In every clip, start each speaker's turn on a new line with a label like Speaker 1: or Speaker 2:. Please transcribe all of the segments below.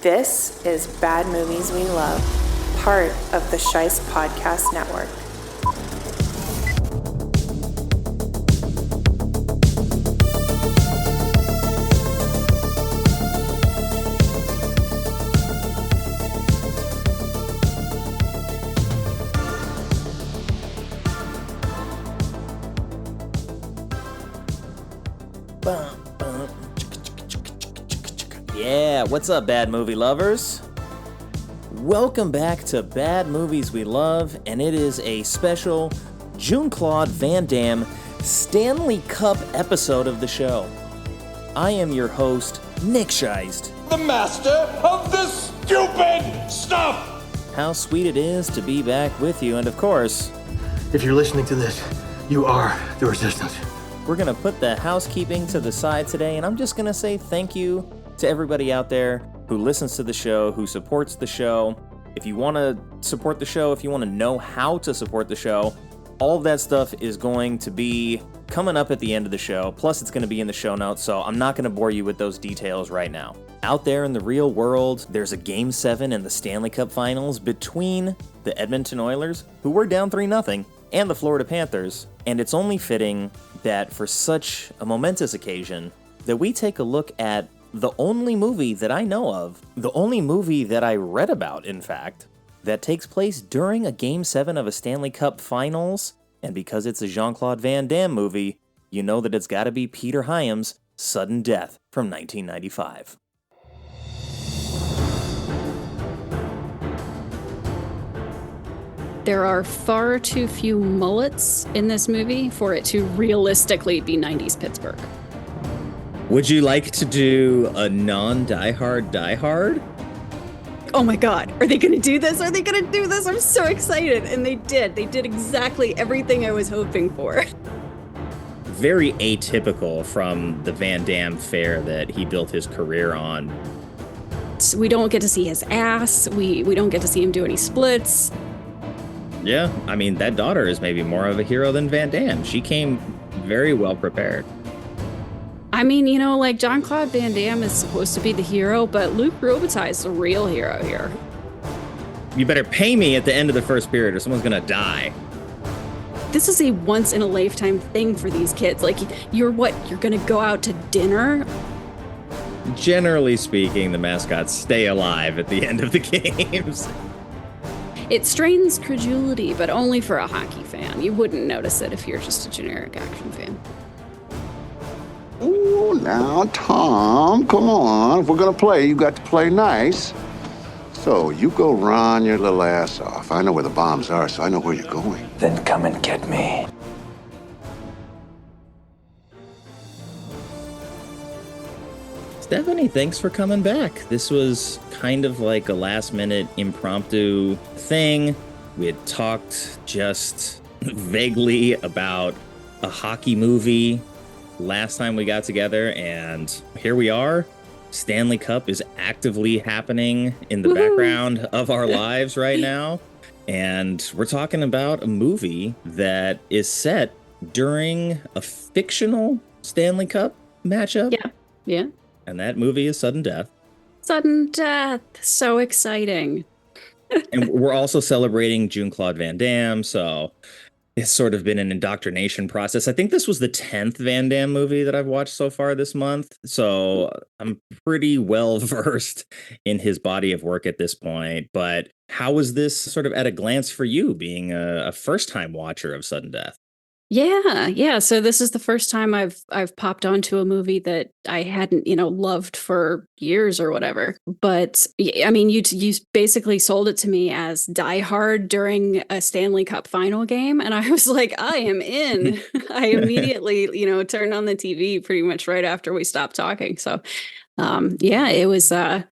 Speaker 1: This is Bad Movies We Love, part of the Shice Podcast Network.
Speaker 2: Yeah, what's up, Bad Movie Lovers? Welcome back to Bad Movies We Love, and it is a special June-Claude Van Damme Stanley Cup episode of the show. I am your host, Nick Scheist.
Speaker 3: The master of this stupid stuff!
Speaker 2: How sweet it is to be back with you, and of course,
Speaker 4: if you're listening to this, you are the resistance.
Speaker 2: We're going to put the housekeeping to the side today, and I'm just going to say thank you to everybody out there who listens to the show, who supports the show. If you want to support the show, if you want to know how to support the show, all of that stuff is going to be coming up at the end of the show. Plus, it's going to be in the show notes, so I'm not going to bore you with those details right now. Out there in the real world, there's a Game 7 in the Stanley Cup Finals between the Edmonton Oilers, who were down 3-0, and the Florida Panthers. And it's only fitting that for such a momentous occasion, that we take a look at the only movie that I know of, the only movie that I read about, in fact, that takes place during a Game 7 of a Stanley Cup Finals, and because it's a Jean-Claude Van Damme movie, you know that it's gotta be Peter Hyams' Sudden Death from 1995.
Speaker 5: There are far too few mullets in this movie for it to realistically be 90s Pittsburgh.
Speaker 2: Would you like to do a non-Die Hard?
Speaker 5: Oh my God, are they going to do this? Are they going to do this? I'm so excited. And they did. They did exactly everything I was hoping for.
Speaker 2: Very atypical from the Van Damme fare that he built his career on.
Speaker 5: So we don't get to see his ass. We don't get to see him do any splits.
Speaker 2: Yeah, I mean, that daughter is maybe more of a hero than Van Damme. She came very well prepared.
Speaker 5: I mean, you know, like Jean-Claude Van Damme is supposed to be the hero, but Luc Robitaille is the real hero here.
Speaker 2: You better pay me at the end of the first period or someone's gonna die.
Speaker 5: This is a once-in-a-lifetime thing for these kids. Like, you're gonna go out to dinner?
Speaker 2: Generally speaking, the mascots stay alive at the end of the games.
Speaker 5: It strains credulity, but only for a hockey fan. You wouldn't notice it if you're just a generic action fan.
Speaker 6: Ooh, now, Tom, come on. If we're gonna play, you got to play nice. So you go run your little ass off. I know where the bombs are, so I know where you're going.
Speaker 3: Then come and get me.
Speaker 2: Stephanie, thanks for coming back. This was kind of like a last-minute impromptu thing. We had talked just vaguely about a hockey movie last time we got together, and here we are. Stanley Cup is actively happening in the background of our lives right now, and we're talking about a movie that is set during a fictional Stanley Cup matchup.
Speaker 5: Yeah.
Speaker 2: And that movie is Sudden Death.
Speaker 5: Sudden Death. So exciting.
Speaker 2: And we're also celebrating June-Claude Van Damme, so it's sort of been an indoctrination process. I think this was the 10th Van Damme movie that I've watched so far this month, so I'm pretty well versed in his body of work at this point. But how was this sort of at a glance for you, being a first-time watcher of Sudden Death?
Speaker 5: Yeah. So this is the first time I've popped onto a movie that I hadn't, loved for years or whatever. But I mean, you basically sold it to me as Die Hard during a Stanley Cup final game, and I was like, I am in. I immediately, turned on the TV pretty much right after we stopped talking. So, it was. I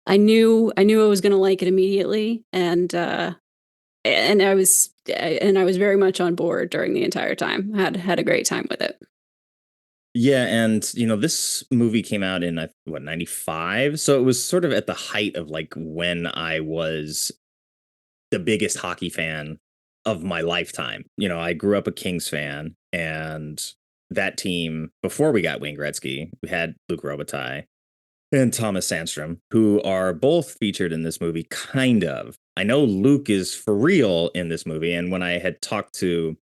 Speaker 5: knew I was going to like it immediately, and I was very much on board during the entire time. Had a great time with it.
Speaker 2: Yeah, and this movie came out in 95, so it was sort of at the height of like when I was the biggest hockey fan of my lifetime. I grew up a Kings fan, and that team, before we got Wayne Gretzky, we had Luc Robitaille. and Thomas Sandstrom, who are both featured in this movie, kind of. I know Luke is for real in this movie, and when I had talked to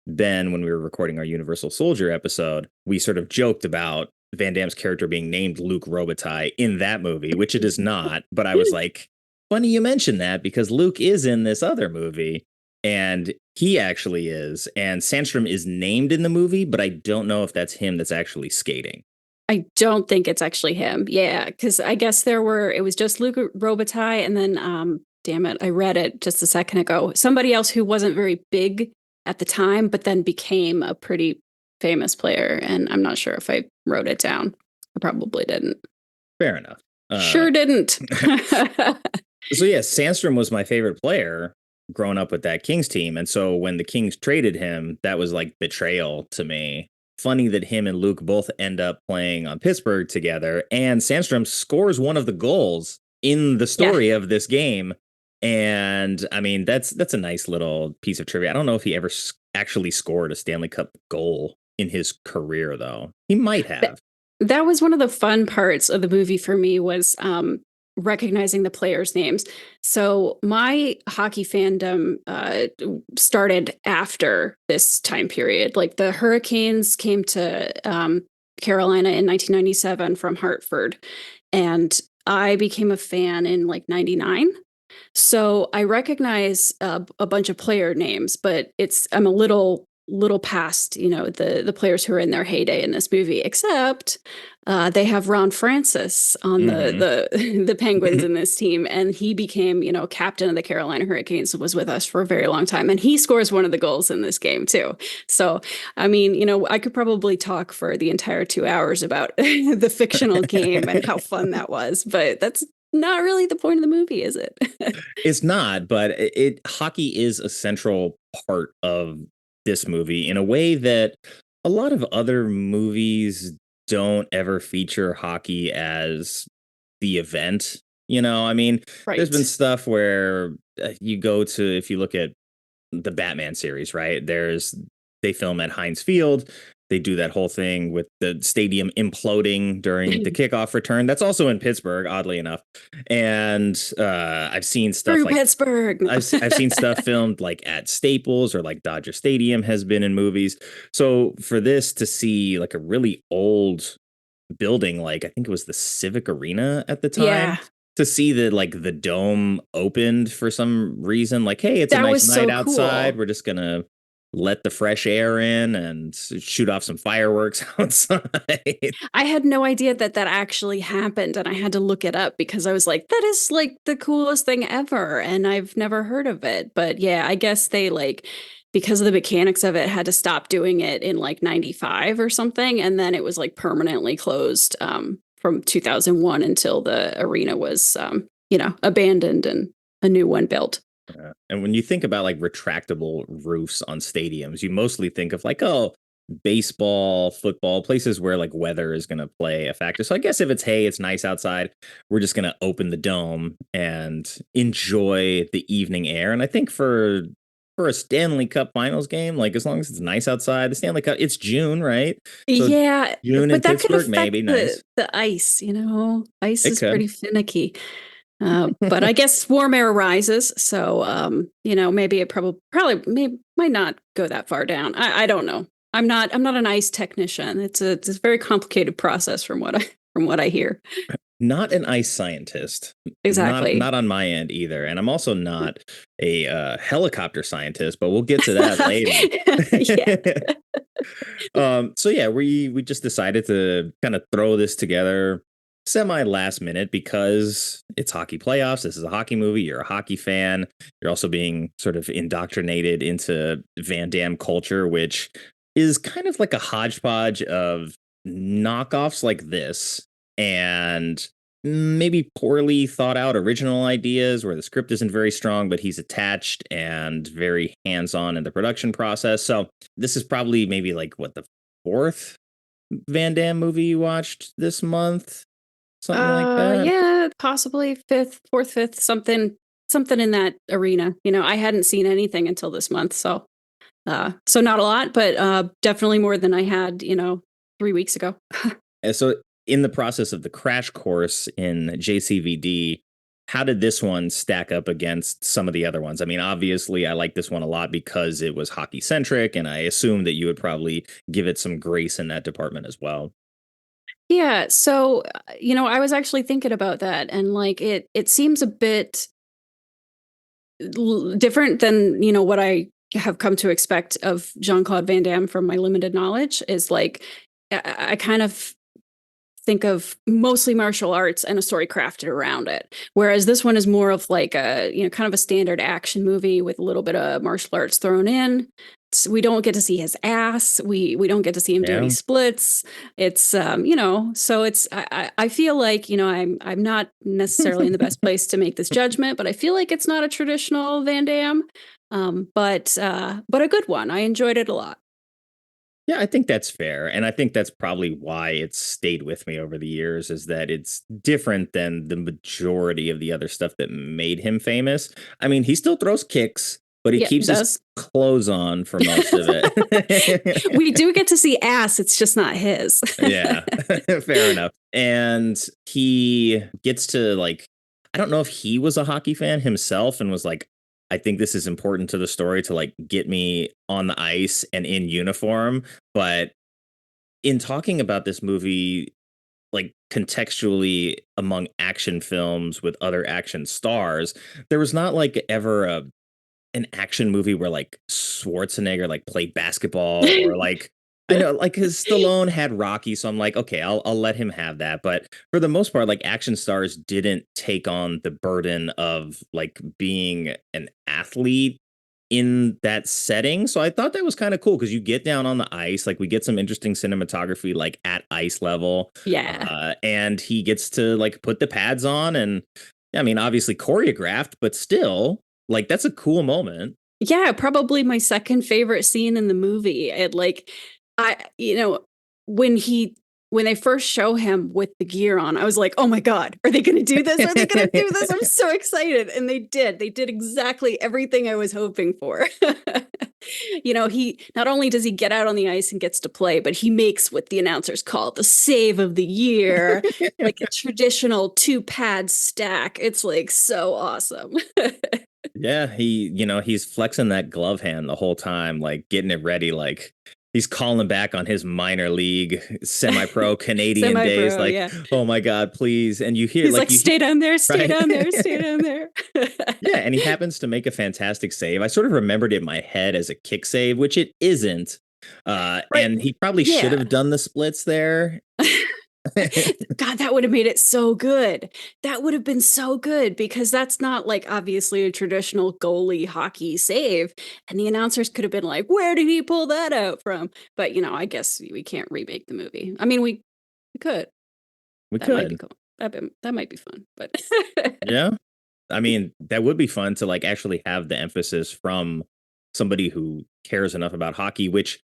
Speaker 2: Ben when we were recording our Universal Soldier episode, we sort of joked about Van Damme's character being named Luke Robitaille in that movie, which it is not. But I was like, funny you mention that because Luke is in this other movie, and he actually is. And Sandstrom is named in the movie, but I don't know if that's him that's actually skating.
Speaker 5: I don't think it's actually him. Yeah, because I guess it was just Luke Robitaille, and then, damn it, I read it just a second ago. Somebody else who wasn't very big at the time, but then became a pretty famous player. And I'm not sure if I wrote it down. I probably didn't.
Speaker 2: Fair enough.
Speaker 5: Sure didn't.
Speaker 2: So yeah, Sandstrom was my favorite player growing up with that Kings team. And so when the Kings traded him, that was like betrayal to me. Funny that him and Luke both end up playing on Pittsburgh together, and Sandstrom scores one of the goals in the story of this game. And I mean, that's a nice little piece of trivia. I don't know if he ever actually scored a Stanley Cup goal in his career, though. He might have.
Speaker 5: That was one of the fun parts of the movie for me was recognizing the players' names. So my hockey fandom started after this time period. Like the Hurricanes came to Carolina in 1997 from Hartford, and I became a fan in like 99. So I recognize a bunch of player names, but I'm a little past, the players who are in their heyday in this movie, except they have Ron Francis on the Penguins in this team. And he became, captain of the Carolina Hurricanes, was with us for a very long time. And he scores one of the goals in this game too. So, I mean, I could probably talk for the entire 2 hours about the fictional game and how fun that was, but that's not really the point of the movie, is it?
Speaker 2: It's not, but hockey is a central part of this movie in a way that a lot of other movies don't ever feature hockey as the event. I mean,
Speaker 5: Right.
Speaker 2: There's been stuff where you go to, if you look at the Batman series, right? They film at Heinz Field. They do that whole thing with the stadium imploding during the kickoff return. That's also in Pittsburgh, oddly enough. And I've seen stuff
Speaker 5: Through
Speaker 2: like
Speaker 5: Pittsburgh.
Speaker 2: I've seen stuff filmed like at Staples or like Dodger Stadium has been in movies. So for this to see like a really old building, like I think it was the Civic Arena at the time.
Speaker 5: Yeah.
Speaker 2: To see that like the dome opened for some reason, like, hey, it's a nice night outside. Cool. We're just gonna let the fresh air in and shoot off some fireworks outside.
Speaker 5: I had no idea that actually happened, and I had to look it up because I was like, that is like the coolest thing ever, and I've never heard of it. But yeah, I guess they because of the mechanics of it, had to stop doing it in like 95 or something, and then it was like permanently closed from 2001 until the arena was abandoned and a new one built.
Speaker 2: And when you think about like retractable roofs on stadiums, you mostly think of like, oh, baseball, football, places where like weather is going to play a factor. So I guess if it's nice outside, we're just going to open the dome and enjoy the evening air. And I think for a Stanley Cup Finals game, like as long as it's nice outside, the Stanley Cup, it's June, right? So
Speaker 5: yeah,
Speaker 2: June
Speaker 5: but
Speaker 2: in
Speaker 5: that
Speaker 2: Pittsburgh,
Speaker 5: could affect
Speaker 2: maybe nice.
Speaker 5: The ice, ice is pretty finicky. But I guess warm air rises, so maybe it probably might not go that far down. I don't know. I'm not an ice technician. It's a very complicated process from what I hear.
Speaker 2: Not an ice scientist.
Speaker 5: Exactly.
Speaker 2: Not on my end either. And I'm also not a helicopter scientist, but we'll get to that later. So yeah, we just decided to kind of throw this together semi last minute because it's hockey playoffs. This is a hockey movie. You're a hockey fan. You're also being sort of indoctrinated into Van Damme culture, which is kind of like a hodgepodge of knockoffs like this and maybe poorly thought out original ideas where the script isn't very strong, but he's attached and very hands-on in the production process. So this is probably maybe like the fourth Van Damme movie you watched this month. Something like that.
Speaker 5: Yeah, possibly fourth, fifth, something in that arena. I hadn't seen anything until this month, so not a lot, but definitely more than I had, 3 weeks ago.
Speaker 2: And so in the process of the crash course in JCVD, how did this one stack up against some of the other ones? I mean, obviously, I like this one a lot because it was hockey centric, and I assume that you would probably give it some grace in that department as well.
Speaker 5: Yeah, so I was actually thinking about that, and like it seems a bit different than what I have come to expect of Jean-Claude Van Damme from my limited knowledge. Is like I kind of think of mostly martial arts and a story crafted around it. Whereas this one is more of like a, kind of a standard action movie with a little bit of martial arts thrown in. We don't get to see his ass. We don't get to see him do any
Speaker 2: Yeah.
Speaker 5: splits. It's so it's I feel like, I'm not necessarily in the best place to make this judgment, but I feel like it's not a traditional Van Damme. But a good one. I enjoyed it a lot.
Speaker 2: Yeah, I think that's fair. And I think that's probably why it's stayed with me over the years, is that it's different than the majority of the other stuff that made him famous. I mean, he still throws kicks, but he
Speaker 5: Yeah,
Speaker 2: keeps his
Speaker 5: does.
Speaker 2: clothes on for most of it.
Speaker 5: We do get to see ass. It's just not his.
Speaker 2: Yeah, fair enough. And he gets to like, I don't know if he was a hockey fan himself and was like, I think this is important to the story to like get me on the ice and in uniform. But in talking about this movie, like contextually among action films with other action stars, there was not like ever an action movie where like Schwarzenegger like played basketball or like I know like his Stallone had Rocky, so I'm like, okay, I'll let him have that. But for the most part, like action stars didn't take on the burden of like being an athlete in that setting. So I thought that was kind of cool because you get down on the ice, like we get some interesting cinematography like at ice level.
Speaker 5: Yeah.
Speaker 2: And he gets to like put the pads on and I mean obviously choreographed, but still like that's a cool moment.
Speaker 5: Yeah, probably my second favorite scene in the movie. And like I when he when they first show him with the gear on, I was like, "Oh my god, are they going to do this? Are they going to do this?" I'm so excited. And they did. They did exactly everything I was hoping for. He not only does he get out on the ice and gets to play, but he makes what the announcers call the save of the year, like a traditional two-pad stack. It's like so awesome.
Speaker 2: Yeah, he's flexing that glove hand the whole time, like getting it ready, like he's calling back on his minor league semi-pro Canadian days,
Speaker 5: Semi-pro,
Speaker 2: like,
Speaker 5: yeah.
Speaker 2: oh my God, please. And you hear
Speaker 5: He's like, stay down there, stay
Speaker 2: right?
Speaker 5: down there, stay down there.
Speaker 2: Yeah, and he happens to make a fantastic save. I sort of remembered it in my head as a kick save, which it isn't.
Speaker 5: Right.
Speaker 2: And he probably should
Speaker 5: Yeah.
Speaker 2: have done the splits there.
Speaker 5: God, that would have made it so good. That would have been so good because that's not like obviously a traditional goalie hockey save. And the announcers could have been like, where did he pull that out from? But, I guess we can't remake the movie. I mean, we could.
Speaker 2: We
Speaker 5: That might be
Speaker 2: could.
Speaker 5: cool. That might be fun. But
Speaker 2: Yeah. I mean, that would be fun to like actually have the emphasis from somebody who cares enough about hockey, which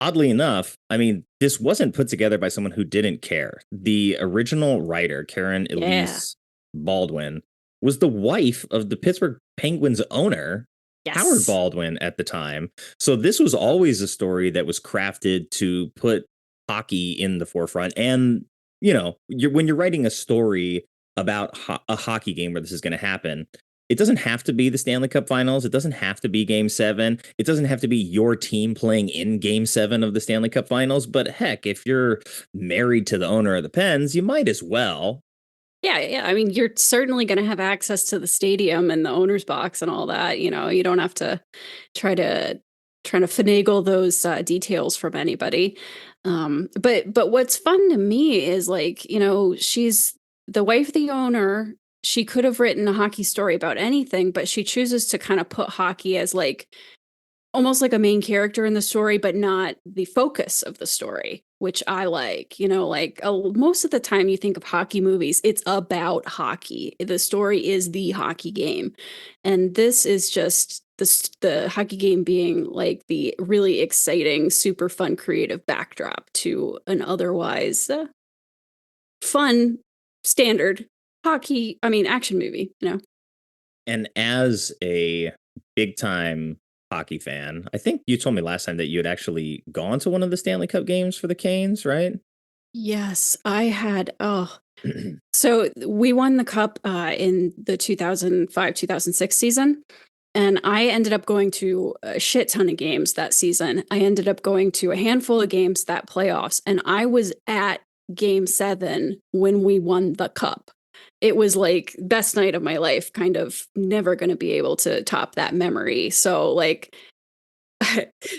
Speaker 2: oddly enough, I mean, this wasn't put together by someone who didn't care. The original writer, Karen
Speaker 5: yeah.
Speaker 2: Elise Baldwin, was the wife of the Pittsburgh Penguins owner, Howard
Speaker 5: Yes.
Speaker 2: Baldwin, at the time. So this was always a story that was crafted to put hockey in the forefront. And, when you're writing a story about a hockey game where this is going to happen, it doesn't have to be the Stanley Cup Finals. It doesn't have to be Game 7. It doesn't have to be your team playing in Game 7 of the Stanley Cup Finals. But heck, if you're married to the owner of the Pens, you might as well.
Speaker 5: Yeah. I mean, you're certainly going to have access to the stadium and the owner's box and all that. You don't have to try to finagle those details from anybody. But what's fun to me is like, she's the wife of the owner. She could have written a hockey story about anything, but she chooses to kind of put hockey as like almost like a main character in the story, but not the focus of the story, which I like. Most of the time you think of hockey movies, it's about hockey. The story is the hockey game. And this is just the hockey game being like the really exciting, super fun, creative backdrop to an otherwise fun, standard action movie.
Speaker 2: And as a big time hockey fan, I think you told me last time that you had actually gone to one of the Stanley Cup games for the Canes, right?
Speaker 5: Yes, I had. Oh, so we won the cup in the 2005-2006 season. And I ended up going to a shit ton of games that season. I ended up going to a handful of games that playoffs. And I was at game 7 when we won the cup. It was like best night of my life, kind of never going to be able to top that memory. So like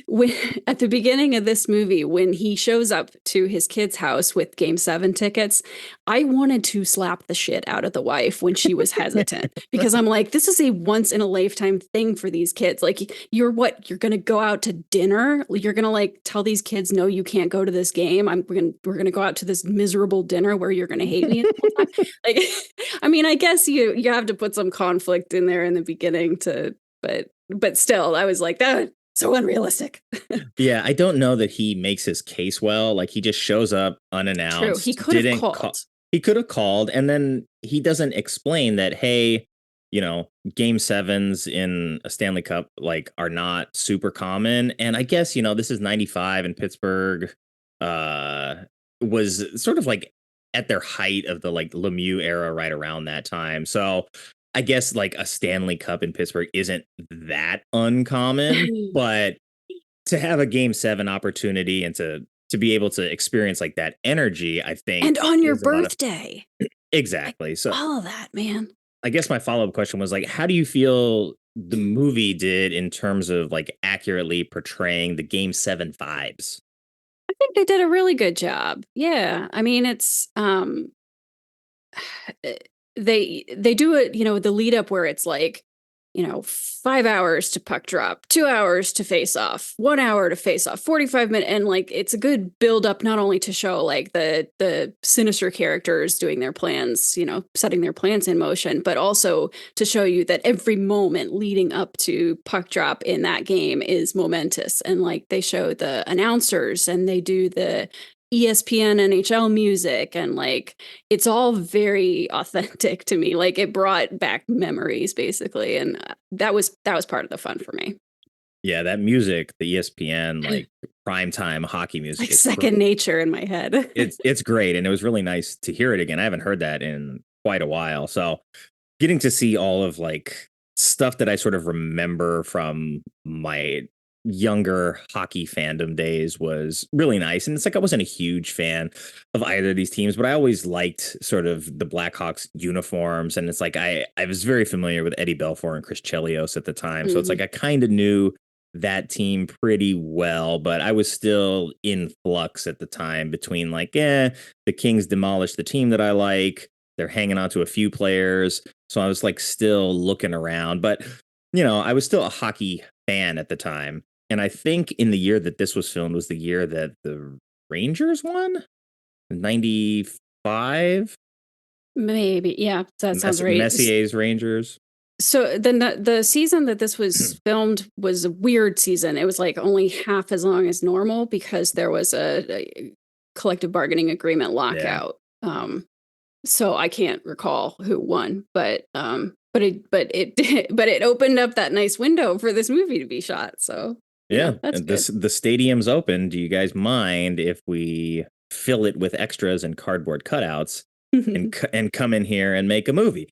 Speaker 5: when at the beginning of this movie, when he shows up to his kid's house with game 7 tickets, I wanted to slap the shit out of the wife when she was hesitant because I'm like, this is a once in a lifetime thing for these kids. Like, you're going to go out to dinner. You're going to like tell these kids, no, you can't go to this game. We're going to go out to this miserable dinner where you're going to hate me. Like, I mean, I guess you have to put some conflict in there in the beginning but still, I was like, that so unrealistic.
Speaker 2: Yeah, I don't know that he makes his case well. Like, he just shows up unannounced.
Speaker 5: True, he could have called.
Speaker 2: He could have called, and then he doesn't explain that, hey, game 7s in a Stanley Cup like are not super common. And I guess, this is 95 and Pittsburgh was sort of like at their height of the like Lemieux era right around that time. So I guess like a Stanley Cup in Pittsburgh isn't that uncommon, but to have a game 7 opportunity and to be able to experience like that energy, I think.
Speaker 5: And on your birthday.
Speaker 2: Exactly.
Speaker 5: Like,
Speaker 2: so
Speaker 5: all of that, man.
Speaker 2: I guess my follow-up question was like, how do you feel the movie did in terms of like accurately portraying the game 7 vibes?
Speaker 5: I think they did a really good job. Yeah. I mean, it's they do it, the lead up where it's like, 5 hours to puck drop, 2 hours to face off, 1 hour to face off, 45 minutes. And like, it's a good build up, not only to show like the sinister characters doing their plans, setting their plans in motion, but also to show you that every moment leading up to puck drop in that game is momentous. And like, they show the announcers and they do the ESPN NHL music, and like it's all very authentic to me. Like, it brought back memories basically, and that was part of the fun for me.
Speaker 2: Yeah, that music, the ESPN like primetime hockey music,
Speaker 5: like second nature in my head.
Speaker 2: It's great, and it was really nice to hear it again. I haven't heard that in quite a while, so getting to see all of like stuff that I sort of remember from my younger hockey fandom days was really nice. And it's like I wasn't a huge fan of either of these teams, but I always liked sort of the Blackhawks uniforms. And it's like I was very familiar with Eddie Belfour and Chris Chelios at the time. So it's like I kind of knew that team pretty well, but I was still in flux at the time between like, the Kings demolished the team that I like. They're hanging on to a few players. So I was like still looking around, but I was still a hockey fan at the time. And I think in the year that this was filmed was the year that the Rangers won? 95?
Speaker 5: Maybe. Yeah, that sounds right.
Speaker 2: Messier's Rangers.
Speaker 5: So then the season that this was filmed was a weird season. It was like only half as long as normal because there was a collective bargaining agreement lockout. Yeah. So I can't recall who won, but it opened up that nice window for this movie to be shot. So
Speaker 2: yeah, and the stadium's open. Do you guys mind if we fill it with extras and cardboard cutouts and come in here and make a movie?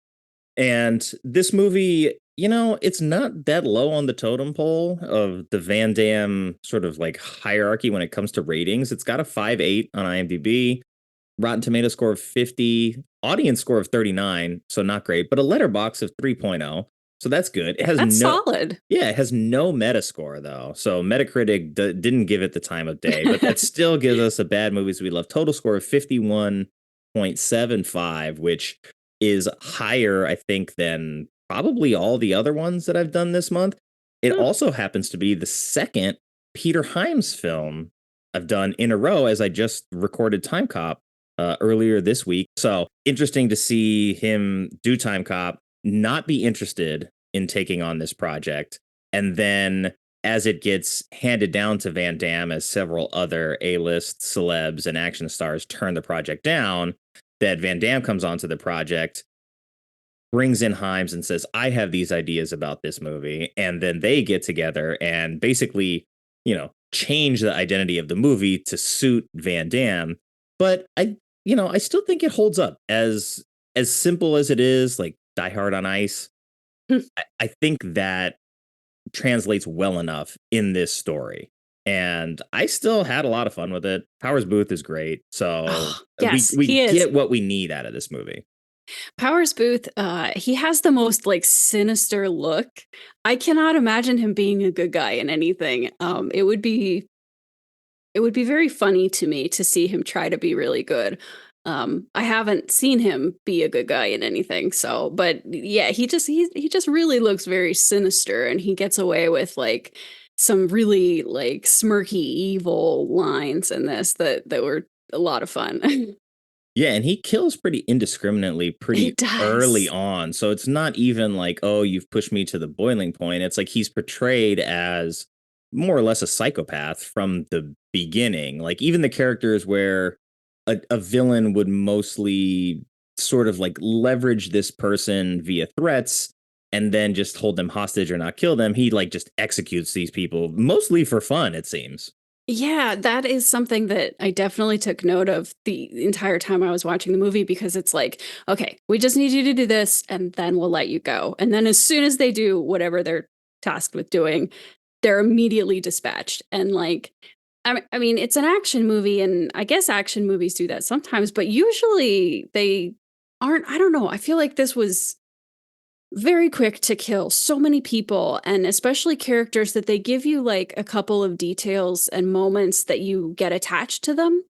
Speaker 2: And this movie, it's not that low on the totem pole of the Van Damme sort of like hierarchy when it comes to ratings. It's got a 5.8 on IMDb, Rotten Tomato score of 50, audience score of 39, so not great, but a letterbox of 3.0. So that's good. It has
Speaker 5: solid.
Speaker 2: Yeah, it has no Metascore though. So Metacritic didn't give it the time of day, but that still gives us a Bad Movies We Love total score of 51.75, which is higher, I think, than probably all the other ones that I've done this month. It also happens to be the second Peter Hyams film I've done in a row, as I just recorded Time Cop earlier this week. So interesting to see him do Time Cop, not be interested in taking on this project. And then as it gets handed down to Van Damme, as several other A-list celebs and action stars turn the project down, that Van Damme comes onto the project, brings in Hyams and says, I have these ideas about this movie. And then they get together and basically, change the identity of the movie to suit Van Damme. But I still think it holds up as simple as it is, like Die Hard on Ice. I think that translates well enough in this story. And I still had a lot of fun with it. Powers Boothe is great. So
Speaker 5: Yes,
Speaker 2: we
Speaker 5: he is.
Speaker 2: get what we need out of this movie.
Speaker 5: Powers Boothe, he has the most like sinister look. I cannot imagine him being a good guy in anything. It would be very funny to me to see him try to be really good. I haven't seen him be a good guy in anything, but yeah, he just really looks very sinister, and he gets away with like some really like smirky evil lines in this that were a lot of fun.
Speaker 2: Yeah, and he kills pretty indiscriminately pretty early on. So it's not even like, oh, you've pushed me to the boiling point. It's like he's portrayed as more or less a psychopath from the beginning. Like even the characters where a villain would mostly sort of like leverage this person via threats and then just hold them hostage or not kill them. He like just executes these people mostly for fun, it seems.
Speaker 5: Yeah, that is something that I definitely took note of the entire time I was watching the movie, because it's like, okay, we just need you to do this and then we'll let you go. And then as soon as they do whatever they're tasked with doing, they're immediately dispatched. And like, I mean, it's an action movie, and I guess action movies do that sometimes, but usually they aren't. I don't know. I feel like this was very quick to kill so many people, and especially characters that they give you like a couple of details and moments that you get attached to them.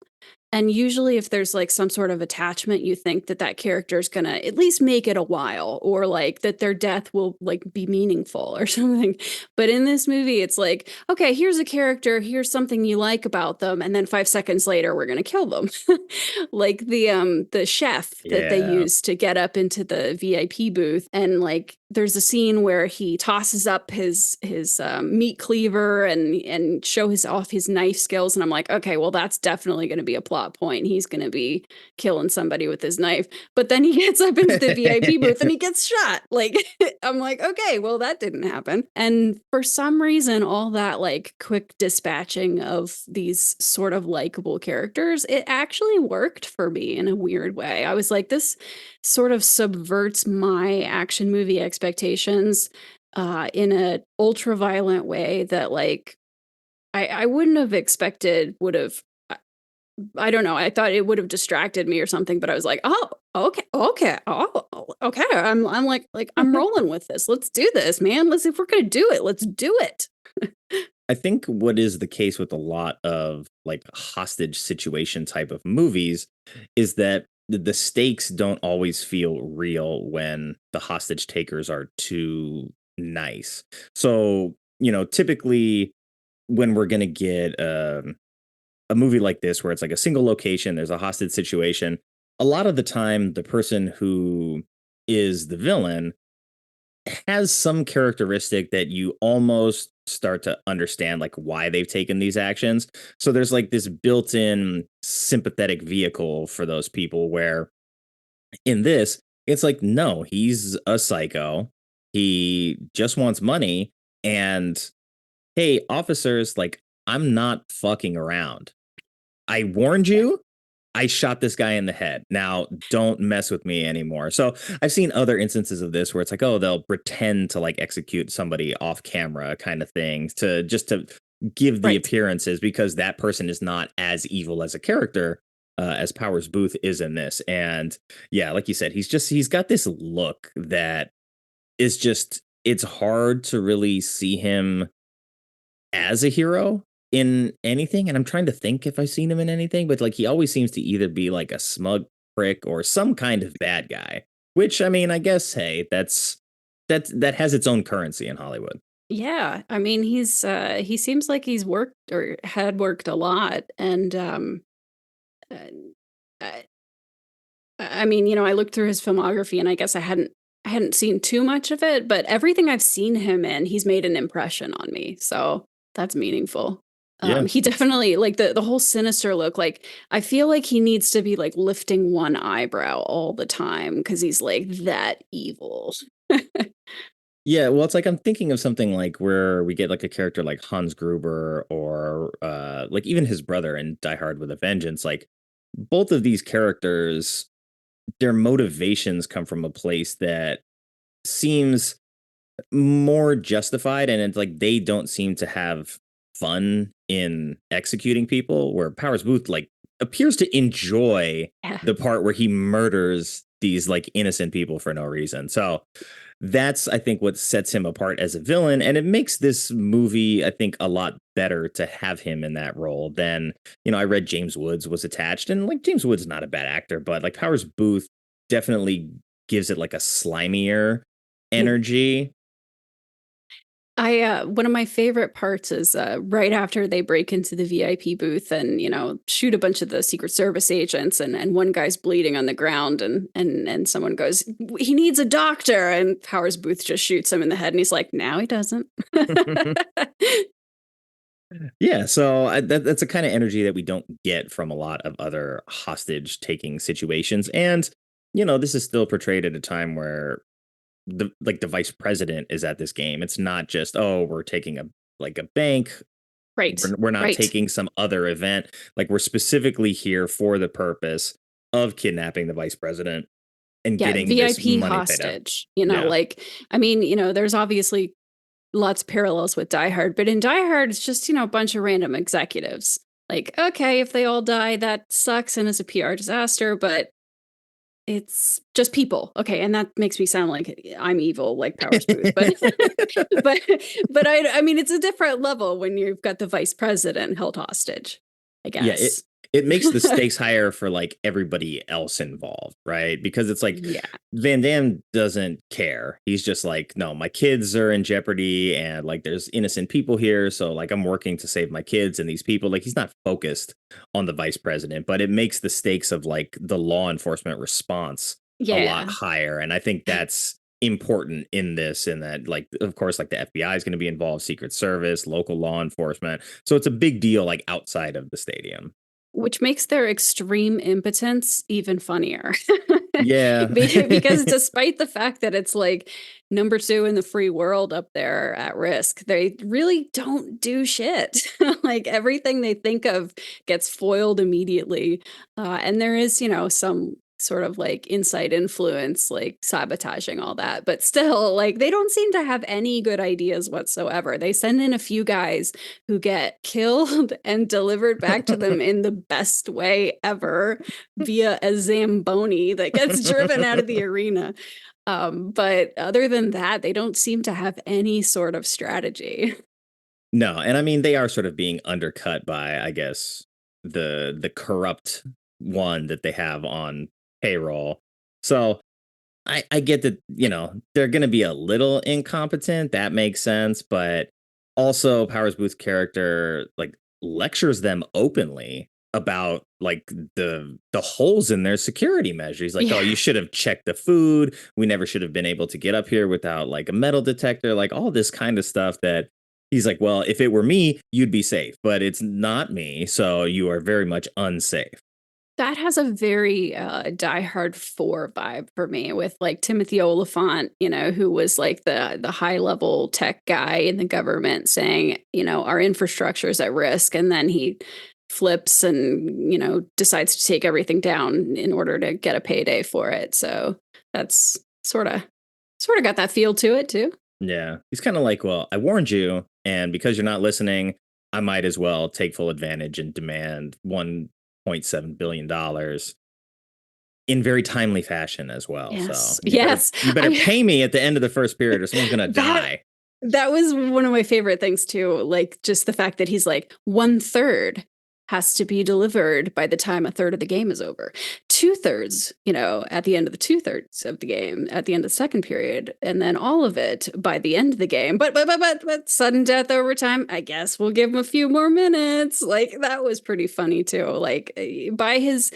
Speaker 5: And usually if there's like some sort of attachment, you think that that character is going to at least make it a while, or like that their death will like be meaningful or something. But in this movie, it's like, okay, here's a character, here's something you like about them, and then 5 seconds later we're going to kill them. Like the chef that they use to get up into the VIP booth, and like there's a scene where he tosses up his meat cleaver and shows off his knife skills, and I'm like, okay, well that's definitely going to be a plot point. He's going to be killing somebody with his knife. But then he gets up into the VIP booth and he gets shot. Like I'm like, okay, well that didn't happen. And for some reason, all that like quick dispatching of these sort of likable characters, it actually worked for me in a weird way. I was like, this sort of subverts my action movie expectations in a ultra violent way that like I wouldn't have expected would have. I don't know. I thought it would have distracted me or something, but I was like, oh, okay, okay. I'm like I'm rolling with this. Let's do this, man. If we're gonna do it, let's do it.
Speaker 2: I think what is the case with a lot of like hostage situation type of movies is that the stakes don't always feel real when the hostage takers are too nice. So, typically when we're going to get a movie like this, where it's like a single location, there's a hostage situation, a lot of the time, the person who is the villain has some characteristic that you almost start to understand like why they've taken these actions. So there's like this built-in sympathetic vehicle for those people, where in this, it's like, no, he's a psycho. He just wants money. And hey, officers, like, I'm not fucking around. I warned you. I shot this guy in the head. Now don't mess with me anymore. So I've seen other instances of this where it's like, oh, they'll pretend to like execute somebody off camera kind of thing to give the appearances, because that person is not as evil as a character as Powers Boothe is in this. And yeah, like you said, he's got this look that is just, it's hard to really see him as a hero in anything. And I'm trying to think if I've seen him in anything, but like he always seems to either be like a smug prick or some kind of bad guy, which I mean, I guess, hey, that has its own currency in Hollywood.
Speaker 5: Yeah, I mean, he seems like he's worked or had worked a lot, and uh, I, I mean, I looked through his filmography, and I guess I hadn't seen too much of it, but everything I've seen him in, he's made an impression on me, so that's meaningful.
Speaker 2: Yeah.
Speaker 5: He definitely like the whole sinister look. Like I feel like he needs to be like lifting one eyebrow all the time because he's like that evil.
Speaker 2: Yeah, well, it's like I'm thinking of something like where we get like a character like Hans Gruber, or like even his brother in Die Hard with a Vengeance. Like both of these characters, their motivations come from a place that seems more justified, and it's like they don't seem to have fun in executing people, where Powers Booth like appears to enjoy
Speaker 5: Yeah.
Speaker 2: the part where he murders these like innocent people for no reason. So that's, I think, what sets him apart as a villain, and it makes this movie, I think, a lot better to have him in that role than, I read James Woods was attached, and like James Woods is not a bad actor, but like Powers Booth definitely gives it like a slimier energy.
Speaker 5: One of my favorite parts is right after they break into the VIP booth and shoot a bunch of the Secret Service agents, and one guy's bleeding on the ground, and someone goes, he needs a doctor, and Powers Booth just shoots him in the head, and he's like, now he doesn't.
Speaker 2: Yeah, so that's a kind of energy that we don't get from a lot of other hostage taking situations, and this is still portrayed at a time where the vice president is at this game. It's not just, oh, we're taking a bank.
Speaker 5: Right.
Speaker 2: We're not taking some other event. Like, we're specifically here for the purpose of kidnapping the vice president and getting
Speaker 5: VIP
Speaker 2: this money
Speaker 5: hostage.
Speaker 2: paid out.
Speaker 5: There's obviously lots of parallels with Die Hard, but in Die Hard, it's just, a bunch of random executives. Like, okay, if they all die, that sucks and is a PR disaster, but it's just people. Okay. And that makes me sound like I'm evil, like Powers Booth, but, I mean, it's a different level when you've got the vice president held hostage, I guess.
Speaker 2: Yeah. It makes the stakes higher for like everybody else involved, right? Because it's like Van Damme doesn't care. He's just like, no, my kids are in jeopardy, and like there's innocent people here, so like I'm working to save my kids and these people. Like, he's not focused on the vice president, but it makes the stakes of like the law enforcement response a lot higher, and I think that's important in this, in that, like, of course, like the FBI is going to be involved, Secret Service, local law enforcement, so it's a big deal like outside of the stadium.
Speaker 5: Which makes their extreme impotence even funnier.
Speaker 2: Yeah.
Speaker 5: Because despite the fact that it's like number 2 in the free world up there at risk, they really don't do shit. Like, everything they think of gets foiled immediately. And there is, some sort of like inside influence, like sabotaging all that. But still, like, they don't seem to have any good ideas whatsoever. They send in a few guys who get killed and delivered back to them in the best way ever via a Zamboni that gets driven out of the arena. But other than that, they don't seem to have any sort of strategy.
Speaker 2: No, and I mean, they are sort of being undercut by, I guess, the corrupt one that they have on payroll. So I get that, they're going to be a little incompetent. That makes sense. But also, Powers Booth's character like lectures them openly about like the holes in their security measures. Like, oh, you should have checked the food. We never should have been able to get up here without like a metal detector, like all this kind of stuff that he's like, well, if it were me, you'd be safe, but it's not me. So you are very much unsafe.
Speaker 5: That has a very Die Hard 4 vibe for me, with like Timothy Oliphant, who was like the high level tech guy in the government saying, our infrastructure is at risk. And then he flips and, decides to take everything down in order to get a payday for it. So that's sort of got that feel to it, too.
Speaker 2: Yeah, he's kind of like, well, I warned you. And because you're not listening, I might as well take full advantage and demand $1.7 billion in very timely fashion as well.
Speaker 5: Yes.
Speaker 2: So you better pay me at the end of the first period or someone's going to die.
Speaker 5: That was one of my favorite things too. Like, just the fact that he's like 1/3 has to be delivered by the time 1/3 of the game is over. 2/3, at the end of the 2/3 of the game, at the end of the second period, and then all of it by the end of the game. But sudden death overtime, I guess we'll give him a few more minutes. Like, that was pretty funny too. Like, by his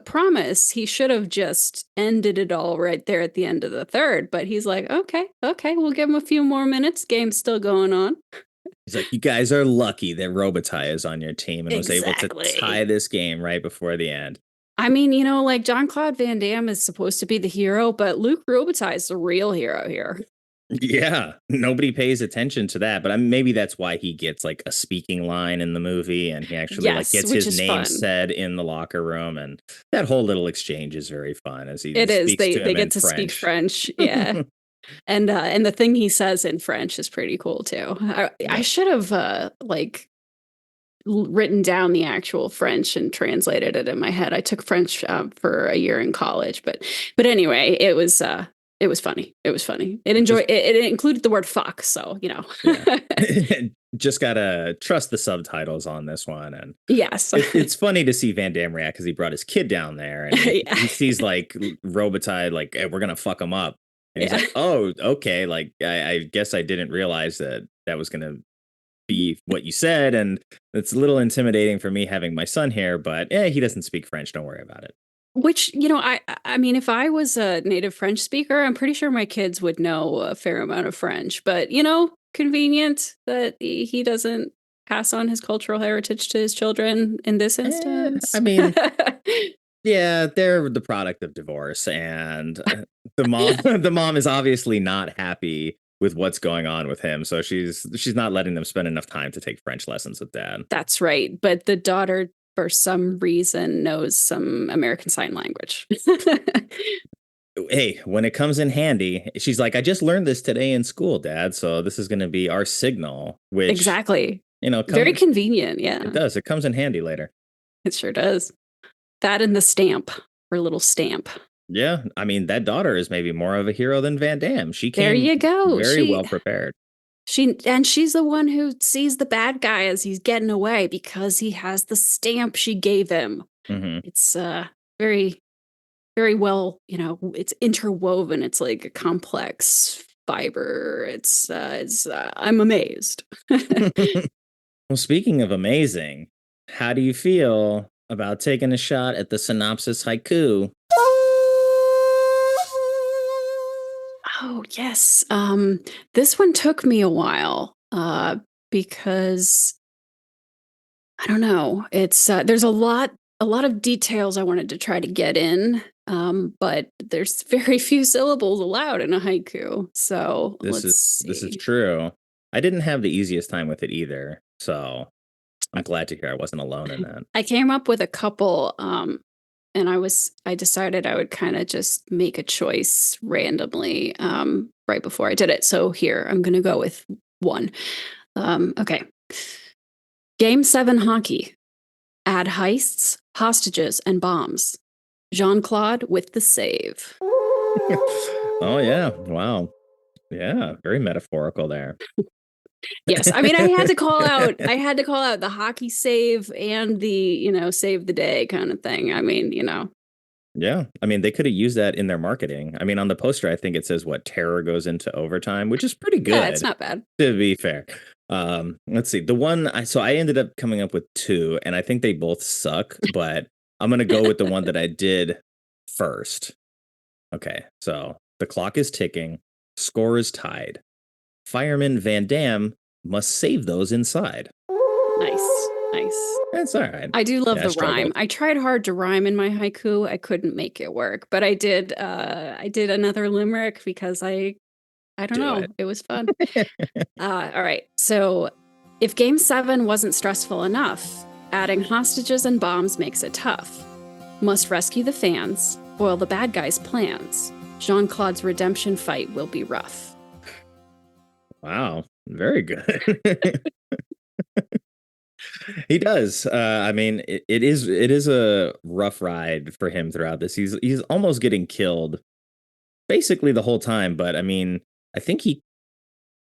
Speaker 5: promise, he should have just ended it all right there at the end of the third. But he's like, okay, we'll give him a few more minutes. Game's still going on.
Speaker 2: He's like, you guys are lucky that Robitaille is on your team and was able to tie this game right before the end.
Speaker 5: I mean, like Jean-Claude Van Damme is supposed to be the hero, but Luc Robitaille is the real hero here.
Speaker 2: Yeah, nobody pays attention to that, but maybe that's why he gets like a speaking line in the movie, and he actually like
Speaker 5: Yes,
Speaker 2: gets
Speaker 5: which
Speaker 2: his
Speaker 5: is
Speaker 2: name
Speaker 5: fun.
Speaker 2: said in the locker room, and that whole little exchange is very fun as he
Speaker 5: It is.
Speaker 2: speaks to
Speaker 5: They
Speaker 2: him
Speaker 5: get
Speaker 2: in
Speaker 5: to speak
Speaker 2: French.
Speaker 5: French. Yeah. And the thing he says in French is pretty cool too. I
Speaker 2: Yeah.
Speaker 5: should have like written down the actual French and translated it in my head. I took French for a year in college, but anyway, it was funny. It was funny.
Speaker 2: Just
Speaker 5: It included the word fuck, so you know.
Speaker 2: yeah. Just gotta trust the subtitles on this one, and
Speaker 5: Yes.
Speaker 2: it's funny to see Van Damme react because he brought his kid down there, and
Speaker 5: Yeah.
Speaker 2: he sees like Robitaille, like, hey, we're gonna fuck him up, and he's
Speaker 5: Yeah.
Speaker 2: like, oh, okay, like I guess I didn't realize that was gonna be what you said, and it's a little intimidating for me having my son here, but he doesn't speak French, don't worry about it.
Speaker 5: Which, I mean, if I was a native French speaker, I'm pretty sure my kids would know a fair amount of French. But, convenient that he doesn't pass on his cultural heritage to his children in this
Speaker 2: I
Speaker 5: instance.
Speaker 2: mean, yeah, they're the product of divorce, and the mom the mom is obviously not happy with what's going on with him, so she's not letting them spend enough time to take French lessons with dad.
Speaker 5: That's right. But the daughter, for some reason, knows some American Sign Language.
Speaker 2: Hey, when it comes in handy, she's like, I just learned this today in school, dad, so this is going to be our signal, which
Speaker 5: Exactly.
Speaker 2: come,
Speaker 5: Very convenient.
Speaker 2: it
Speaker 5: Yeah,
Speaker 2: does. It comes in handy later.
Speaker 5: it sure does. That and the stamp, her little stamp.
Speaker 2: Yeah, I mean, that daughter is maybe more of a hero than Van Damme. She
Speaker 5: There
Speaker 2: came
Speaker 5: you go.
Speaker 2: very well prepared.
Speaker 5: She's the one who sees the bad guy as he's getting away because he has the stamp she gave him.
Speaker 2: Hmm.
Speaker 5: It's very, very well, it's interwoven. It's like a complex fiber. I'm amazed.
Speaker 2: Well, speaking of amazing, how do you feel about taking a shot at the synopsis haiku?
Speaker 5: Oh, yes. This one took me a while because I don't know. It's there's a lot of details I wanted to try to get in, but there's very few syllables allowed in a haiku. So let's
Speaker 2: This is
Speaker 5: see.
Speaker 2: true. I didn't have the easiest time with it either, so I'm glad to hear I wasn't alone in that.
Speaker 5: I came up with a couple, and I decided I would kind of just make a choice randomly right before I did it. So here I'm gonna go with one. Okay. Game 7 hockey. Add heists, hostages, and bombs. Jean-Claude with the save.
Speaker 2: Oh yeah, wow, yeah, very metaphorical there.
Speaker 5: Yes, I mean I had to call out the hockey save and the, save the day kind of thing. I mean,
Speaker 2: Yeah, I mean they could have used that in their marketing. I mean, on the poster, I think it says what terror goes into overtime, which is pretty
Speaker 5: yeah, it's
Speaker 2: good.
Speaker 5: not bad.
Speaker 2: To be fair, let's see. I ended up coming up with two, and I think they both suck. But I'm gonna go with the one that I did first. Okay, so the clock is ticking, score is tied. Fireman Van Damme must save those inside.
Speaker 5: Nice. Nice.
Speaker 2: That's all right.
Speaker 5: I do love
Speaker 2: Yeah, I
Speaker 5: the rhyme.
Speaker 2: struggled.
Speaker 5: I tried hard to rhyme in my haiku. I couldn't make it work, but I did another limerick because I don't
Speaker 2: Do
Speaker 5: know.
Speaker 2: it.
Speaker 5: It was fun. All right. So, if Game 7 wasn't stressful enough, adding hostages and bombs makes it tough. Must rescue the fans, foil the bad guys' plans. Jean-Claude's redemption fight will be rough.
Speaker 2: Wow, very good. He does. I mean, it is a rough ride for him throughout this. He's almost getting killed basically the whole time. But I mean, I think he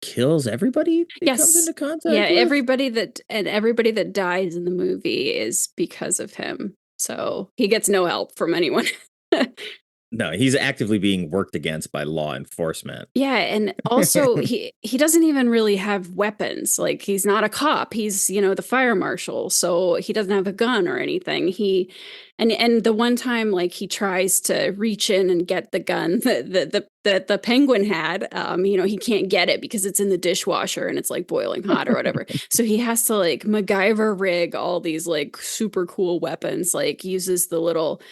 Speaker 2: kills everybody he comes
Speaker 5: Yes.
Speaker 2: into contact
Speaker 5: Yeah,
Speaker 2: with.
Speaker 5: everybody that dies in the movie is because of him. So he gets no help from anyone.
Speaker 2: No, he's actively being worked against by law enforcement.
Speaker 5: Yeah, and also he doesn't even really have weapons. Like he's not a cop. He's, the fire marshal. So he doesn't have a gun or anything. And the one time like he tries to reach in and get the gun that the penguin had, he can't get it because it's in the dishwasher and it's like boiling hot or whatever. So he has to like MacGyver rig all these like super cool weapons, like uses the little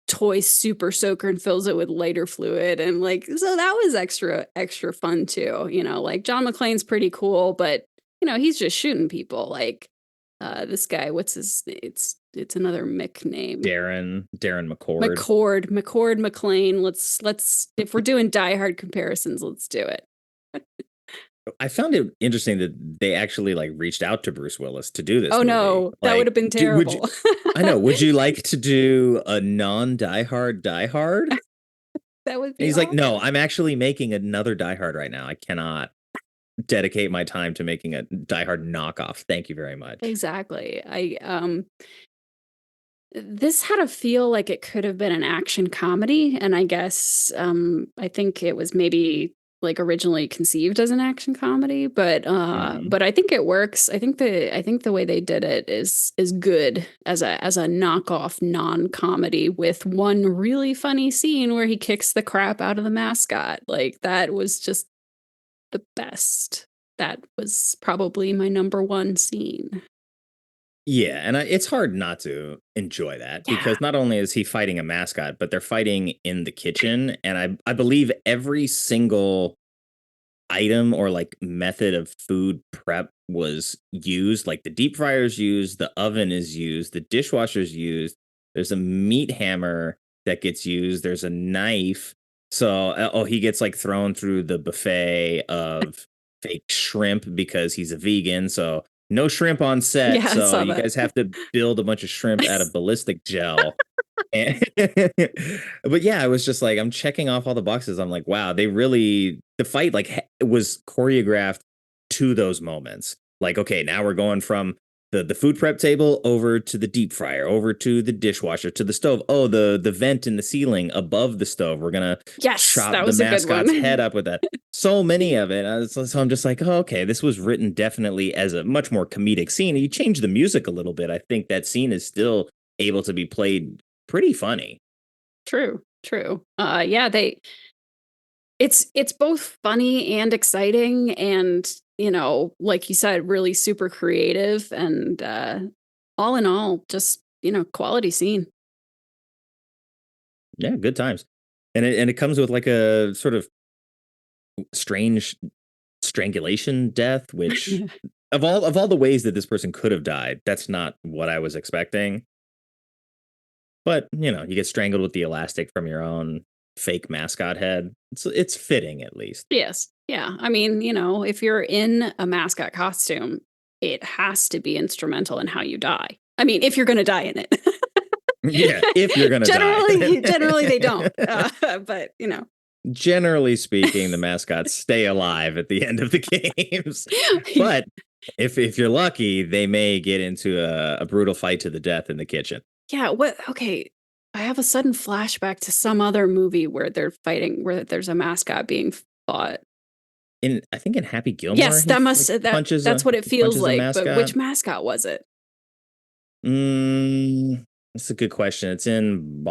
Speaker 5: toy super soaker and fills it with lighter fluid. And like, so that was extra fun too. You know, like John McClane's pretty cool, but you know, he's just shooting people. Like this guy, what's his, it's another Mick name.
Speaker 2: Darren McCord.
Speaker 5: McCord McClane. Let's if we're doing Die Hard comparisons, let's do it.
Speaker 2: I found it interesting that they actually like reached out to Bruce Willis to do this.
Speaker 5: Oh
Speaker 2: movie.
Speaker 5: no, that
Speaker 2: like,
Speaker 5: would have been terrible.
Speaker 2: I know. Would you like to do a non-Die Hard Die Hard?
Speaker 5: That would be.
Speaker 2: And he's like, no, I'm actually making another Die Hard right now. I cannot dedicate my time to making a Die Hard knockoff. Thank you very much.
Speaker 5: Exactly. This had a feel like it could have been an action comedy, and I guess I think it was maybe like originally conceived as an action comedy, but I think it works. I think the way they did it is good as a knockoff non-comedy with one really funny scene where he kicks the crap out of the mascot. Like that was just the best. That was probably my number one scene.
Speaker 2: Yeah, and it's hard not to enjoy that because not only is he fighting a mascot, but they're fighting in the kitchen. And I believe every single item or like method of food prep was used. Like the deep fryer is used, the oven is used, the dishwasher's used. There's a meat hammer that gets used. There's a knife. So, he gets like thrown through the buffet of fake shrimp because he's a vegan. So no shrimp on set,
Speaker 5: Yeah,
Speaker 2: so you guys have to build a bunch of shrimp out of ballistic gel. But yeah, I was just like, I'm checking off all the boxes. I'm like, wow, the fight like was choreographed to those moments. Like, okay, now we're going from the food prep table over to the deep fryer, over to the dishwasher, to the stove. Oh, the vent in the ceiling above the stove. We're gonna chop the mascot's head up with that. So many of it. So I'm just like, oh, okay, this was written definitely as a much more comedic scene. You change the music a little bit. I think that scene is still able to be played pretty funny.
Speaker 5: True. Yeah, it's both funny and exciting and, you know, like you said, really super creative and all in all, just, you know, quality scene.
Speaker 2: Yeah, good times. And it comes with like a sort of strange strangulation death, which of all the ways that this person could have died, that's not what I was expecting. But, you know, you get strangled with the elastic from your own fake mascot head. It's fitting, at least.
Speaker 5: Yes. Yeah. I mean, you know, if you're in a mascot costume, it has to be instrumental in how you die. I mean, if you're going to die in it.
Speaker 2: Yeah, if you're going to die.
Speaker 5: Generally, they don't. But, you know.
Speaker 2: Generally speaking, the mascots stay alive at the end of the games. But if you're lucky, they may get into a brutal fight to the death in the kitchen.
Speaker 5: Yeah. Okay. I have a sudden flashback to some other movie where they're fighting, where there's a mascot being fought.
Speaker 2: I think in Happy Gilmore.
Speaker 5: Yes, that's what it feels like. But which mascot was it?
Speaker 2: That's a good question. It's in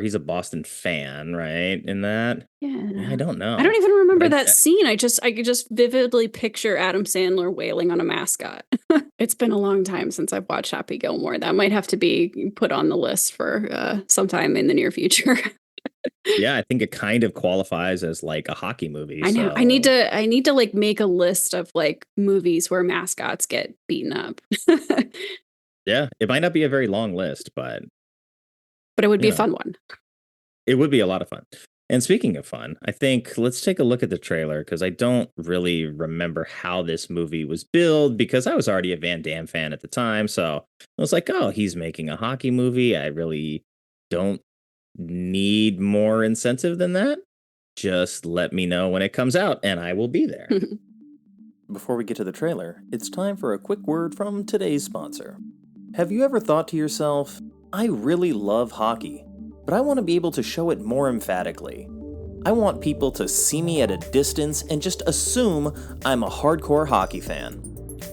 Speaker 2: he's a Boston fan, right? In that?
Speaker 5: Yeah.
Speaker 2: I don't know.
Speaker 5: I don't even remember that scene. I could just vividly picture Adam Sandler wailing on a mascot. It's been a long time since I've watched Happy Gilmore. That might have to be put on the list for sometime in the near future.
Speaker 2: Yeah, I think it kind of qualifies as like a hockey movie.
Speaker 5: I know.
Speaker 2: So.
Speaker 5: I need to like make a list of like movies where mascots get beaten up.
Speaker 2: Yeah, it might not be a very long list, but
Speaker 5: it would be a fun one.
Speaker 2: It would be a lot of fun. And speaking of fun, I think let's take a look at the trailer because I don't really remember how this movie was billed because I was already a Van Damme fan at the time. So I was like, oh, he's making a hockey movie. I really don't need more incentive than that. Just let me know when it comes out and I will be there. Before we get to the trailer, it's time for a quick word from today's sponsor. Have you ever thought to yourself, I really love hockey, but I want to be able to show it more emphatically. I want people to see me at a distance and just assume I'm a hardcore hockey fan.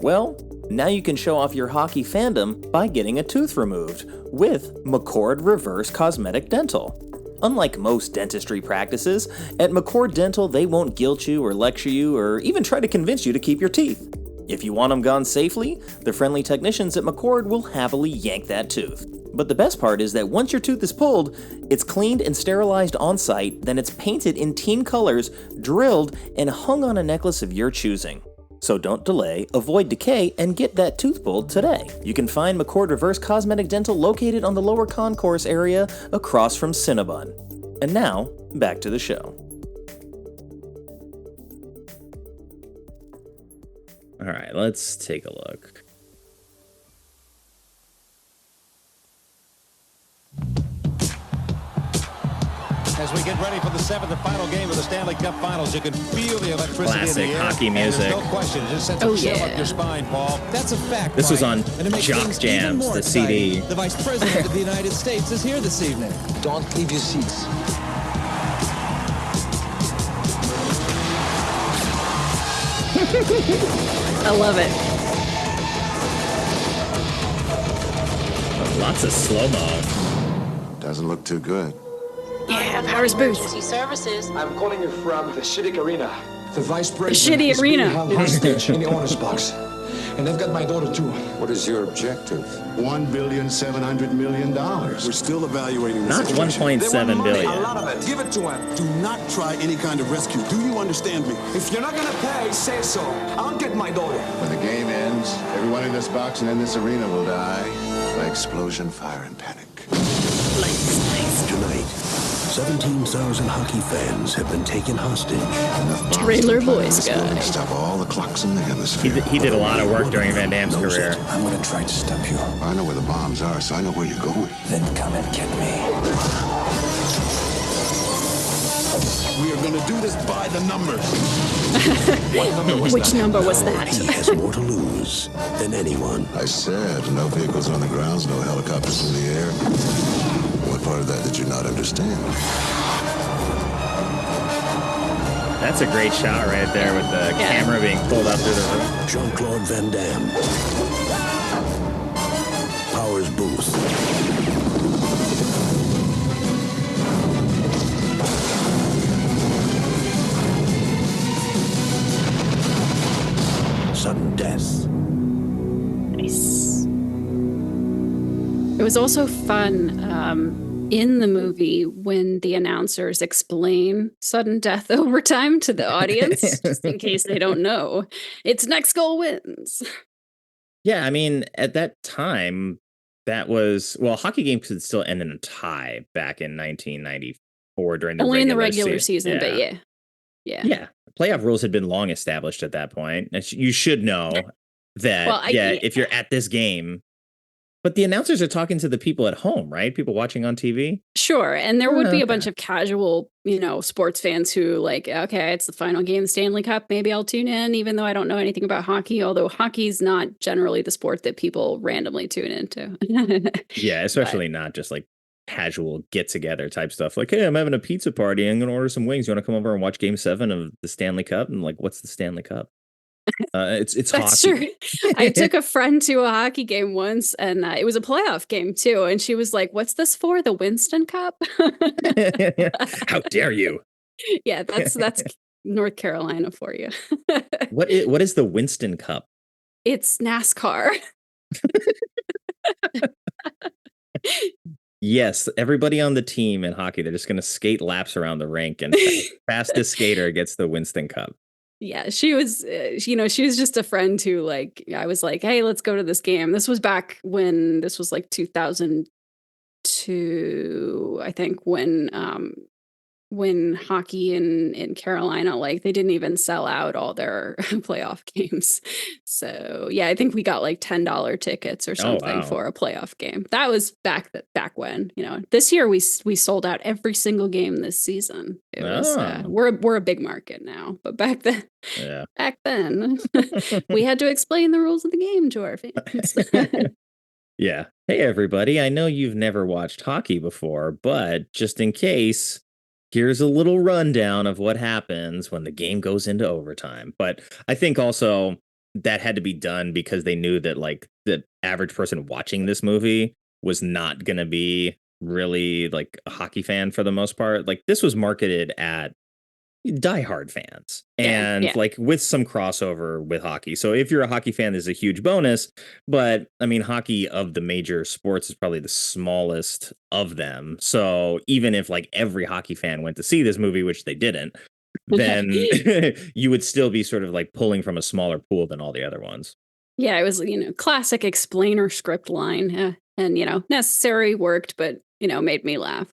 Speaker 2: Well, now you can show off your hockey fandom by getting a tooth removed with McCord Reverse Cosmetic Dental. Unlike most dentistry practices, at McCord Dental they won't guilt you or lecture you or even try to convince you to keep your teeth. If you want them gone safely, the friendly technicians at McCord will happily yank that tooth. But the best part is that once your tooth is pulled, it's cleaned and sterilized on site, then it's painted in team colors, drilled, and hung on a necklace of your choosing. So don't delay, avoid decay, and get that tooth pulled today. You can find McCord Reverse Cosmetic Dental located on the lower concourse area across from Cinnabon. And now, back to the show. All right, let's take a look.
Speaker 7: As we get ready for the seventh and final game of the Stanley Cup Finals, you can feel the electricity
Speaker 2: Classic
Speaker 7: in the air.
Speaker 2: hockey music.
Speaker 7: No question, it just sends a chill up your spine, Paul.
Speaker 8: That's a fact.
Speaker 2: This was
Speaker 8: Mike.
Speaker 2: on
Speaker 8: And to make
Speaker 2: Jock
Speaker 8: things even
Speaker 2: Jams,
Speaker 8: more
Speaker 2: the
Speaker 8: exciting,
Speaker 2: CD.
Speaker 8: The Vice President of the United States is here this evening.
Speaker 9: Don't leave your seats.
Speaker 5: I love it.
Speaker 2: Lots of slow-mo.
Speaker 6: Doesn't look too good.
Speaker 5: Yeah, Powers Booth.
Speaker 10: Services.
Speaker 9: I'm calling you from the Shittick Arena. The Vice President
Speaker 5: shitty
Speaker 9: is
Speaker 5: arena.
Speaker 9: being held hostage in the owner's box. And they've got my daughter, too.
Speaker 6: What is your objective?
Speaker 11: $1,700,000,000.
Speaker 12: We're still evaluating the
Speaker 2: Not
Speaker 12: situation.
Speaker 2: 1.7 billion.
Speaker 9: A lot of it. Give it to him.
Speaker 12: Do not try any kind of rescue. Do you understand me?
Speaker 9: If you're not gonna pay, say so. I'll get my daughter.
Speaker 6: When the game ends, everyone in this box and in this arena will die by explosion, fire, and panic.
Speaker 11: Tonight, 17,000 hockey fans have been taken hostage.
Speaker 5: Trailer Boy Scout.
Speaker 6: Stop all the clocks in the hemisphere.
Speaker 2: He did a lot of work during Van Damme's career.
Speaker 11: I'm gonna try to stop you.
Speaker 6: I know where the bombs are, so I know where you're going.
Speaker 11: Then come and get me.
Speaker 12: We are going to do this by the numbers.
Speaker 5: Which number was that?
Speaker 11: He has more to lose than anyone.
Speaker 6: I said, no vehicles on the grounds, no helicopters in the air. What part of that did you not understand?
Speaker 2: That's a great shot right there with the camera being pulled up through the roof.
Speaker 11: Jean-Claude Van Damme. Powers Boothe. Sudden death.
Speaker 5: Nice. It was also fun in the movie when the announcers explain sudden death overtime to the audience, just in case they don't know. It's next goal wins.
Speaker 2: Yeah, I mean, at that time, that was, well, hockey games could still end in a tie back in 1994 during the
Speaker 5: Only in the regular
Speaker 2: regular
Speaker 5: season, but yeah.
Speaker 2: Yeah. Playoff rules had been long established at that point. And you should know that,
Speaker 5: Well,
Speaker 2: if you're at this game, but the announcers are talking to the people at home, right? People watching on TV.
Speaker 5: Sure. And there would be a bunch of casual, sports fans who like, okay, it's the final game of the Stanley Cup. Maybe I'll tune in, even though I don't know anything about hockey, although hockey's not generally the sport that people randomly tune into.
Speaker 2: Yeah, especially not just like casual get together type stuff. Like, hey, I'm having a pizza party. I'm going to order some wings. You want to come over and watch Game 7 of the Stanley Cup? And like, what's the Stanley Cup? It's
Speaker 5: That's
Speaker 2: hockey.
Speaker 5: true. I took a friend to a hockey game once, and it was a playoff game too. And she was like, "What's this for? The Winston Cup?"
Speaker 2: How dare you?
Speaker 5: Yeah, that's North Carolina for you.
Speaker 2: What is the Winston Cup?
Speaker 5: It's NASCAR.
Speaker 2: Yes, everybody on the team in hockey, they're just going to skate laps around the rink, and fastest skater gets the Winston Cup. Yeah,
Speaker 5: she was, she was just a friend who, like, I was like, hey, let's go to this game. This was back when, this was like 2002, I think, when hockey in Carolina, like, they didn't even sell out all their playoff games. So yeah, I think we got like $10 tickets or something for a playoff game. That was back when, this year we sold out every single game this season. It was, we're a big market now, but back then, we had to explain the rules of the game to our fans.
Speaker 2: Yeah. Hey, everybody. I know you've never watched hockey before, but just in case, here's a little rundown of what happens when the game goes into overtime. But I think also that had to be done because they knew that like the average person watching this movie was not going to be really like a hockey fan for the most part. Like this was marketed at, diehard fans,
Speaker 5: Yeah,
Speaker 2: and
Speaker 5: yeah.
Speaker 2: like with some crossover with hockey. So if you're a hockey fan, there's a huge bonus. But I mean, hockey of the major sports is probably the smallest of them. So even if like every hockey fan went to see this movie, which they didn't, then you would still be sort of like pulling from a smaller pool than all the other ones.
Speaker 5: Yeah, it was, classic explainer script line. And, necessary, worked, but, made me laugh.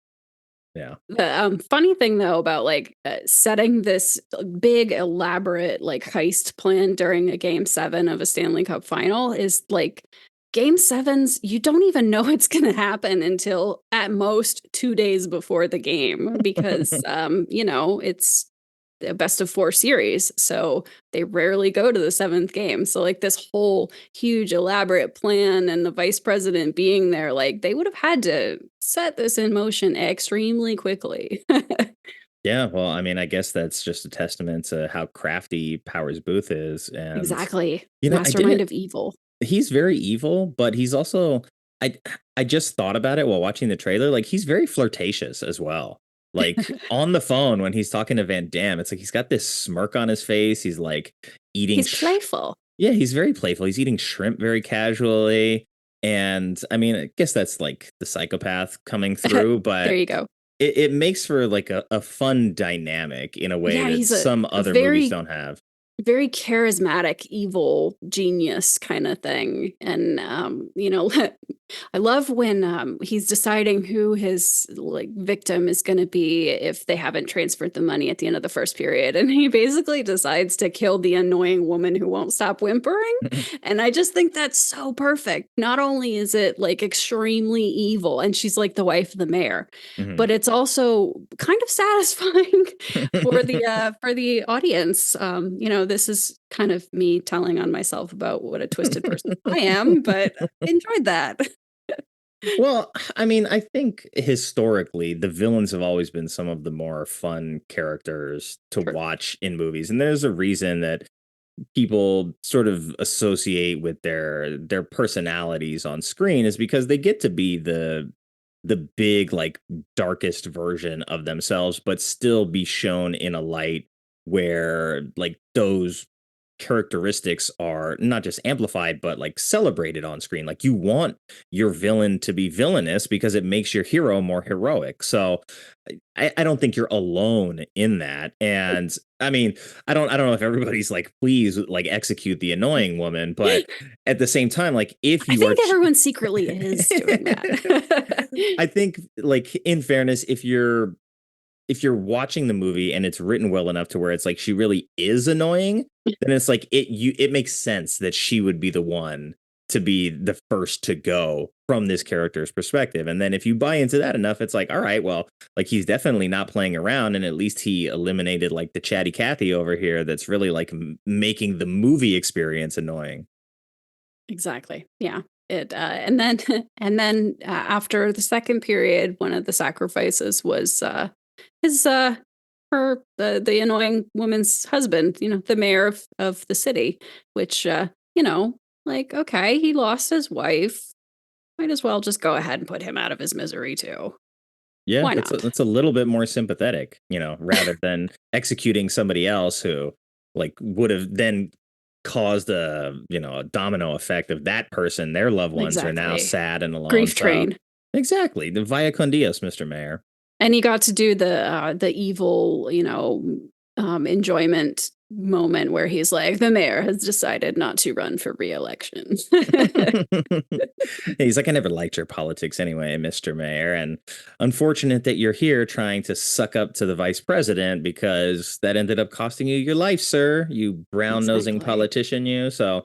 Speaker 2: Yeah.
Speaker 5: The funny thing, though, about like setting this big, elaborate, like heist plan during a game 7 of a Stanley Cup final is like game 7s, you don't even know it's going to happen until at most 2 days before the game because, it's a best of 4 series. So they rarely go to the 7th game. So like this whole huge elaborate plan and the vice president being there, like they would have had to set this in motion extremely quickly.
Speaker 2: Yeah, well, I mean, I guess that's just a testament to how crafty Powers Booth is. And,
Speaker 5: Exactly.
Speaker 2: I
Speaker 5: Mastermind
Speaker 2: didn't,
Speaker 5: of evil.
Speaker 2: he's very evil, but he's also, I, I just thought about it while watching the trailer. Like, he's very flirtatious as well. Like, on the phone when he's talking to Van Damme, it's like he's got this smirk on his face. He's like eating.
Speaker 5: He's playful.
Speaker 2: Yeah, he's very playful. He's eating shrimp very casually. And I mean, I guess that's like the psychopath coming through, but
Speaker 5: There you go.
Speaker 2: it makes for like a fun dynamic in a way
Speaker 5: Yeah,
Speaker 2: that
Speaker 5: he's
Speaker 2: some
Speaker 5: a
Speaker 2: other
Speaker 5: very
Speaker 2: movies don't have.
Speaker 5: very charismatic evil genius kind of thing. And I love when he's deciding who his like victim is going to be if they haven't transferred the money at the end of the first period, and he basically decides to kill the annoying woman who won't stop whimpering. And I just think that's so perfect. Not only is it like extremely evil and she's like the wife of the mayor, but it's also kind of satisfying for the audience. This is kind of me telling on myself about what a twisted person I am, but enjoyed that.
Speaker 2: Well, I mean, I think historically the villains have always been some of the more fun characters to watch in movies, and there's a reason that people sort of associate with their personalities on screen is because they get to be the big like darkest version of themselves, but still be shown in a light where like those characteristics are not just amplified but like celebrated on screen. Like you want your villain to be villainous because it makes your hero more heroic. So I don't think you're alone in that. And I mean, I don't know if everybody's like, please like execute the annoying woman, but at the same time, like if you
Speaker 5: I think everyone secretly is doing that.
Speaker 2: I think like in fairness, if you're watching the movie and it's written well enough to where it's like she really is annoying, then it's like it makes sense that she would be the one to be the first to go from this character's perspective. And then if you buy into that enough, it's like, all right, well, like he's definitely not playing around, and at least he eliminated like the chatty Cathy over here that's really like making the movie experience annoying.
Speaker 5: Exactly. Yeah. It and then after the second period, one of the sacrifices was his the annoying woman's husband, the mayor of the city, which like, okay, he lost his wife, might as well just go ahead and put him out of his misery too.
Speaker 2: Yeah,
Speaker 5: Why not?
Speaker 2: that's a little bit more sympathetic, rather than executing somebody else who like would have then caused a domino effect of that person. Their loved ones are now
Speaker 5: Exactly.
Speaker 2: sad and alone.
Speaker 5: Grief
Speaker 2: So-
Speaker 5: train.
Speaker 2: Exactly. The Via con Dios, Mr. Mayor.
Speaker 5: And he got to do the evil, enjoyment moment where he's like, the mayor has decided not to run for re-election.
Speaker 2: He's like, I never liked your politics anyway, Mr. Mayor. And unfortunate that you're here trying to suck up to the vice president because that ended up costing you your life, sir. You brown-nosing
Speaker 5: Exactly.
Speaker 2: politician, you. So,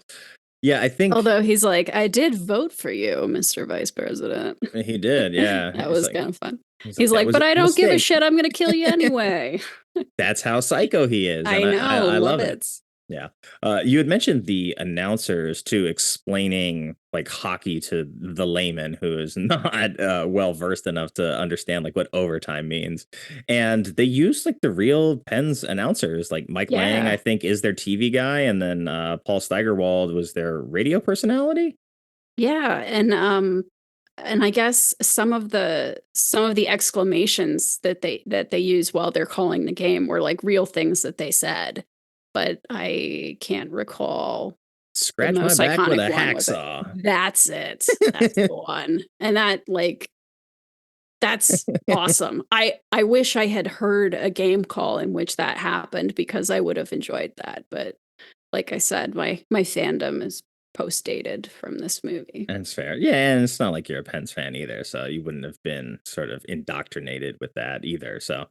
Speaker 2: yeah, I think
Speaker 5: Although he's like, I did vote for you, Mr. Vice President.
Speaker 2: he did. Yeah.
Speaker 5: That
Speaker 2: He's
Speaker 5: was
Speaker 2: like-
Speaker 5: kind of fun.
Speaker 2: "That
Speaker 5: He's like,
Speaker 2: was
Speaker 5: but
Speaker 2: a
Speaker 5: I don't give a
Speaker 2: mistake."
Speaker 5: shit. I'm going to kill you anyway.
Speaker 2: That's how psycho he is.
Speaker 5: I
Speaker 2: and
Speaker 5: know.
Speaker 2: I love
Speaker 5: it.
Speaker 2: it. Yeah. You had mentioned the announcers too, explaining like hockey to the layman who is not well versed enough to understand like what overtime means. And they used like the real Penn's announcers, like Mike Lang,
Speaker 5: Yeah.
Speaker 2: I think, is their TV guy. And then Paul Steigerwald was their radio personality.
Speaker 5: Yeah. And and I guess some of the exclamations that they use while they're calling the game were like real things that they said, but I can't recall.
Speaker 2: Scratch
Speaker 5: The
Speaker 2: my
Speaker 5: most
Speaker 2: back with a
Speaker 5: iconic one was
Speaker 2: hacksaw.
Speaker 5: That's it. That's the one. And that that's awesome. I wish I had heard a game call in which that happened because I would have enjoyed that. But like I said, my fandom is post-dated from this movie.
Speaker 2: That's fair. Yeah, and it's not like you're a Pens fan either, so you wouldn't have been sort of indoctrinated with that either. So,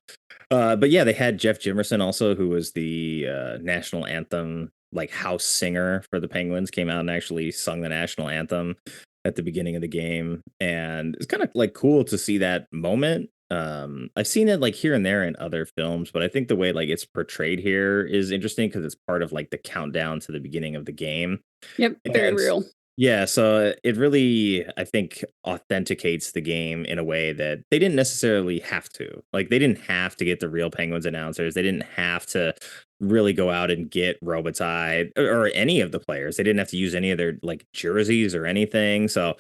Speaker 2: but yeah, they had Jeff Jimerson also, who was the national anthem like house singer for the Penguins, came out and actually sung the national anthem at the beginning of the game, and it's kind of like cool to see that moment. I've seen it like here and there in other films, but I think the way like it's portrayed here is interesting because it's part of like the countdown to the beginning of the game.
Speaker 5: Yep, very
Speaker 2: And
Speaker 5: real.
Speaker 2: yeah, so it really, I think, authenticates the game in a way that they didn't necessarily have to. Like, they didn't have to get the real Penguins announcers. They didn't have to really go out and get Robitaille or any of the players. They didn't have to use any of their like jerseys or anything. So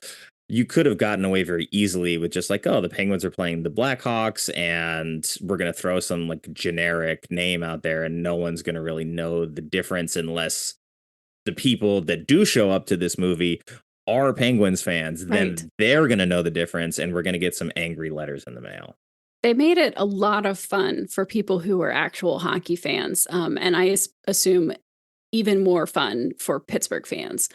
Speaker 2: you could have gotten away very easily with just like, oh, the Penguins are playing the Blackhawks and we're going to throw some like generic name out there and no one's going to really know the difference unless the people that do show up to this movie are Penguins fans. Then they're going to know the difference and we're going to get some angry letters in the mail.
Speaker 5: They made it a lot of fun for people who are actual hockey fans. And I assume even more fun for Pittsburgh fans.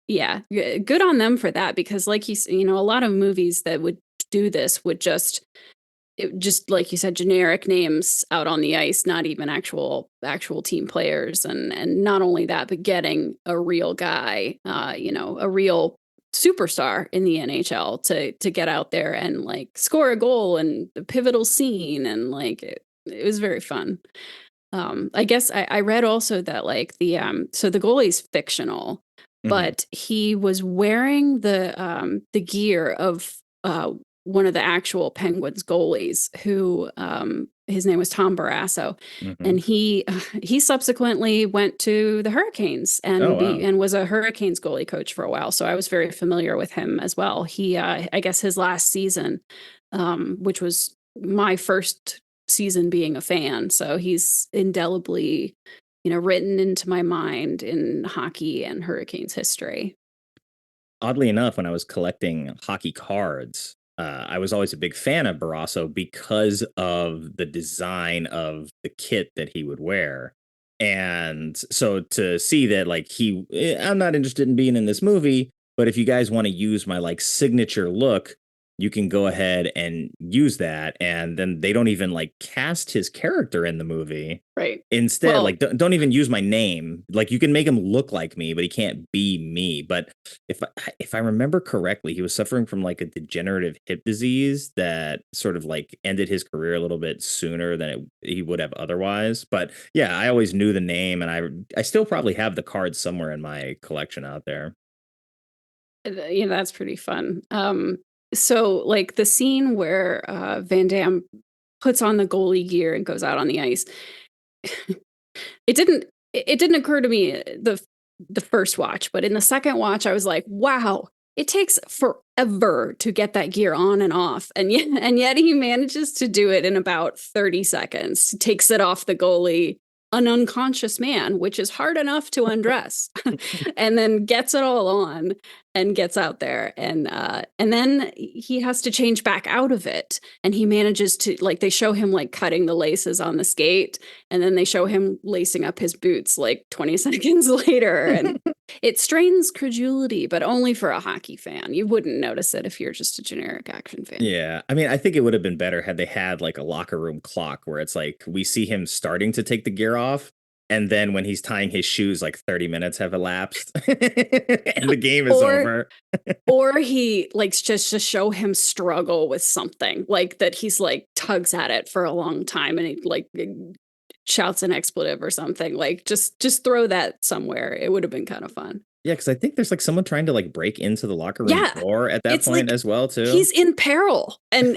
Speaker 5: Yeah, good on them for that, because like a lot of movies that would do this would just like you said, generic names out on the ice, not even actual team players. And not only that, but getting a real guy, a real superstar in the NHL to get out there and like score a goal and a pivotal scene. And like, it was very fun. I guess I read also that like so the goalie's fictional, but he was wearing the gear of one of the actual Penguins goalies who his name was Tom Barrasso, and he subsequently went to the Hurricanes and was a Hurricanes goalie coach for a while. So I was very familiar with him as well. He I guess his last season, which was my first season being a fan, so he's indelibly written into my mind in hockey and Hurricanes history.
Speaker 2: Oddly enough, when I was collecting hockey cards, I was always a big fan of Barrasso because of the design of the kit that he would wear. And so to see that, like, I'm not interested in being in this movie, but if you guys want to use my like signature look, you can go ahead and use that. And then they don't even like cast his character in the movie.
Speaker 5: Right.
Speaker 2: Instead, like, don't even use my name. Like, you can make him look like me, but he can't be me. But if I remember correctly, he was suffering from like a degenerative hip disease that sort of like ended his career a little bit sooner than he would have otherwise. But yeah, I always knew the name, and I still probably have the cards somewhere in my collection out there.
Speaker 5: Yeah, that's pretty fun. So like the scene where Van Damme puts on the goalie gear and goes out on the ice, it didn't occur to me the first watch, but in the second watch I was like, wow, it takes forever to get that gear on and off, and yet he manages to do it in about 30 seconds. He takes it off the goalie, an unconscious man, which is hard enough to undress, and then gets it all on and gets out there. And then he has to change back out of it. And he manages to, like, they show him like cutting the laces on the skate, and then they show him lacing up his boots like 20 seconds later. And it strains credulity, but only for a hockey fan. You wouldn't notice it if you're just a generic action fan.
Speaker 2: Yeah. I mean, I think it would have been better had they had like a locker room clock where it's like we see him starting to take the gear off, and then when he's tying his shoes, like 30 minutes have elapsed and the game is over.
Speaker 5: Or he likes just to show him struggle with something, like that he's like tugs at it for a long time and he like shouts an expletive or something. Like just throw that somewhere. It would have been kind of fun.
Speaker 2: Yeah, because I think there's like someone trying to like break into the locker room door at that point as well too.
Speaker 5: He's in peril and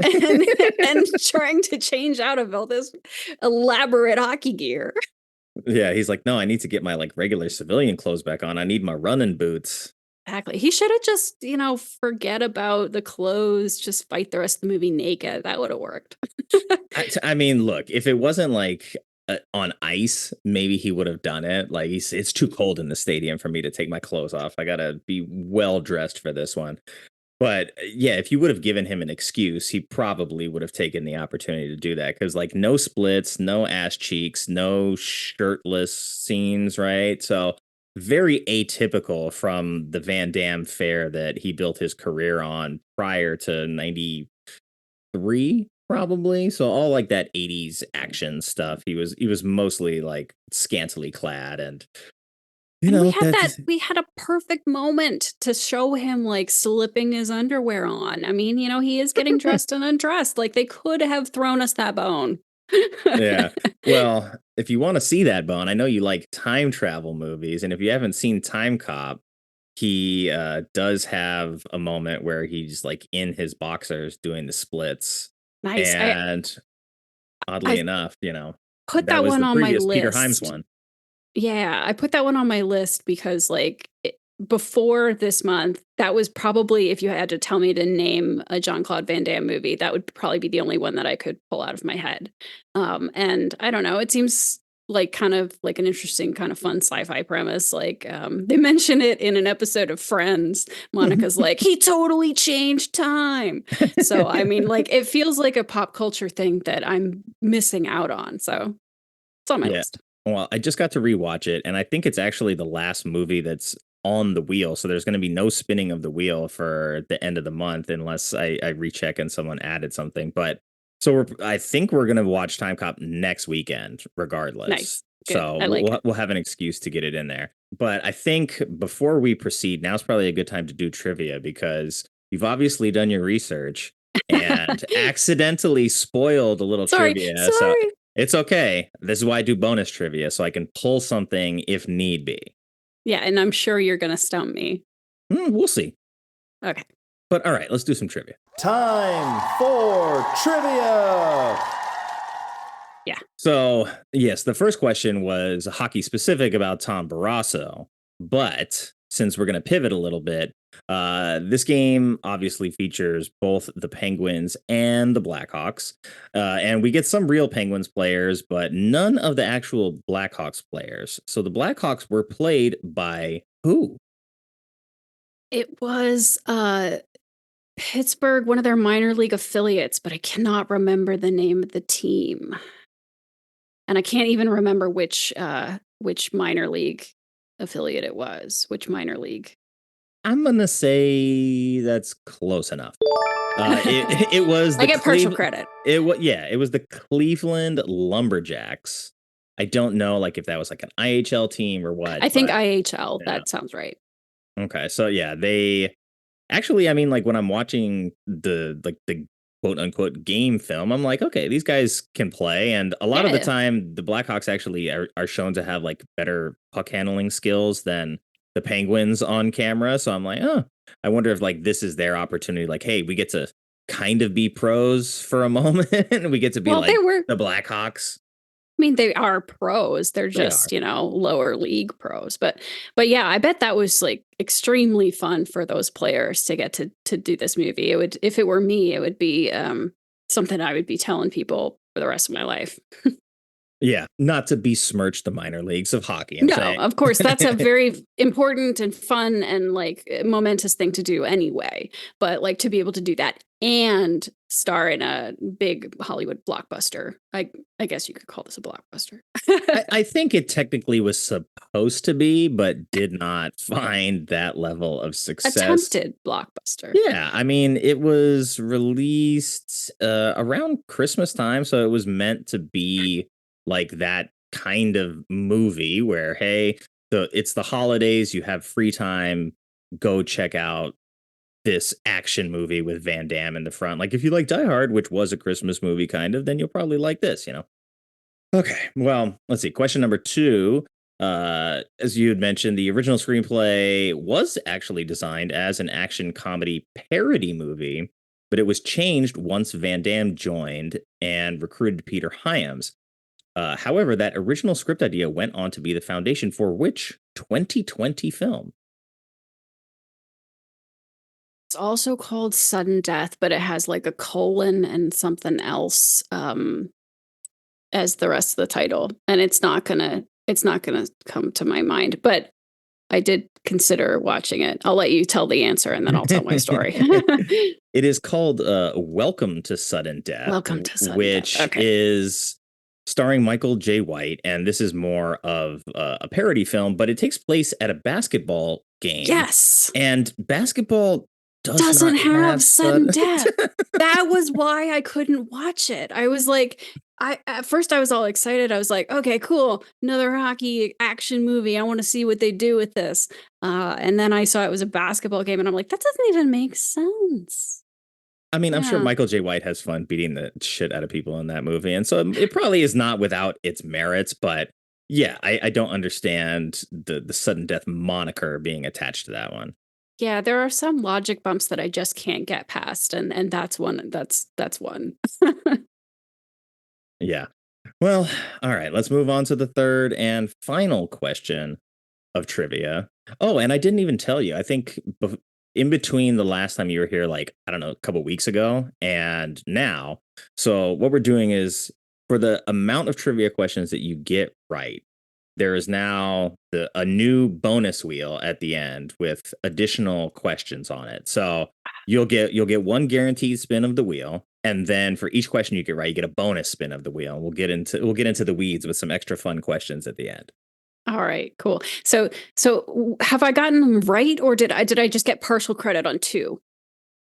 Speaker 5: trying to change out of all this elaborate hockey gear.
Speaker 2: Yeah, he's like, no, I need to get my like regular civilian clothes back on. I need my running boots.
Speaker 5: Exactly. He should have just, forget about the clothes, just fight the rest of the movie naked. That would have worked.
Speaker 2: I mean, look, if it wasn't like on ice, maybe he would have done it. Like it's too cold in the stadium for me to take my clothes off. I gotta be well dressed for this one. But yeah, if you would have given him an excuse, he probably would have taken the opportunity to do that. Because like no splits, no ass cheeks, no shirtless scenes, right? So very atypical from the Van Damme fare that he built his career on prior to 93, probably. So all like that 80s action stuff. He was mostly like scantily clad and
Speaker 5: And we had a perfect moment to show him like slipping his underwear on. I mean, he is getting dressed and undressed. Like they could have thrown us that bone.
Speaker 2: Yeah. Well, if you want to see that bone, I know you like time travel movies, and if you haven't seen Time Cop, he does have a moment where he's like in his boxers doing the splits.
Speaker 5: Nice.
Speaker 2: And oddly
Speaker 5: I
Speaker 2: enough,
Speaker 5: put
Speaker 2: that
Speaker 5: that
Speaker 2: was
Speaker 5: one
Speaker 2: the
Speaker 5: on my
Speaker 2: previous Peter Hyams
Speaker 5: list.
Speaker 2: one.
Speaker 5: Yeah, I put that one on my list because before this month, that was probably, if you had to tell me to name a Jean-Claude Van Damme movie, that would probably be the only one that I could pull out of my head. And I don't know, it seems like kind of like an interesting kind of fun sci-fi premise. Like they mention it in an episode of Friends. Monica's like, he totally changed time. So I mean, like it feels like a pop culture thing that I'm missing out on. So it's on my list.
Speaker 2: Well, I just got to rewatch it, and I think it's actually the last movie that's on the wheel. So there's going to be no spinning of the wheel for the end of the month unless I recheck and someone added something. But so I think we're going to watch Time Cop next weekend, regardless.
Speaker 5: Nice. Good.
Speaker 2: So we'll have an excuse to get it in there. But I think before we proceed, now's probably a good time to do trivia because you've obviously done your research and accidentally spoiled a little trivia.
Speaker 5: Sorry.
Speaker 2: So it's okay. This is why I do bonus trivia, so I can pull something if need be.
Speaker 5: Yeah, and I'm sure you're going to stump me.
Speaker 2: We'll see.
Speaker 5: Okay.
Speaker 2: But all right, let's do some trivia.
Speaker 10: Time for trivia.
Speaker 5: Yeah.
Speaker 2: So, yes, the first question was hockey specific about Tom Barrasso. But since we're going to pivot a little bit, this game obviously features both the Penguins and the Blackhawks. And we get some real Penguins players, but none of the actual Blackhawks players. So the Blackhawks were played by who?
Speaker 5: It was Pittsburgh, one of their minor league affiliates, but I cannot remember the name of the team. And I can't even remember which minor league affiliate it was. Which minor league?
Speaker 2: I'm going to say that's close enough. It was.
Speaker 5: I get partial credit.
Speaker 2: It was the Cleveland Lumberjacks. I don't know, like if that was like an IHL team or what.
Speaker 5: I think IHL. Yeah. That sounds right.
Speaker 2: Okay, so yeah, they actually. I mean, like when I'm watching the quote unquote game film, I'm like, okay, these guys can play, and a lot of the time, the Blackhawks actually are shown to have like better puck handling skills than the Penguins on camera. So I'm like, oh, I wonder if like this is their opportunity. Like, hey, we get to kind of be pros for a moment. We get to be the Blackhawks.
Speaker 5: I mean, they are pros. They're just, lower league pros. But yeah, I bet that was like extremely fun for those players to get to do this movie. It would, if it were me, it would be something I would be telling people for the rest of my life.
Speaker 2: Yeah, not to besmirch the minor leagues of hockey.
Speaker 5: No, of course, that's a very important and fun and like momentous thing to do anyway. But like to be able to do that and star in a big Hollywood blockbuster, I guess you could call this a blockbuster.
Speaker 2: I think it technically was supposed to be, but did not find that level of success.
Speaker 5: Attempted blockbuster.
Speaker 2: Yeah, I mean, it was released around Christmas time, so it was meant to be like that kind of movie where, hey, it's the holidays, you have free time, go check out this action movie with Van Damme in the front. Like if you like Die Hard, which was a Christmas movie kind of, then you'll probably like this, Okay, well, let's see. Question number 2. As you had mentioned, the original screenplay was actually designed as an action comedy parody movie, but it was changed once Van Damme joined and recruited Peter Hyams. However, that original script idea went on to be the foundation for which 2020 film?
Speaker 5: It's also called Sudden Death, but it has like a colon and something else as the rest of the title, and it's not gonna come to my mind. But I did consider watching it. I'll let you tell the answer, and then I'll tell my story.
Speaker 2: It is called Welcome to Sudden Death.
Speaker 5: Welcome to Sudden
Speaker 2: which
Speaker 5: Death. Okay.
Speaker 2: is starring Michael J. White, and this is more of a parody film, but it takes place at a basketball game.
Speaker 5: Yes.
Speaker 2: And basketball
Speaker 5: doesn't have sudden death. That was why I couldn't watch it. I was like, at first I was all excited. I was like, okay, cool. Another hockey action movie. I want to see what they do with this. And then I saw it was a basketball game, and I'm like, that doesn't even make sense.
Speaker 2: I mean, I'm sure Michael J. White has fun beating the shit out of people in that movie. And so it probably is not without its merits. But yeah, I don't understand the sudden death moniker being attached to that one.
Speaker 5: Yeah, there are some logic bumps that I just can't get past. And that's one. That's one.
Speaker 2: Yeah. Well, all right. Let's move on to the third and final question of trivia. Oh, and I didn't even tell you. I think in between the last time you were here, like, I don't know, a couple weeks ago and now. So what we're doing is, for the amount of trivia questions that you get right, there is now a new bonus wheel at the end with additional questions on it. So you'll get one guaranteed spin of the wheel, and then for each question you get right, you get a bonus spin of the wheel. And we'll get into the weeds with some extra fun questions at the end.
Speaker 5: All right, cool. So have I gotten them right, or did I just get partial credit on 2?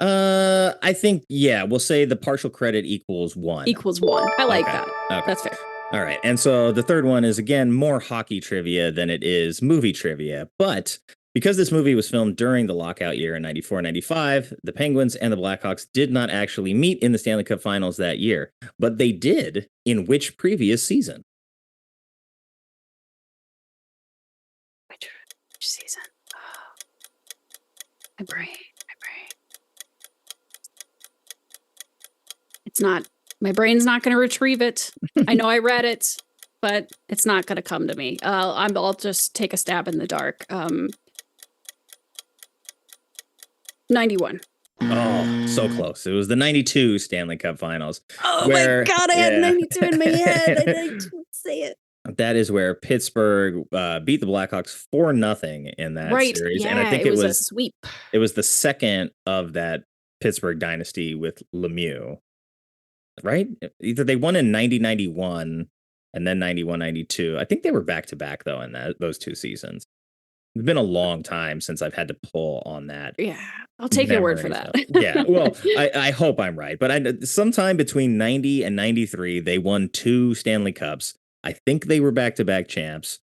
Speaker 2: I think, yeah, we'll say the partial credit equals 1.
Speaker 5: Equals 1. I like
Speaker 2: Okay.
Speaker 5: that.
Speaker 2: Okay.
Speaker 5: That's fair.
Speaker 2: All right. And so the third one is, again, more hockey trivia than it is movie trivia. But because this movie was filmed during the lockout year in 94-95, the Penguins and the Blackhawks did not actually meet in the Stanley Cup Finals that year. But they did in which previous season?
Speaker 5: Which season? Oh. My brain. It's not. My brain's not going to retrieve it. I know I read it, but it's not going to come to me. I'll just take a stab in the dark. 91.
Speaker 2: Oh, so close. It was the 92 Stanley Cup Finals.
Speaker 5: Oh my God, I had 92 in my head. I didn't say it.
Speaker 2: That is where Pittsburgh beat the Blackhawks 4-0 in that series.
Speaker 5: Yeah,
Speaker 2: and I think
Speaker 5: it was a sweep.
Speaker 2: It was the second of that Pittsburgh dynasty with Lemieux. Right? Either they won in 90-91 and then 91-92. I think they were back-to-back, though, in those 2 seasons. It's been a long time since I've had to pull on that.
Speaker 5: Yeah, I'll take your word for that.
Speaker 2: Yeah, well, I hope I'm right. But sometime between 90 and 93, they won 2 Stanley Cups. I think they were back-to-back champs.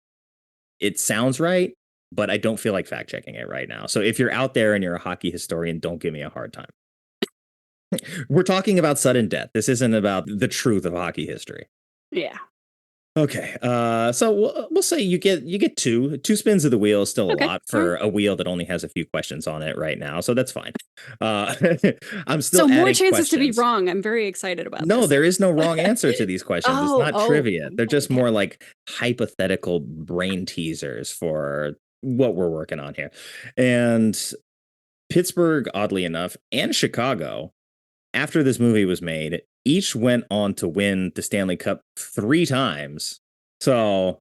Speaker 2: It sounds right, but I don't feel like fact-checking it right now. So if you're out there and you're a hockey historian, don't give me a hard time. We're talking about sudden death. This isn't about the truth of hockey history.
Speaker 5: Yeah.
Speaker 2: Okay. So we'll say you get 2 spins of the wheel is still a lot for a wheel that only has a few questions on it right now. So that's fine. I'm still
Speaker 5: more chances
Speaker 2: questions.
Speaker 5: to be wrong. I'm very excited about this.
Speaker 2: No, there is no wrong answer to these questions. It's not trivia. They're just more like hypothetical brain teasers for what we're working on here. And Pittsburgh, oddly enough, and Chicago, after this movie was made, each went on to win the Stanley Cup 3 times. So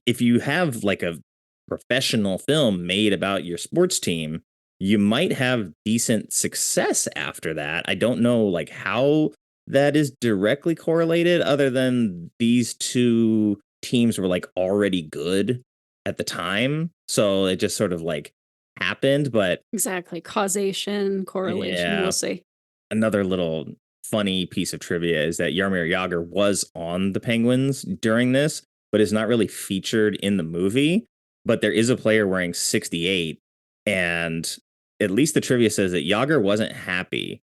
Speaker 2: if you have like a professional film made about your sports team, you might have decent success after that. I don't know like how that is directly correlated, other than these 2 teams were like already good at the time. So it just sort of like happened. But
Speaker 5: exactly. Causation, correlation. We'll see.
Speaker 2: Another little funny piece of trivia is that Jaromir Jagr was on the Penguins during this, but is not really featured in the movie. But there is a player wearing 68, and at least the trivia says that Jagr wasn't happy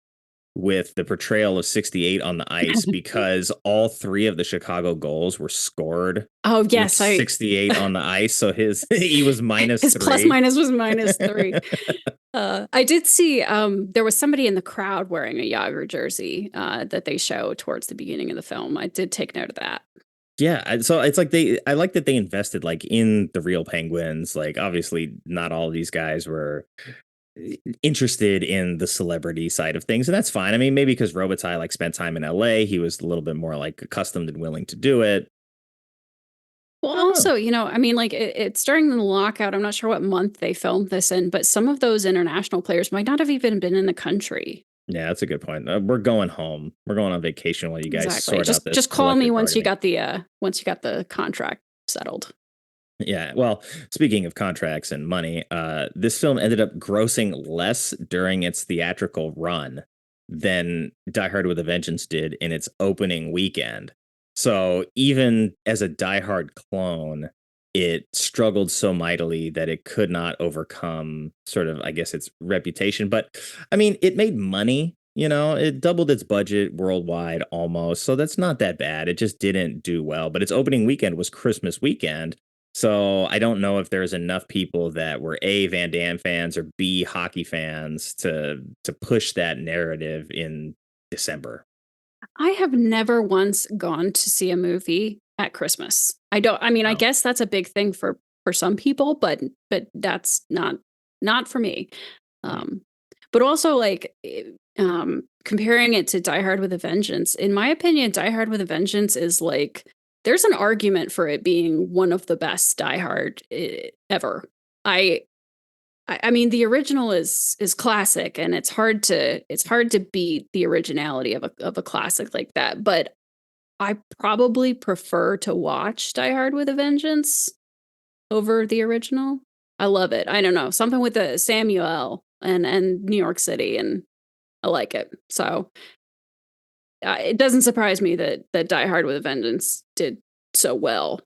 Speaker 2: with the portrayal of 68 on the ice because all 3 of the Chicago goals were scored.
Speaker 5: Oh yes,
Speaker 2: 68 on the ice, so he was minus
Speaker 5: his
Speaker 2: 3.
Speaker 5: Plus minus was minus 3. I did see there was somebody in the crowd wearing a Jagr jersey that they show towards the beginning of the film. I did take note of that.
Speaker 2: Yeah, so it's like I like that they invested like in the real Penguins. Like obviously not all of these guys were interested in the celebrity side of things, and that's fine. I mean, maybe because Robitaille like spent time in LA, he was a little bit more like accustomed and willing to do it.
Speaker 5: Well, also, I mean, like it's during the lockout. I'm not sure what month they filmed this in, but some of those international players might not have even been in the country.
Speaker 2: Yeah, that's a good point. We're going home. We're going on vacation while you guys sort out this.
Speaker 5: Just call me once you got the contract settled.
Speaker 2: Yeah. Well, speaking of contracts and money, this film ended up grossing less during its theatrical run than Die Hard with a Vengeance did in its opening weekend. So even as a Die Hard clone, it struggled so mightily that it could not overcome sort of, I guess, its reputation. But I mean, it made money. It doubled its budget worldwide almost. So that's not that bad. It just didn't do well. But its opening weekend was Christmas weekend. So I don't know if there's enough people that were A, Van Damme fans, or B, hockey fans to push that narrative in December.
Speaker 5: I have never once gone to see a movie at Christmas. I guess that's a big thing for some people, but that's not for me. But also like comparing it to Die Hard with a Vengeance, in my opinion, Die Hard with a Vengeance is like, there's an argument for it being one of the best Die Hard ever. I mean, the original is classic, and it's hard to beat the originality of a classic like that. But I probably prefer to watch Die Hard with a Vengeance over the original. I love it. I don't know, something with the Samuel and New York City, and I like it. So it doesn't surprise me that Die Hard with a Vengeance did so well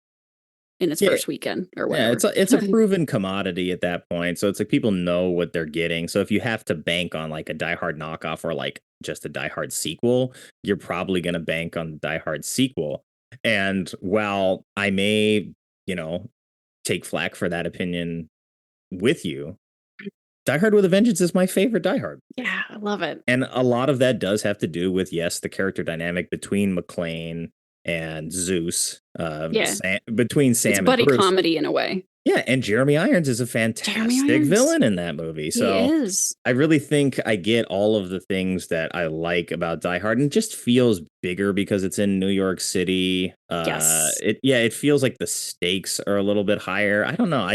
Speaker 5: in its first weekend or whatever.
Speaker 2: Yeah, it's a proven commodity at that point. So it's like people know what they're getting. So if you have to bank on like a Die Hard knockoff or like just a Die Hard sequel, you're probably going to bank on the Die Hard sequel. And while I may, take flack for that opinion with you, Die Hard with a Vengeance is my favorite Die Hard.
Speaker 5: Yeah, I love it.
Speaker 2: And a lot of that does have to do with, yes, the character dynamic between McClane and Zeus, between Sam
Speaker 5: it's
Speaker 2: and
Speaker 5: buddy
Speaker 2: Bruce.
Speaker 5: Comedy in a way.
Speaker 2: Yeah, and Jeremy Irons is a fantastic villain in that movie. So
Speaker 5: he is.
Speaker 2: I really think I get all of the things that I like about Die Hard, and it just feels bigger because it's in New York City.
Speaker 5: Yes.
Speaker 2: It feels like the stakes are a little bit higher. I don't know.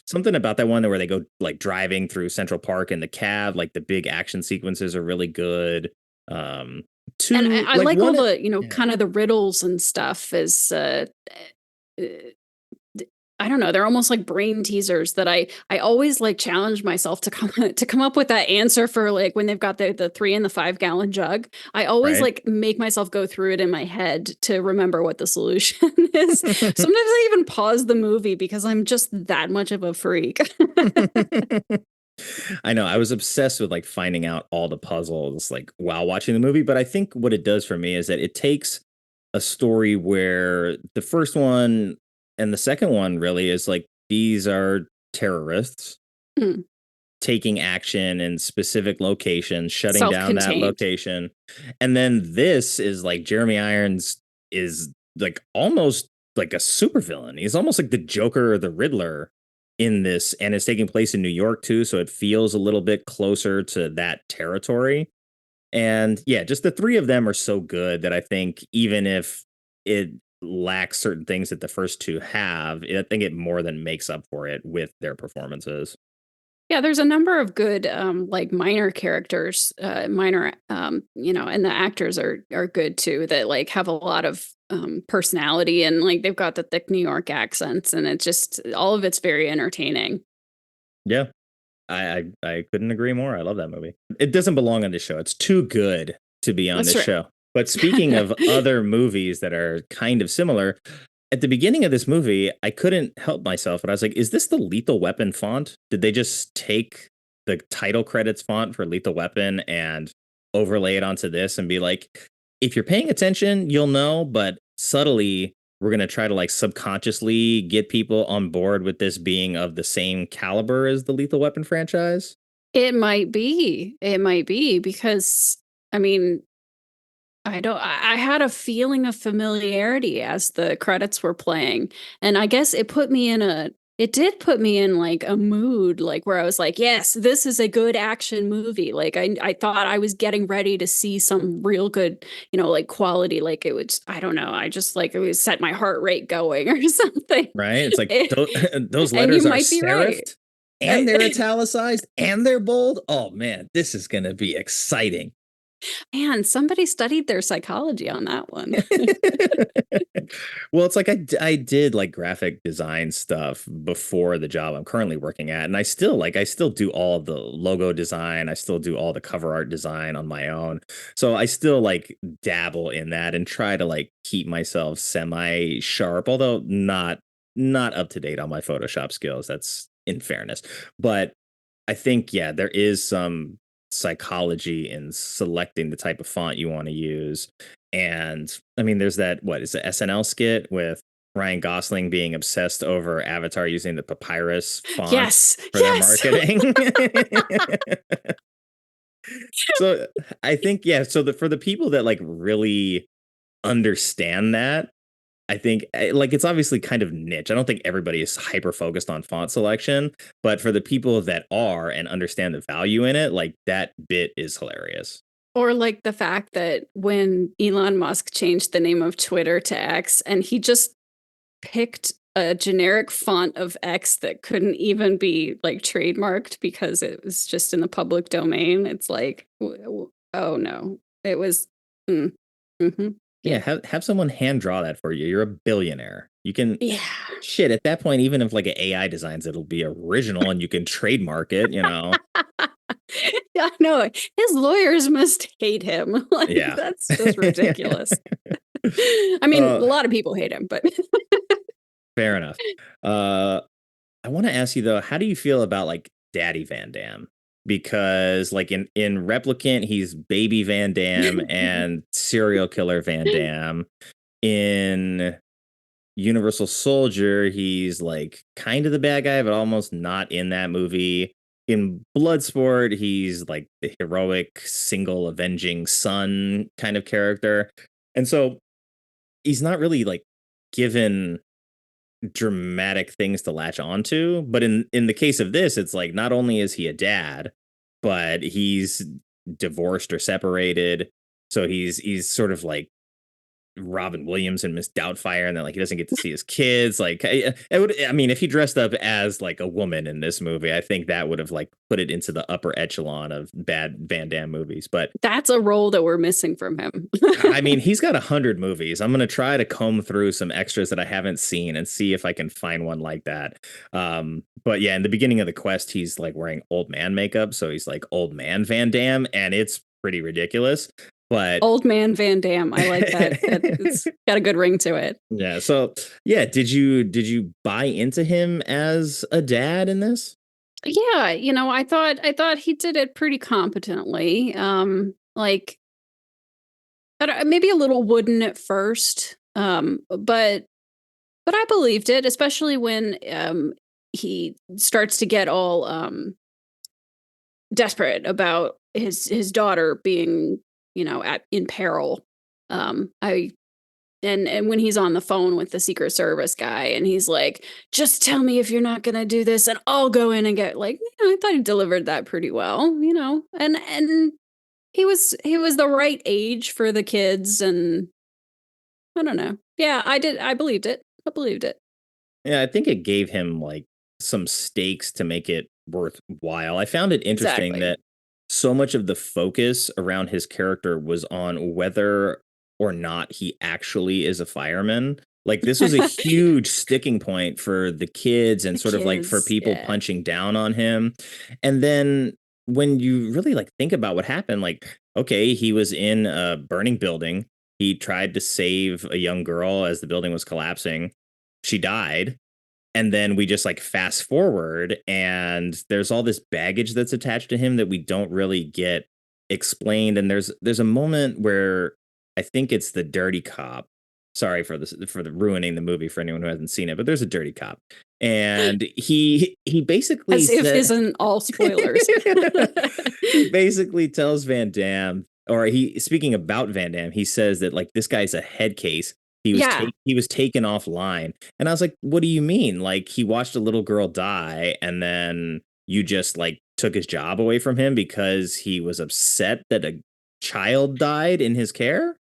Speaker 2: Something about that one where they go like driving through Central Park in the cab, like the big action sequences are really good.
Speaker 5: And I like all the, kind of the riddles and stuff is, I don't know. They're almost like brain teasers that I always like challenge myself to come up with that answer for like when they've got the 3 and the 5 gallon jug. I always like make myself go through it in my head to remember what the solution is. Sometimes I even pause the movie because I'm just that much of a freak.
Speaker 2: I know. I was obsessed with like finding out all the puzzles like while watching the movie. But I think what it does for me is that it takes a story where the first one and the second one really is like, these are terrorists taking action in specific locations, shutting down that location. And then this is like Jeremy Irons is like almost like a supervillain. He's almost like the Joker or the Riddler in this, and it's taking place in New York too, so it feels a little bit closer to that territory. And yeah, just the three of them are so good that I think even if it lacks certain things that the first two have, I think it more than makes up for it with their performances.
Speaker 5: Yeah, there's a number of good like minor characters, and the actors are good too, that like have a lot of personality, and like they've got the thick New York accents, and it's just all of it's very entertaining.
Speaker 2: Yeah. I couldn't agree more. I love that movie. It doesn't belong on this show. It's too good to be on this show. But speaking of other movies that are kind of similar, at the beginning of this movie, I couldn't help myself, but I was like, is this the Lethal Weapon font? Did they just take the title credits font for Lethal Weapon and overlay it onto this and be like, if you're paying attention, you'll know, but subtly, we're going to try to like subconsciously get people on board with this being of the same caliber as the Lethal Weapon franchise?
Speaker 5: It might be because, I mean, I had a feeling of familiarity as the credits were playing. And I guess it put me in It did put me in like a mood, like where I was like, yes, this is a good action movie. Like I thought I was getting ready to see some real good, like quality. Like it would, I don't know. I just like, it would set my heart rate going or something.
Speaker 2: Right? It's like those
Speaker 5: And you
Speaker 2: letters are
Speaker 5: might be right.
Speaker 2: serifed and they're italicized and they're bold. Oh man, this is going to be exciting.
Speaker 5: Man, somebody studied their psychology on that one.
Speaker 2: Well, it's like I did like graphic design stuff before the job I'm currently working at, and I still do all the logo design. I still do all the cover art design on my own. So I still like dabble in that and try to like keep myself semi sharp, although not up to date on my Photoshop skills. That's in fairness, but I think there is some psychology in selecting the type of font you want to use. And I mean, there's that, what is the SNL skit with Ryan Gosling being obsessed over Avatar using the papyrus font for their marketing. So I think, so for the people that like really understand that, I think like it's obviously kind of niche. I don't think everybody is hyper focused on font selection, but for the people that are and understand the value in it, like that bit is hilarious.
Speaker 5: Or like the fact that when Elon Musk changed the name of Twitter to X and he just picked a generic font of X that couldn't even be like trademarked because it was just in the public domain. It's like, oh no, it was. Mm-hmm.
Speaker 2: Yeah, have someone hand draw that for you. You're a billionaire. You can shit at that point, even if like an AI designs it'll be original and you can trademark it,
Speaker 5: Yeah, no, his lawyers must hate him. Like, that's just ridiculous. I mean, a lot of people hate him, but
Speaker 2: fair enough. I want to ask you though, how do you feel about like Daddy Van Damme? Because like in Replicant, he's Baby Van Damme and Serial Killer Van Damme. In Universal Soldier, he's like kind of the bad guy, but almost not in that movie. In Bloodsport, he's like the heroic single avenging son kind of character. And so he's not really like given dramatic things to latch onto, but in the case of this, it's like not only is he a dad, but he's divorced or separated, so he's sort of like Robin Williams and Miss Doubtfire, and then like he doesn't get to see his kids. Like I mean, if he dressed up as like a woman in this movie, I think that would have like put it into the upper echelon of bad Van Damme movies. But
Speaker 5: that's a role that we're missing from him.
Speaker 2: I mean, he's got 100 movies. I'm gonna try to comb through some extras that I haven't seen and see if I can find one like that. But yeah, in the beginning of the quest, he's like wearing old man makeup, so he's like old man Van Damme, and it's pretty ridiculous. But
Speaker 5: Old Man Van Damme, I like that. It's got a good ring to it.
Speaker 2: Yeah. So yeah, did you buy into him as a dad in this?
Speaker 5: Yeah, I thought he did it pretty competently. Like maybe a little wooden at first, but I believed it, especially when he starts to get all desperate about his daughter being in peril. And when he's on the phone with the Secret Service guy and he's like, just tell me if you're not going to do this and I'll go in and get like, I thought he delivered that pretty well, and he was the right age for the kids. And I don't know. Yeah, I did. I believed it.
Speaker 2: Yeah. I think it gave him like some stakes to make it worthwhile. I found it interesting that so much of the focus around his character was on whether or not he actually is a fireman. Like this was a huge sticking point for the kids and sort of like for people punching down on him. And then when you really like think about what happened, like, okay, he was in a burning building. He tried to save a young girl as the building was collapsing. She died. And then we just like fast forward and there's all this baggage that's attached to him that we don't really get explained. And there's a moment where I think it's the dirty cop. Sorry for the ruining the movie for anyone who hasn't seen it, but there's a dirty cop. And he basically
Speaker 5: as if isn't all spoilers.
Speaker 2: He basically tells Van Damme, or speaking about Van Damme, he says that like this guy's a head case. He was taken offline. And I was like, what do you mean? Like, he watched a little girl die and then you just like took his job away from him because he was upset that a child died in his care?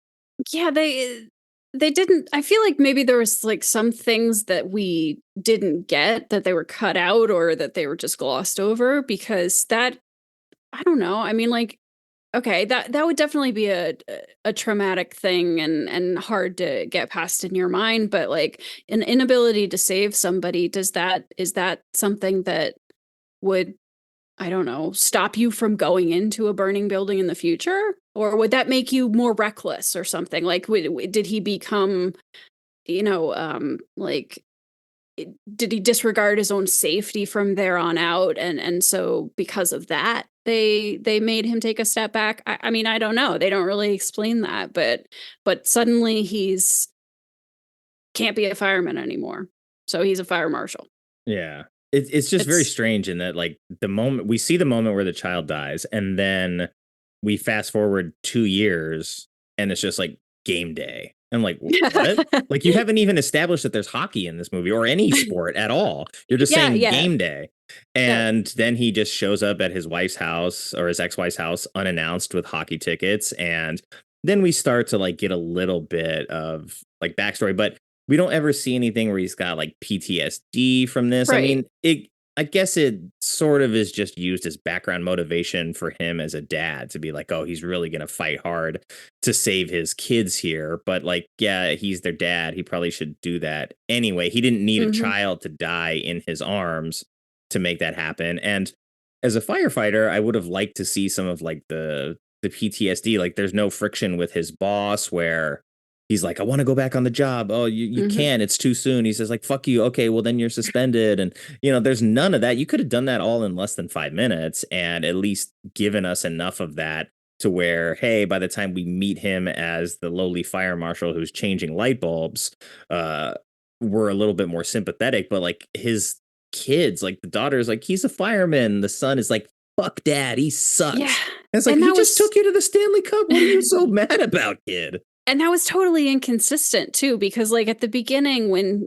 Speaker 5: Yeah, they didn't. I feel like maybe there was like some things that we didn't get, that they were cut out or that they were just glossed over, because that, I don't know. I mean, like, okay, that would definitely be a traumatic thing and hard to get past in your mind, but like an inability to save somebody, is that something that would, I don't know, stop you from going into a burning building in the future? Or would that make you more reckless or something? Like, did he become, like, did he disregard his own safety from there on out? And so because of that, they made him take a step back. I mean, I don't know. They don't really explain that, but suddenly he's can't be a fireman anymore. So he's a fire marshal.
Speaker 2: Yeah. It's just very strange in that, like, the moment we see the moment where the child dies, and then we fast forward 2 years and it's just like game day. I'm like, what? Like, you haven't even established that there's hockey in this movie or any sport at all. You're just saying game day. And then he just shows up at his wife's house, or his ex-wife's house, unannounced with hockey tickets. And then we start to like get a little bit of like backstory, but we don't ever see anything where he's got like PTSD from this. Right. I mean, I guess it sort of is just used as background motivation for him as a dad to be like, oh, he's really going to fight hard to save his kids here. But like, yeah, he's their dad. He probably should do that anyway. He didn't need a child to die in his arms to make that happen. And as a firefighter, I would have liked to see some of like the PTSD. Like, there's no friction with his boss where he's like, I want to go back on the job. Oh, you can't. It's too soon. He says, like, fuck you. Okay, well, then you're suspended. And, there's none of that. You could have done that all in less than 5 minutes and at least given us enough of that to where, hey, by the time we meet him as the lowly fire marshal who's changing light bulbs, we're a little bit more sympathetic. But like, his kids, like the daughter's like, he's a fireman. The son is like, fuck dad, he sucks. Yeah. And it's like, he just took you to the Stanley Cup. What are you so mad about, kid?
Speaker 5: And that was totally inconsistent, too, because like at the beginning when,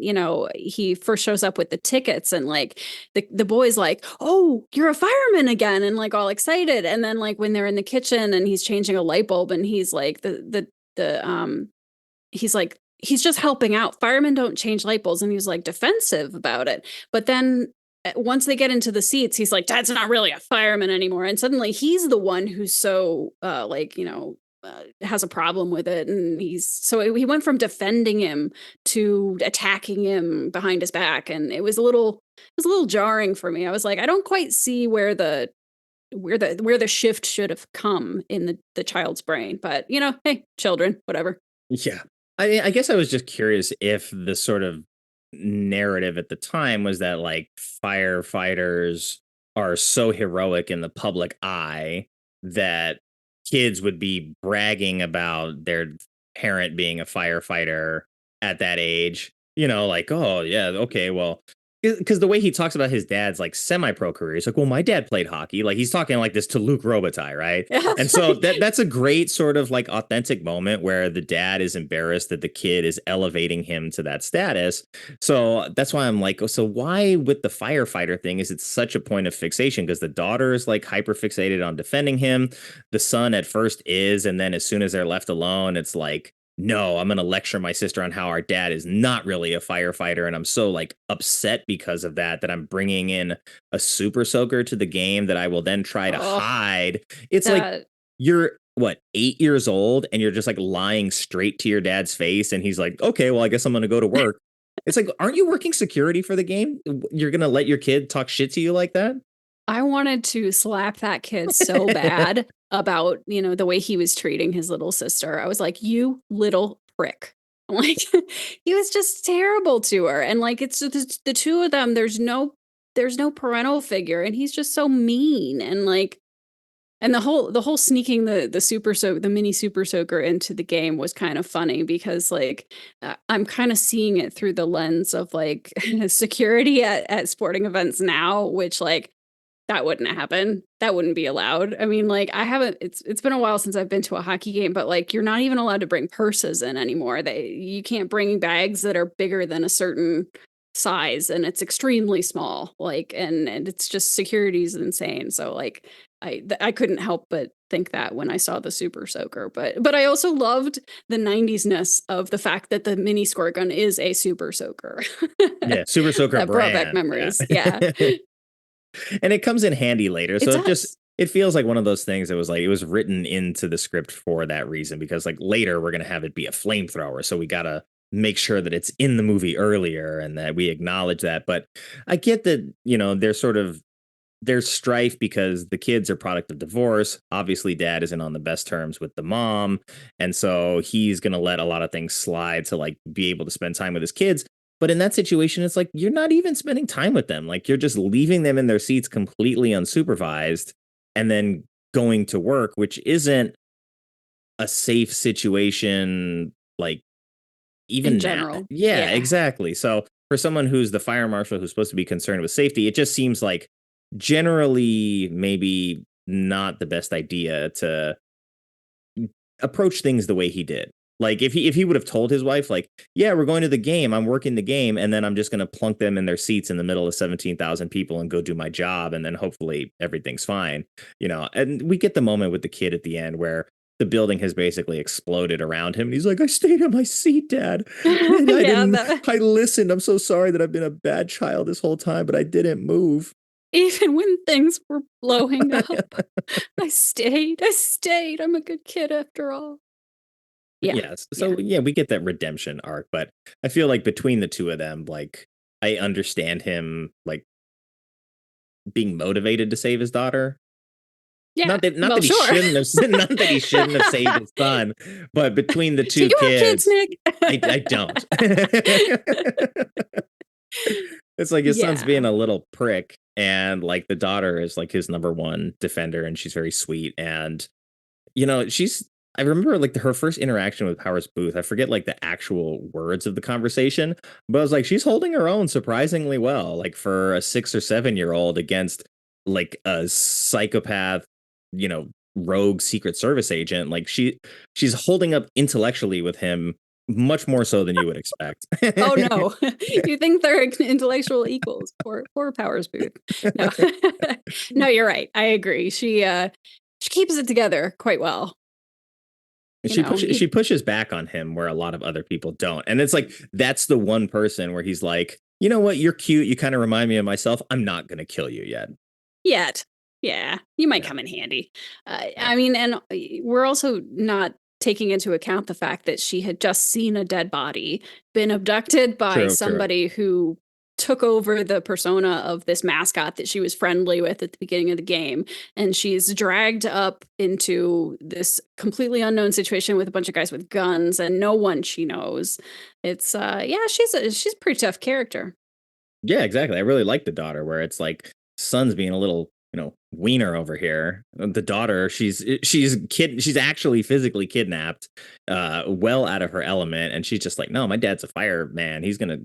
Speaker 5: he first shows up with the tickets and like the boy's like, oh, you're a fireman again, and like all excited. And then like when they're in the kitchen and he's changing a light bulb and he's like he's like, he's just helping out. Firemen don't change light bulbs. And he's like defensive about it. But then once they get into the seats, he's like, Dad's not really a fireman anymore. And suddenly he's the one who's so has a problem with it, and he went from defending him to attacking him behind his back, and it was a little jarring for me. I was like, I don't quite see where the shift should have come in the child's brain, but hey, children, whatever.
Speaker 2: Yeah, I guess I was just curious if the sort of narrative at the time was that like firefighters are so heroic in the public eye that kids would be bragging about their parent being a firefighter at that age, like, oh yeah, okay, well, because the way he talks about his dad's like semi-pro career, he's like, well, my dad played hockey. Like, he's talking like this to Luke Robitaille, right? And so that's a great sort of like authentic moment where the dad is embarrassed that the kid is elevating him to that status. So that's why I'm like, oh, so why with the firefighter thing is it such a point of fixation? Because the daughter is like hyper fixated on defending him. The son at first is, and then as soon as they're left alone, it's like, no, I'm going to lecture my sister on how our dad is not really a firefighter. And I'm so like upset because of that I'm bringing in a super soaker to the game that I will then try to hide. It's like, you're 8 years old and you're just like lying straight to your dad's face. And he's like, okay, well, I guess I'm going to go to work. It's like, aren't you working security for the game? You're going to let your kid talk shit to you like that?
Speaker 5: I wanted to slap that kid so bad about, the way he was treating his little sister. I was like, you little prick. Like, he was just terrible to her. And like, it's the two of them. There's no parental figure. And he's just so mean. And like, and the whole sneaking the mini super soaker into the game was kind of funny because like, I'm kind of seeing it through the lens of like security at sporting events now, which like, that wouldn't happen. That wouldn't be allowed. I mean, like, I haven't, it's been a while since I've been to a hockey game, but like, you're not even allowed to bring purses in anymore. You can't bring bags that are bigger than a certain size, and it's extremely small. Like, and it's just, security's insane. So like, I couldn't help but think that when I saw the Super Soaker, but I also loved the 90s-ness of the fact that the mini squirt gun is a Super Soaker.
Speaker 2: Yeah, Super Soaker
Speaker 5: That brought back
Speaker 2: brand.
Speaker 5: memories. Yeah.
Speaker 2: And it comes in handy later. So
Speaker 5: It does.
Speaker 2: it feels like one of those things that was like, it was written into the script for that reason, because like later we're going to have it be a flamethrower. So we got to make sure that it's in the movie earlier and that we acknowledge that. But I get that, there's strife because the kids are product of divorce. Obviously, dad isn't on the best terms with the mom. And so he's going to let a lot of things slide to like be able to spend time with his kids. But in that situation, it's like, you're not even spending time with them. Like, you're just leaving them in their seats completely unsupervised and then going to work, which isn't a safe situation. Like, even
Speaker 5: in general.
Speaker 2: Yeah, exactly. So for someone who's the fire marshal who's supposed to be concerned with safety, it just seems like generally maybe not the best idea to approach things the way he did. Like if he would have told his wife, like, yeah, we're going to the game, I'm working the game, and then I'm just going to plunk them in their seats in the middle of 17,000 people and go do my job, and then hopefully everything's fine, and we get the moment with the kid at the end where the building has basically exploded around him. And he's like, I stayed in my seat, Dad. And I listened. I'm so sorry that I've been a bad child this whole time, but I didn't move.
Speaker 5: Even when things were blowing up, I stayed. I'm a good kid after all. Yeah.
Speaker 2: Yes. So yeah, we get that redemption arc, but I feel like between the two of them, like, I understand him like being motivated to save his daughter.
Speaker 5: Yeah.
Speaker 2: Not that he shouldn't have saved his son, but between the two
Speaker 5: Do you
Speaker 2: kids,
Speaker 5: have kids, Nick?
Speaker 2: I don't. It's like his son's being a little prick, and like the daughter is like his number one defender, and she's very sweet. And I remember like her first interaction with Powers Boothe. I forget like the actual words of the conversation, but I was like, she's holding her own surprisingly well, like for a 6 or 7-year-old against like a psychopath, rogue Secret Service agent. Like she's holding up intellectually with him much more so than you would expect.
Speaker 5: Oh no, you think they're intellectual equals for Powers Boothe? No, no, you're right. I agree. She keeps it together quite well.
Speaker 2: She pushes back on him where a lot of other people don't. And it's like, that's the one person where he's like, you know what? You're cute. You kind of remind me of myself. I'm not going to kill you yet.
Speaker 5: Yeah. You might come in handy. I mean, and we're also not taking into account the fact that she had just seen a dead body, been abducted by somebody who took over the persona of this mascot that she was friendly with at the beginning of the game, and she's dragged up into this completely unknown situation with a bunch of guys with guns and no one she knows. It's she's a pretty tough character.
Speaker 2: Yeah, exactly. I really like the daughter, where it's like son's being a little wiener over here. The daughter, she's actually physically kidnapped, well out of her element, and she's just like, no, my dad's a fireman. He's gonna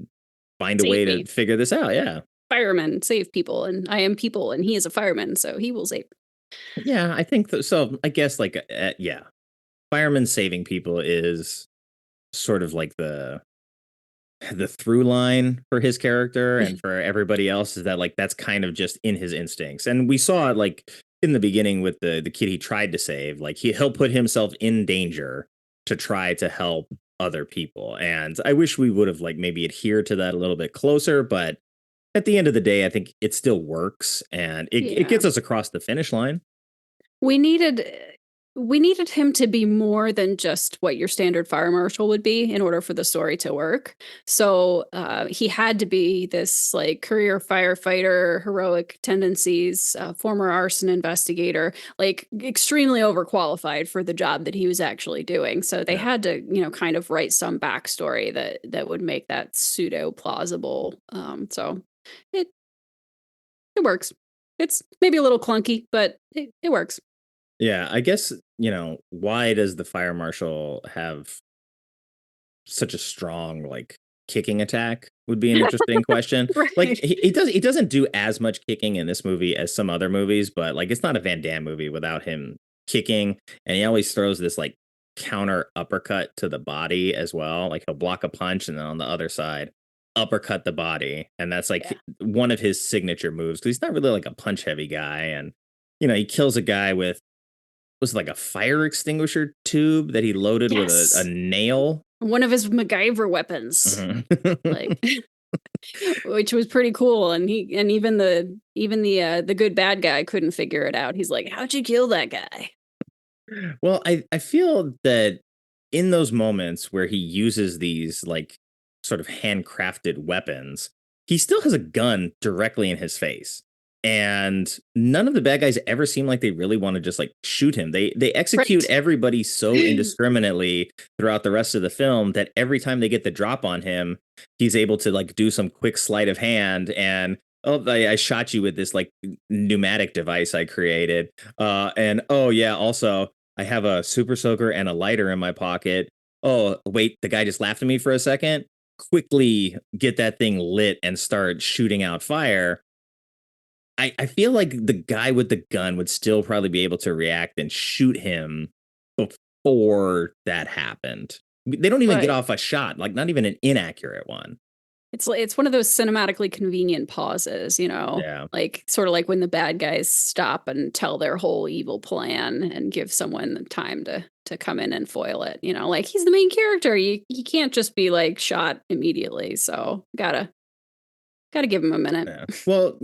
Speaker 2: find a way to figure this out. Yeah.
Speaker 5: Firemen save people, and I am people, and he is a fireman, so he will save.
Speaker 2: Yeah, I think so. I guess like, firemen saving people is sort of like the through line for his character, and for everybody else is that like, that's kind of just in his instincts. And we saw it like in the beginning with the kid he tried to save, like he'll put himself in danger to try to help other people. And I wish we would have like maybe adhered to that a little bit closer, but at the end of the day, I think it still works, and it gets us across the finish line.
Speaker 5: We needed him to be more than just what your standard fire marshal would be in order for the story to work. So he had to be this like career firefighter, heroic tendencies, former arson investigator, like extremely overqualified for the job that he was actually doing. So they had to, kind of write some backstory that would make that pseudo plausible. So it works. It's maybe a little clunky, but it works.
Speaker 2: Yeah, I guess, why does the fire marshal have such a strong like kicking attack would be an interesting question.
Speaker 5: Right.
Speaker 2: Like he doesn't do as much kicking in this movie as some other movies, but like it's not a Van Damme movie without him kicking, and he always throws this like counter uppercut to the body as well. Like he'll block a punch and then on the other side uppercut the body, and that's like one of his signature moves because he's not really like a punch heavy guy. And he kills a guy with was it like a fire extinguisher tube that he loaded with a nail,
Speaker 5: one of his MacGyver weapons.
Speaker 2: Mhm.
Speaker 5: Like which was pretty cool, and even the good bad guy couldn't figure it out. He's like, how'd you kill that guy?
Speaker 2: Well, I feel that in those moments where he uses these like sort of handcrafted weapons, he still has a gun directly in his face. And none of the bad guys ever seem like they really want to just like shoot him. They execute everybody so indiscriminately throughout the rest of the film that every time they get the drop on him, he's able to like do some quick sleight of hand and I shot you with this like pneumatic device I created. And oh yeah, also I have a super soaker and a lighter in my pocket. Oh wait, the guy just laughed at me for a second. Quickly get that thing lit and start shooting out fire. I feel like the guy with the gun would still probably be able to react and shoot him before that happened. They don't even get off a shot, like not even an inaccurate one.
Speaker 5: It's one of those cinematically convenient pauses,
Speaker 2: Yeah.
Speaker 5: like sort of like when the bad guys stop and tell their whole evil plan and give someone the time to come in and foil it. Like he's the main character. You can't just be like shot immediately. So gotta give him a minute.
Speaker 2: Yeah. Well,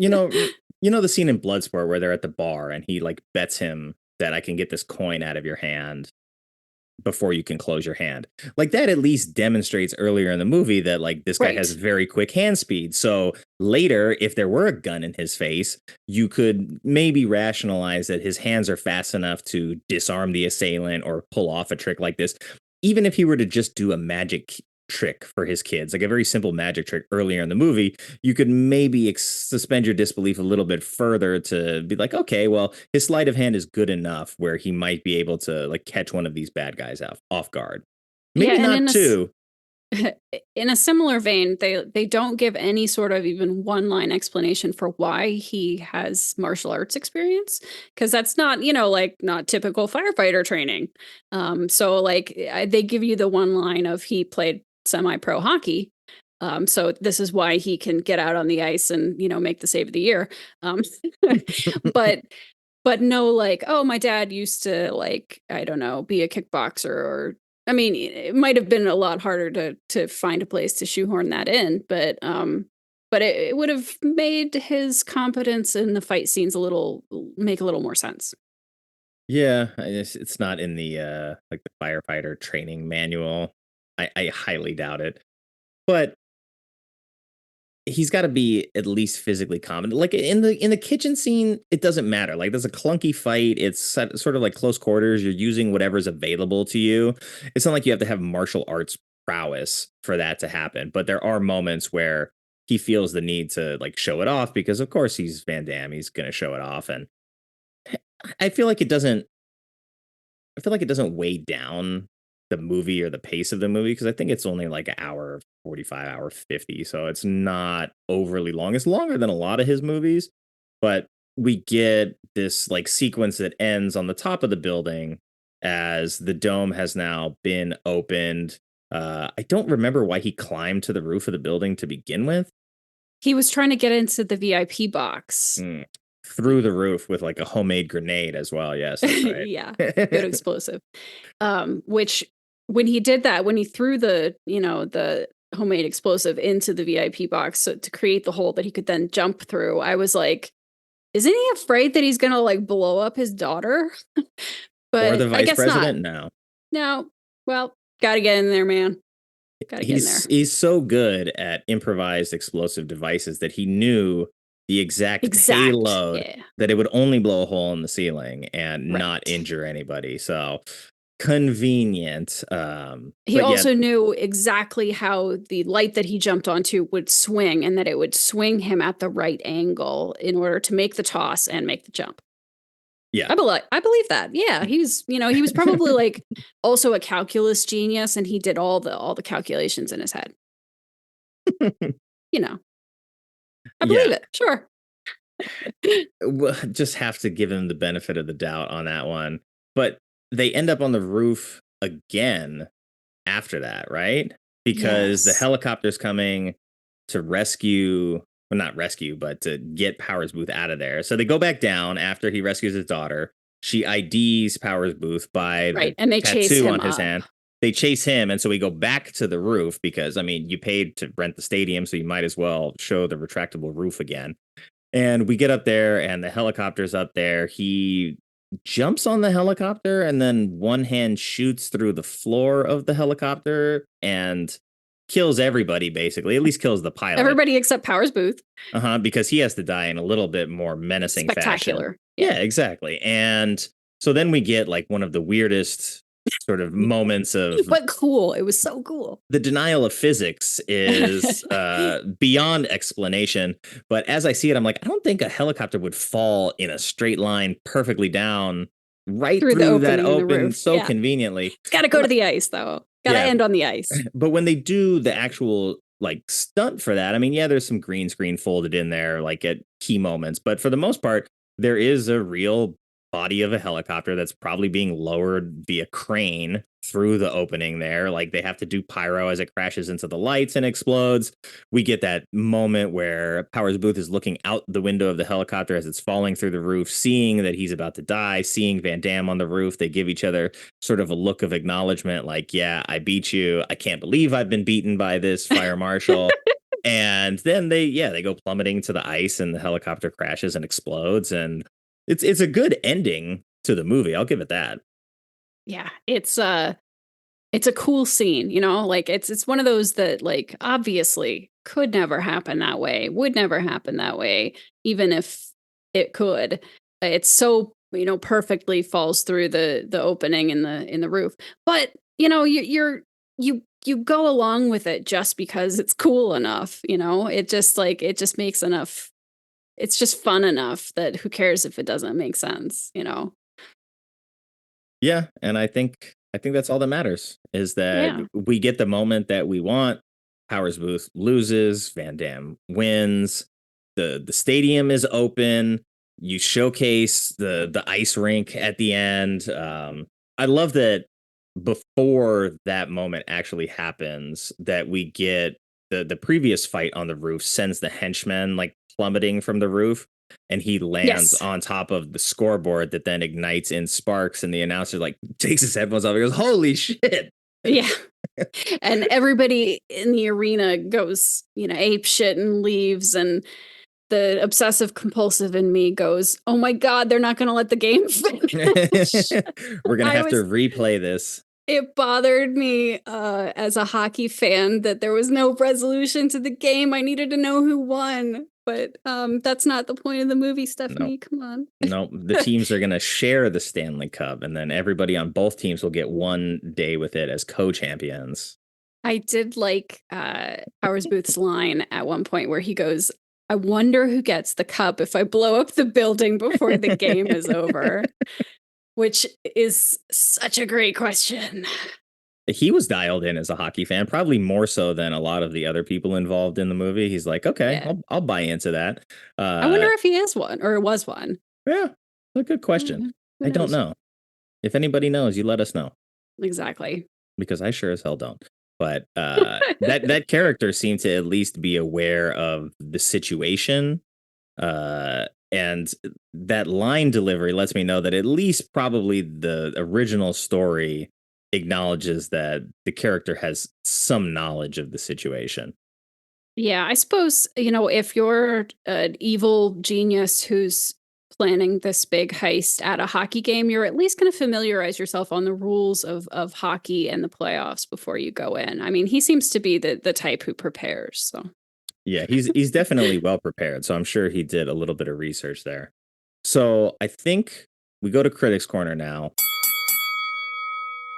Speaker 2: the scene in Bloodsport where they're at the bar and he like bets him that I can get this coin out of your hand before you can close your hand. Like that at least demonstrates earlier in the movie that like this guy has very quick hand speed. So later, if there were a gun in his face, you could maybe rationalize that his hands are fast enough to disarm the assailant or pull off a trick like this. Even if he were to just do a magic trick for his kids, like a very simple magic trick earlier in the movie, you could maybe suspend your disbelief a little bit further to be like, okay, well, his sleight of hand is good enough where he might be able to like catch one of these bad guys off guard. Maybe not two.
Speaker 5: In a similar vein, they don't give any sort of even one line explanation for why he has martial arts experience, because that's not like not typical firefighter training. So like they give you the one line of he played semi-pro hockey. So this is why he can get out on the ice and make the save of the year. But no, like, oh, my dad used to like, I don't know, be a kickboxer, or I mean, it might have been a lot harder to find a place to shoehorn that in, but it would have made his competence in the fight scenes make a little more sense.
Speaker 2: Yeah, it's not in the like the firefighter training manual. I highly doubt it. But he's got to be at least physically competent. Like in the kitchen scene, it doesn't matter. Like there's a clunky fight. It's sort of like close quarters. You're using whatever's available to you. It's not like you have to have martial arts prowess for that to happen. But there are moments where he feels the need to like show it off because, of course, he's Van Damme. He's going to show it off, and I feel like it doesn't weigh down the movie or the pace of the movie, because I think it's only like an hour 45, hour 50, so it's not overly long. It's longer than a lot of his movies, but we get this like sequence that ends on the top of the building as the dome has now been opened. I don't remember why he climbed to the roof of the building to begin with.
Speaker 5: He was trying to get into the VIP box.
Speaker 2: Through the roof with like a homemade grenade as well. Yes, that's right.
Speaker 5: Yeah, good explosive. Which when he did that, when he threw the homemade explosive into the VIP box to create the hole that he could then jump through, I was like, isn't he afraid that he's gonna like blow up his daughter? But
Speaker 2: or the vice president?
Speaker 5: Not. No. Well, gotta get in there, man. Gotta get in there.
Speaker 2: He's so good at improvised explosive devices that he knew the exact payload that it would only blow a hole in the ceiling and not injure anybody. So convenient.
Speaker 5: He also knew exactly how the light that he jumped onto would swing, and that it would swing him at the right angle in order to make the toss and make the jump.
Speaker 2: Yeah,
Speaker 5: I believe that. Yeah, he was probably like also a calculus genius, and he did all the calculations in his head. You know, I believe it. Sure.
Speaker 2: We'll just have to give him the benefit of the doubt on that one. But they end up on the roof again after that, right? Because the
Speaker 5: Yes.
Speaker 2: helicopter's coming to rescue, well, not rescue, but to get Powers Boothe out of there. So they go back down after he rescues his daughter. She IDs Powers Boothe by
Speaker 5: Right.
Speaker 2: the
Speaker 5: And they chase
Speaker 2: tattoo
Speaker 5: him
Speaker 2: on his
Speaker 5: up.
Speaker 2: hand. They chase him, and so we go back to the roof because, I mean, you paid to rent the stadium, so you might as well show the retractable roof again. And we get up there, and the helicopter's up there. He jumps on the helicopter, and then one hand shoots through the floor of the helicopter and kills everybody, basically. At least kills the pilot.
Speaker 5: Everybody except Powers Boothe.
Speaker 2: Because he has to die in a little bit more menacing
Speaker 5: Spectacular.
Speaker 2: fashion. Yeah, exactly. And so then we get like one of the weirdest sort of moments of
Speaker 5: But cool. It was so cool.
Speaker 2: the denial of physics is beyond explanation. But as I see it, I'm like, I don't think a helicopter would fall in a straight line perfectly down right through that open so conveniently.
Speaker 5: It's got to go to the ice, though. Got to end on the ice.
Speaker 2: But when they do the actual like stunt for that, I mean, yeah, there's some green screen folded in there, like at key moments. But for the most part, there is a real body of a helicopter that's probably being lowered via crane through the opening there. Like they have to do pyro as it crashes into the lights and explodes. We get that moment where Powers Boothe is looking out the window of the helicopter as it's falling through the roof, seeing that he's about to die, seeing Van Damme on the roof. They give each other sort of a look of acknowledgement, like, yeah, I beat you. I can't believe I've been beaten by this fire marshal. And then they go plummeting to the ice, and the helicopter crashes and explodes. And it's a good ending to the movie. I'll give it that.
Speaker 5: Yeah, it's a cool scene, you know, like it's one of those that like obviously could never happen that way, would never happen that way, even if it could. It's so, you know, perfectly falls through the opening in the roof. But, you know, you go along with it just because it's cool enough, you know. It just makes enough. It's just fun enough that who cares if it doesn't make sense, you know.
Speaker 2: Yeah, and I think that's all that matters is that we get the moment that we want. Powers Boothe loses, Van Damme wins. The stadium is open. You showcase the ice rink at the end. I love that before that moment actually happens, that we get the previous fight on the roof sends the henchmen like plummeting from the roof, and he lands on top of the scoreboard that then ignites in sparks, and the announcer like takes his headphones off and goes, holy shit.
Speaker 5: Yeah. And everybody in the arena goes, you know, ape shit and leaves, and the obsessive compulsive in me goes, oh my God, they're not going to let the game finish.
Speaker 2: We're going to have to replay this.
Speaker 5: It bothered me as a hockey fan that there was no resolution to the game. I needed to know who won. But that's not the point of the movie, Stephanie. Come on.
Speaker 2: No, the teams are going to share the Stanley Cup, and then everybody on both teams will get one day with it as co-champions.
Speaker 5: I did like Powers Boothe's line at one point where he goes, I wonder who gets the cup if I blow up the building before the game is over, which is such a great question.
Speaker 2: He was dialed in as a hockey fan, probably more so than a lot of the other people involved in the movie. He's like, okay, I'll buy into that.
Speaker 5: I wonder if he is one or was one.
Speaker 2: Yeah, a good question. I don't know. If anybody knows, you let us know.
Speaker 5: Exactly.
Speaker 2: Because I sure as hell don't. But that character seemed to at least be aware of the situation. And that line delivery lets me know that at least probably the original story acknowledges that the character has some knowledge of the situation.
Speaker 5: Yeah, I suppose, you know, if you're an evil genius who's planning this big heist at a hockey game, you're at least going to familiarize yourself on the rules of hockey and the playoffs before you go in. I mean, he seems to be the type who prepares. So
Speaker 2: yeah, he's definitely well prepared. So I'm sure he did a little bit of research there. So I think we go to Critics Corner now.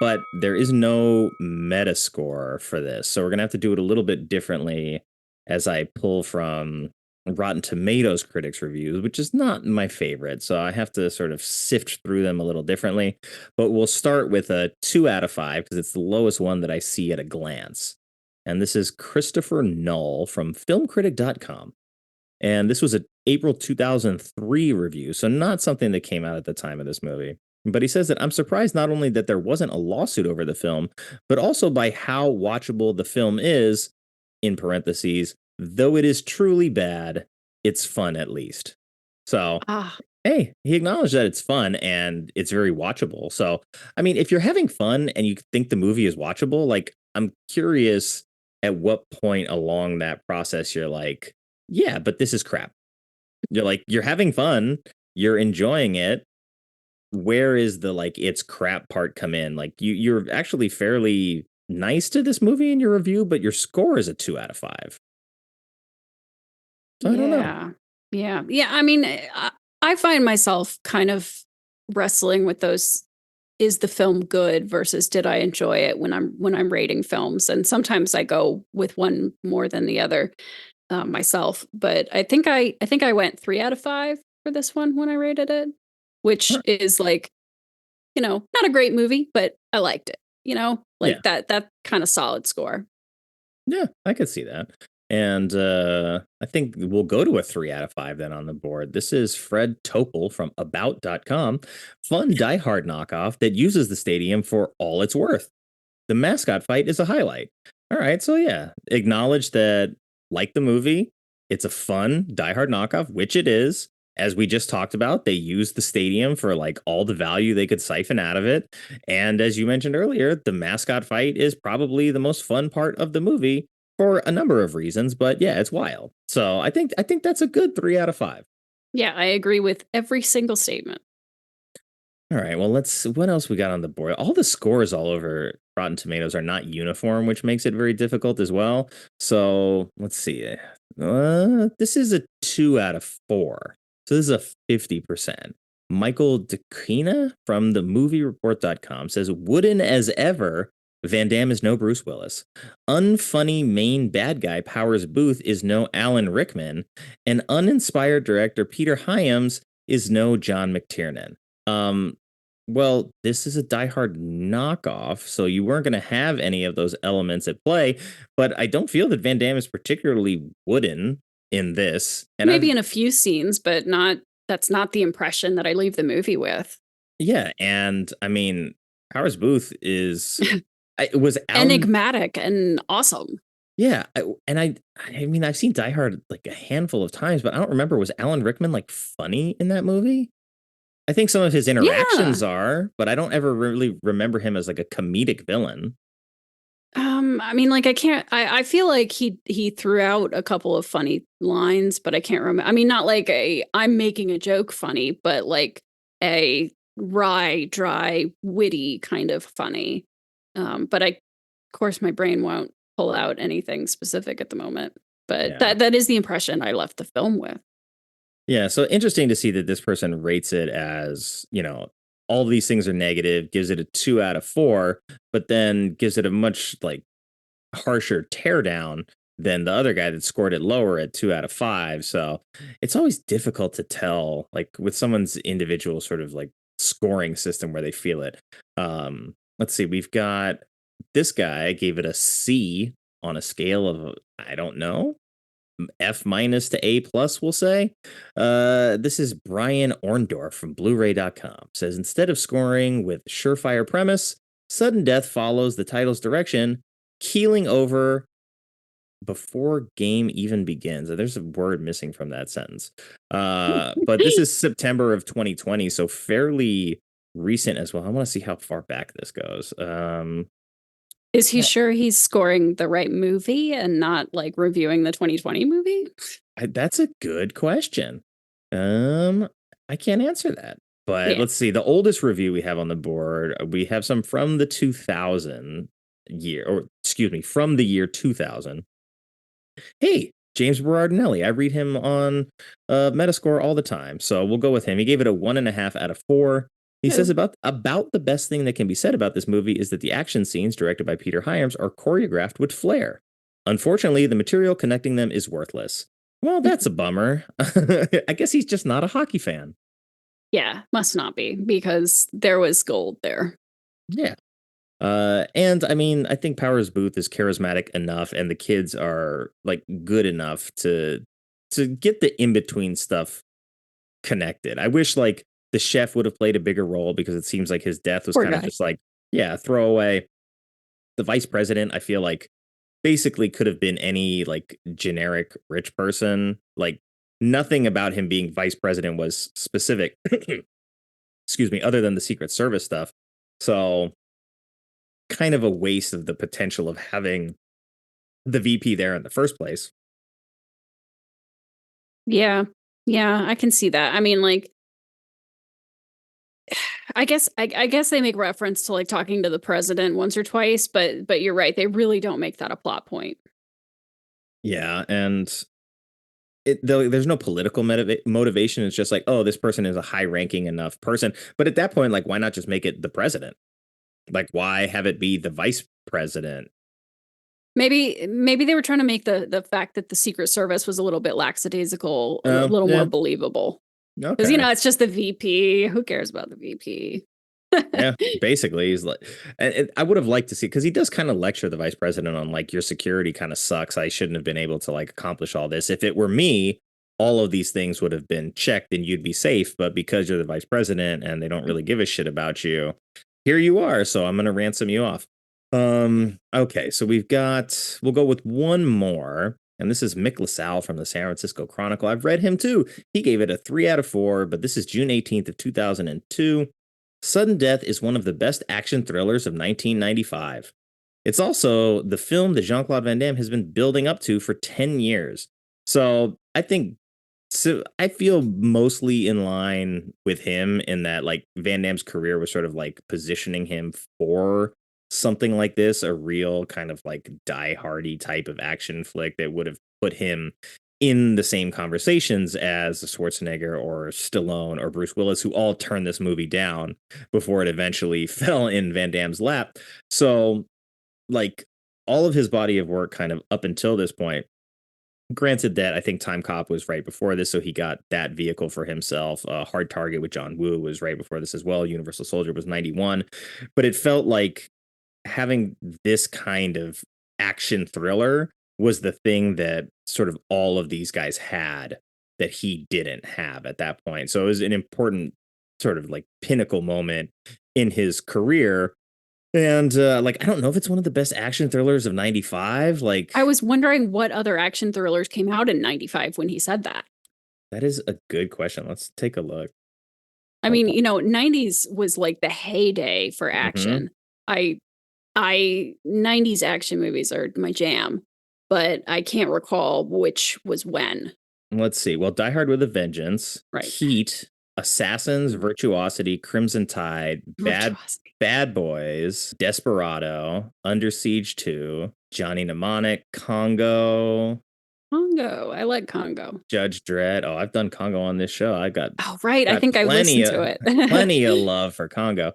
Speaker 2: But there is no Metascore for this. So we're going to have to do it a little bit differently as I pull from Rotten Tomatoes critics reviews, which is not my favorite. So I have to sort of sift through them a little differently. But we'll start with a 2 out of 5 because it's the lowest one that I see at a glance. And this is Christopher Null from filmcritic.com. And this was an April 2003 review, so not something that came out at the time of this movie. But he says that I'm surprised not only that there wasn't a lawsuit over the film, but also by how watchable the film is, in parentheses, though it is truly bad, it's fun at least. So, hey, he acknowledged that it's fun and it's very watchable. So, I mean, if you're having fun and you think the movie is watchable, like, I'm curious at what point along that process you're like, yeah, but this is crap. You're like, you're having fun, you're enjoying it. Where is the like it's crap part come in? Like you're actually fairly nice to this movie in your review, but your score is a 2 out of 5. So I don't know.
Speaker 5: Yeah. I mean, I find myself kind of wrestling with those. Is the film good versus did I enjoy it when I'm rating films? And sometimes I go with one more than the other myself. But I think I went 3 out of 5 for this one when I rated it, which is like, not a great movie, but I liked it. That kind of solid score.
Speaker 2: Yeah, I could see that. And I think we'll go to a 3 out of 5 then on the board. This is Fred Topol from About.com. Fun Die Hard knockoff that uses the stadium for all it's worth. The mascot fight is a highlight. All right, so yeah, acknowledge that, like the movie, it's a fun Die Hard knockoff, which it is. As we just talked about, they used the stadium for like all the value they could siphon out of it. And as you mentioned earlier, the mascot fight is probably the most fun part of the movie for a number of reasons. But yeah, it's wild. So I think that's a good 3 out of 5.
Speaker 5: Yeah, I agree with every single statement.
Speaker 2: All right, well, what else we got on the board? All the scores all over Rotten Tomatoes are not uniform, which makes it very difficult as well. So let's see. This is a 2 out of 4. So this is a 50%. Michael DeCina from themoviereport.com says, wooden as ever, Van Damme is no Bruce Willis. Unfunny main bad guy Powers Boothe is no Alan Rickman. And uninspired director Peter Hyams is no John McTiernan. Well, this is a Die Hard knockoff, so you weren't going to have any of those elements at play. But I don't feel that Van Damme is particularly wooden in this. And
Speaker 5: maybe in a few scenes, but that's not the impression that I leave the movie with.
Speaker 2: Yeah, and I mean, Powers Boothe is
Speaker 5: enigmatic and awesome.
Speaker 2: Yeah, I mean, I've seen Die Hard like a handful of times, but I don't remember, was Alan Rickman like funny in that movie? I think some of his interactions are, but I don't ever really remember him as like a comedic villain.
Speaker 5: I mean, like I feel like he threw out a couple of funny lines, but I can't remember. I mean, not like I'm making a joke funny, but like a wry, dry, witty kind of funny. But of course, my brain won't pull out anything specific at the moment. But that is the impression I left the film with.
Speaker 2: Yeah, so interesting to see that this person rates it as, all these things are negative, gives it a 2 out of 4, but then gives it a much like harsher teardown than the other guy that scored it lower at 2 out of 5. So it's always difficult to tell, like with someone's individual sort of like scoring system where they feel it. Let's see, we've got this guy gave it a C on a scale of, I don't know, F- to A+, we'll say. This is Brian Orndorff from Blu-ray.com. Says, instead of scoring with surefire premise, sudden death follows the title's direction, keeling over before game even begins. There's a word missing from that sentence. But this is September of 2020, so fairly recent as well. I want to see how far back this goes.
Speaker 5: Is he sure he's scoring the right movie and not like reviewing the 2020 movie?
Speaker 2: That's a good question. I can't answer that. But let's see. The oldest review we have on the board, we have some from the 2000 year, or excuse me, from the year 2000. Hey, James Berardinelli. I read him on Metascore all the time, so we'll go with him. He gave it a 1.5 out of 4. He says about the best thing that can be said about this movie is that the action scenes directed by Peter Hyams are choreographed with flair. Unfortunately, the material connecting them is worthless. Well, that's a bummer. I guess he's just not a hockey fan.
Speaker 5: Yeah, must not be, because there was gold there.
Speaker 2: Yeah. And I mean, I think Powers Booth is charismatic enough, and the kids are like good enough to get the in between stuff connected. I wish like the chef would have played a bigger role because it seems like his death was
Speaker 5: Poor
Speaker 2: kind of
Speaker 5: guy.
Speaker 2: just like, yeah, throwaway. The vice president, I feel like basically could have been any like generic rich person. Like nothing about him being vice president was specific. Excuse me, other than the Secret Service stuff. So kind of a waste of the potential of having the VP there in the first place.
Speaker 5: Yeah. Yeah, I can see that. I mean, like, I guess they make reference to like talking to the president once or twice, but you're right. They really don't make that a plot point.
Speaker 2: Yeah, and there's no political motivation. It's just like, oh, this person is a high ranking enough person. But at that point, like, why not just make it the president? Like, why have it be the vice president?
Speaker 5: Maybe they were trying to make the fact that the Secret Service was a little bit lackadaisical a little more believable. Because
Speaker 2: Okay.
Speaker 5: it's just the VP. Who cares about the VP?
Speaker 2: Yeah, basically, he's like, and I would have liked to see because he does kind of lecture the vice president on like your security kind of sucks. I shouldn't have been able to like accomplish all this. If it were me, all of these things would have been checked and you'd be safe. But because you're the vice president and they don't really give a shit about you, here you are. So I'm gonna ransom you off. Okay, so we'll go with one more. And this is Mick LaSalle from the San Francisco Chronicle. I've read him too. He gave it a 3 out of 4, but this is June 18th of 2002. Sudden Death is one of the best action thrillers of 1995. It's also the film that Jean-Claude Van Damme has been building up to for 10 years. So I feel mostly in line with him in that like Van Damme's career was sort of like positioning him for something like this, a real kind of like die-hardy type of action flick that would have put him in the same conversations as Schwarzenegger or Stallone or Bruce Willis, who all turned this movie down before it eventually fell in Van Damme's lap. So, like, all of his body of work kind of up until this point, granted that I think Time Cop was right before this, so he got that vehicle for himself. Hard Target with John Woo was right before this as well. Universal Soldier was 91. But it felt like having this kind of action thriller was the thing that sort of all of these guys had that he didn't have at that point. So it was an important sort of like pinnacle moment in his career. And like, I don't know if it's one of the best action thrillers of 95. Like,
Speaker 5: I was wondering what other action thrillers came out in 95 when he said that.
Speaker 2: that is a good question. Let's take a look.
Speaker 5: I mean, 90s was like the heyday for action. I 90s action movies are my jam, but I can't recall which was when.
Speaker 2: Let's see. Well, Die Hard with a Vengeance,
Speaker 5: Right.
Speaker 2: Heat, Assassins, Virtuosity, Crimson Tide, Bad Boys, Desperado, Under Siege 2, Johnny Mnemonic, Congo.
Speaker 5: I like Congo.
Speaker 2: Judge Dredd. Oh, I've done Congo on this show. I got
Speaker 5: right. I think I listened to it.
Speaker 2: Plenty of love for Congo.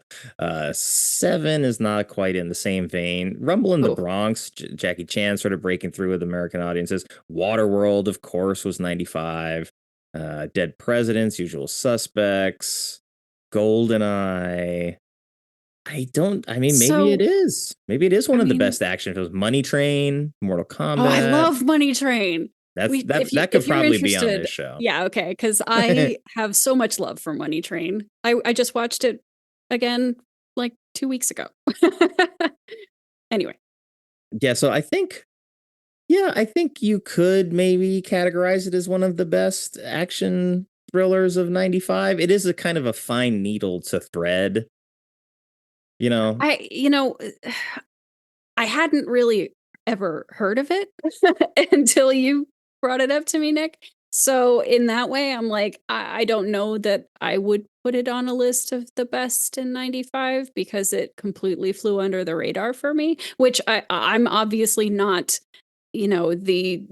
Speaker 2: 7 is not quite in the same vein. Rumble in the Bronx, Jackie Chan sort of breaking through with American audiences. Waterworld, of course, was 95. Dead Presidents, Usual Suspects, GoldenEye. Maybe it is. Maybe it is one of the best action films. Money Train, Mortal Kombat.
Speaker 5: Oh, I love Money Train.
Speaker 2: That could probably be on this show.
Speaker 5: Yeah, okay, because I have so much love for Money Train. I just watched it again like 2 weeks ago. Anyway.
Speaker 2: Yeah, so I think you could maybe categorize it as one of the best action thrillers of 95. It is a kind of a fine needle to thread.
Speaker 5: I hadn't really ever heard of it until you brought it up to me, Nick. So in that way, I'm like, I don't know that I would put it on a list of the best in 95 because it completely flew under the radar for me, which I'm obviously not, the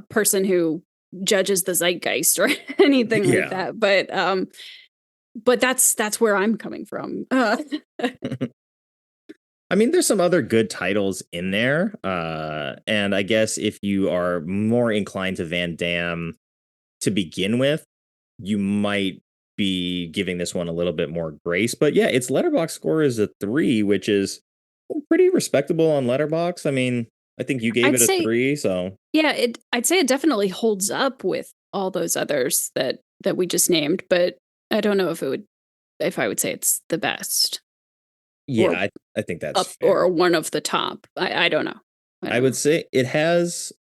Speaker 5: person who judges the zeitgeist or anything like that. But that's where I'm coming from.
Speaker 2: I mean, there's some other good titles in there. And I guess if you are more inclined to Van Damme to begin with, you might be giving this one a little bit more grace. But yeah, its Letterboxd score is a 3, which is pretty respectable on Letterboxd. I mean, I think you gave
Speaker 5: I'd
Speaker 2: it a
Speaker 5: say,
Speaker 2: 3, so
Speaker 5: yeah, I'd say it definitely holds up with all those others that we just named, but I don't know if I would say it's the best.
Speaker 2: yeah, I think that's
Speaker 5: up
Speaker 2: fair.
Speaker 5: or one of the top. I don't know.
Speaker 2: I would say it has,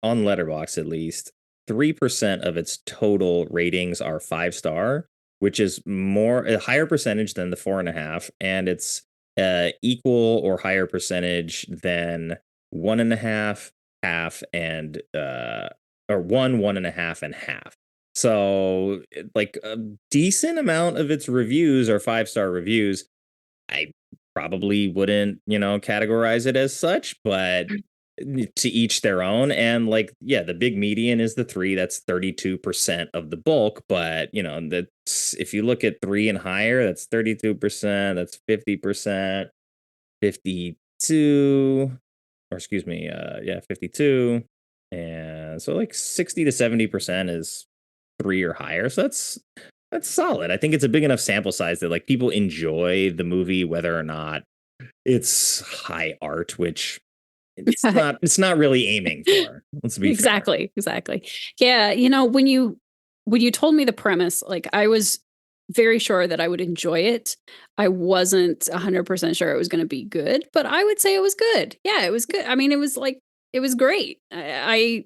Speaker 2: on Letterboxd at least, 3% of its total ratings are 5-star, which is a higher percentage than the 4.5, and it's equal or higher percentage than 1.5, half, and or 1.5, and half. So like a decent amount of its reviews are 5-star reviews. I probably wouldn't, categorize it as such, but to each their own. And like, yeah, the big median is the 3. That's 32% of the bulk. But that's, if you look at 3 and higher, that's 32%. That's 50%, 52, or excuse me, 52. And so like 60 to 70% is 3 or higher. So that's solid. I think it's a big enough sample size that like people enjoy the movie, whether or not it's high art, which it's not really aiming for. Let's be
Speaker 5: exactly. Yeah, when you told me the premise, like I was very sure that I would enjoy it. I wasn't 100% sure it was going to be good, but I would say it was good. Yeah, it was good. I mean, it was great. It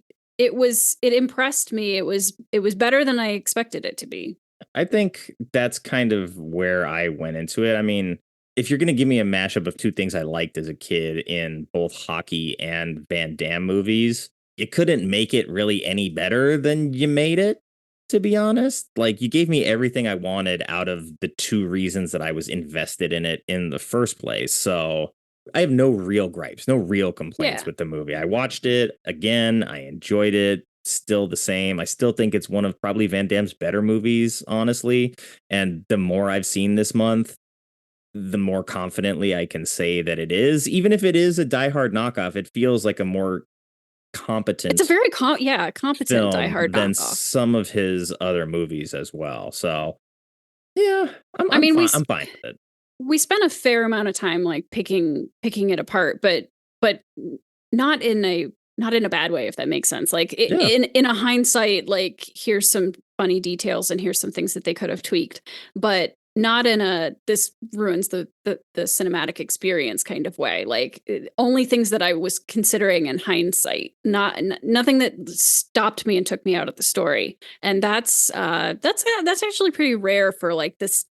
Speaker 5: impressed me. It was better than I expected it to be.
Speaker 2: I think that's kind of where I went into it. I mean, if you're going to give me a mashup of two things I liked as a kid in both hockey and Van Damme movies, you couldn't make it really any better than you made it, to be honest. Like, you gave me everything I wanted out of the two reasons that I was invested in it in the first place. So I have no real gripes, no real complaints with the movie. I watched it again. I enjoyed it. Still the same. I still think it's one of probably Van Damme's better movies, honestly. And the more I've seen this month, the more confidently I can say that it is. Even if it is a Die Hard knockoff, it feels like a more competent.
Speaker 5: It's a very competent Die Hard
Speaker 2: than
Speaker 5: knockoff.
Speaker 2: Some of his other movies as well. So yeah, I'm fine with it.
Speaker 5: We spent a fair amount of time like picking it apart, but not in a bad way, if that makes sense. Like in a hindsight, like here's some funny details and here's some things that they could have tweaked, but not in a this ruins the cinematic experience kind of way. Like only things that I was considering in hindsight, nothing that stopped me and took me out of the story. And that's actually pretty rare for like this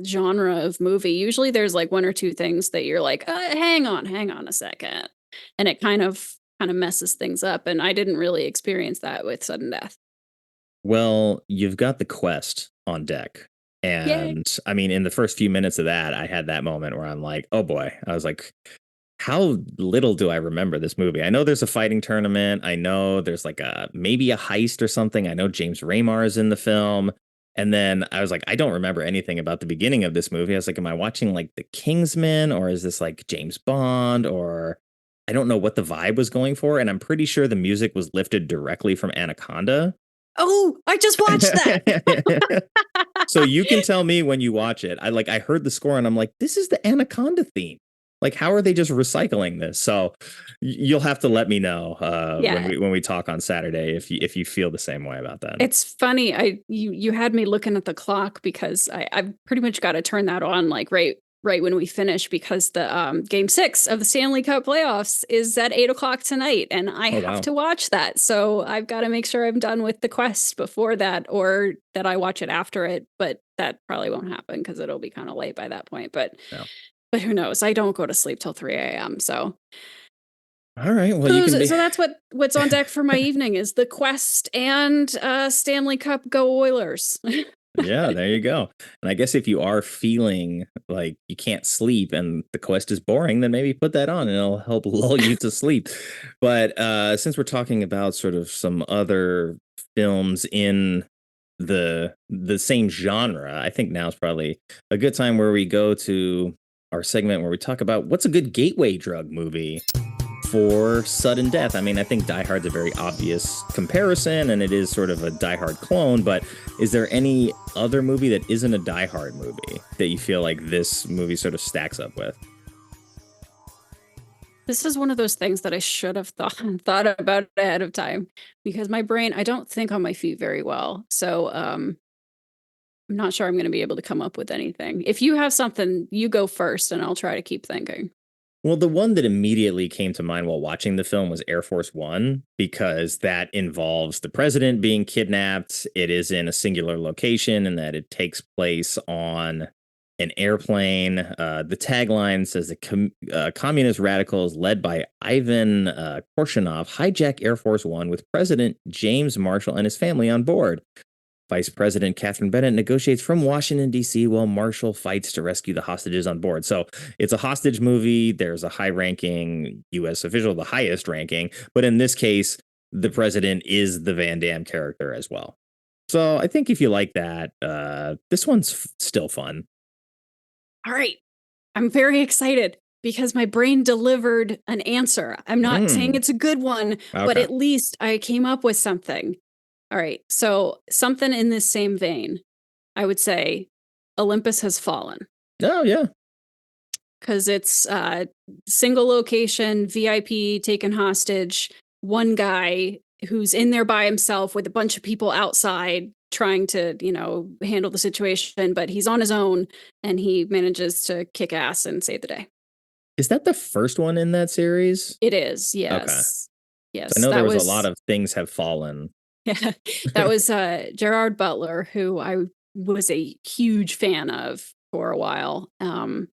Speaker 5: genre of movie. Usually there's like one or two things that you're like, hang on a second. And it kind of messes things up. And I didn't really experience that with Sudden Death.
Speaker 2: Well, you've got The Quest on deck. And yay. I mean, in the first few minutes of that, I had that moment where I'm like, oh boy, I was like, how little do I remember this movie? I know there's a fighting tournament. I know there's like maybe a heist or something. I know James Raymar is in the film. And then I was like, I don't remember anything about the beginning of this movie. I was like, am I watching like The Kingsman, or is this like James Bond, or I don't know what the vibe was going for. And I'm pretty sure the music was lifted directly from Anaconda.
Speaker 5: Oh, I just watched that.
Speaker 2: So you can tell me when you watch it. I heard the score and I'm like, this is the Anaconda theme. Like, how are they just recycling this? So you'll have to let me know when we talk on Saturday if you feel the same way about that.
Speaker 5: It's funny. You had me looking at the clock because I've pretty much got to turn that on like right when we finish, because the Game 6 of the Stanley Cup playoffs is at 8:00 tonight, and I have to watch that. So I've got to make sure I'm done with The Quest before that, or that I watch it after it. But that probably won't happen because it'll be kind of late by that point. But who knows? I don't go to sleep till 3 a.m. So.
Speaker 2: All right. Well,
Speaker 5: so that's what's on deck for my evening is The Quest and Stanley Cup. Go Oilers.
Speaker 2: Yeah, there you go. And I guess if you are feeling like you can't sleep and The Quest is boring, then maybe put that on and it'll help lull you to sleep. But since we're talking about sort of some other films in the same genre, I think now is probably a good time where we go to our segment where we talk about what's a good gateway drug movie. for sudden death. I mean, I think Die Hard's a very obvious comparison, and it is sort of a Die Hard clone, but is there any other movie that isn't a Die Hard movie that you feel like this movie sort of stacks up with?
Speaker 5: This is one of those things that I should have thought about ahead of time, because my brain, I don't think on my feet very well. So I'm not sure I'm going to be able to come up with anything. If you have something, you go first and I'll try to keep thinking.
Speaker 2: Well, the one that immediately came to mind while watching the film was Air Force One, because that involves the president being kidnapped. It is in a singular location and that it takes place on an airplane. The tagline says the communist radicals led by Ivan Korshunov hijack Air Force One with President James Marshall and his family on board. Vice President Catherine Bennett negotiates from Washington, D.C., while Marshall fights to rescue the hostages on board. So it's a hostage movie. There's a high-ranking U.S. official, the highest ranking. But in this case, the president is the Van Damme character as well. So I think if you like that, this one's still fun.
Speaker 5: All right. I'm very excited because my brain delivered an answer. I'm not saying it's a good one, but at least I came up with something. All right. So something in this same vein, I would say Olympus Has Fallen.
Speaker 2: Oh, yeah.
Speaker 5: Because it's single location, VIP taken hostage, one guy who's in there by himself with a bunch of people outside trying to, handle the situation, but he's on his own and he manages to kick ass and save the day.
Speaker 2: Is that the first one in that series?
Speaker 5: It is, yes.
Speaker 2: Okay.
Speaker 5: Yes.
Speaker 2: I know there was a lot of Things Have Fallen.
Speaker 5: Yeah, that was Gerard Butler, who I was a huge fan of for a while. So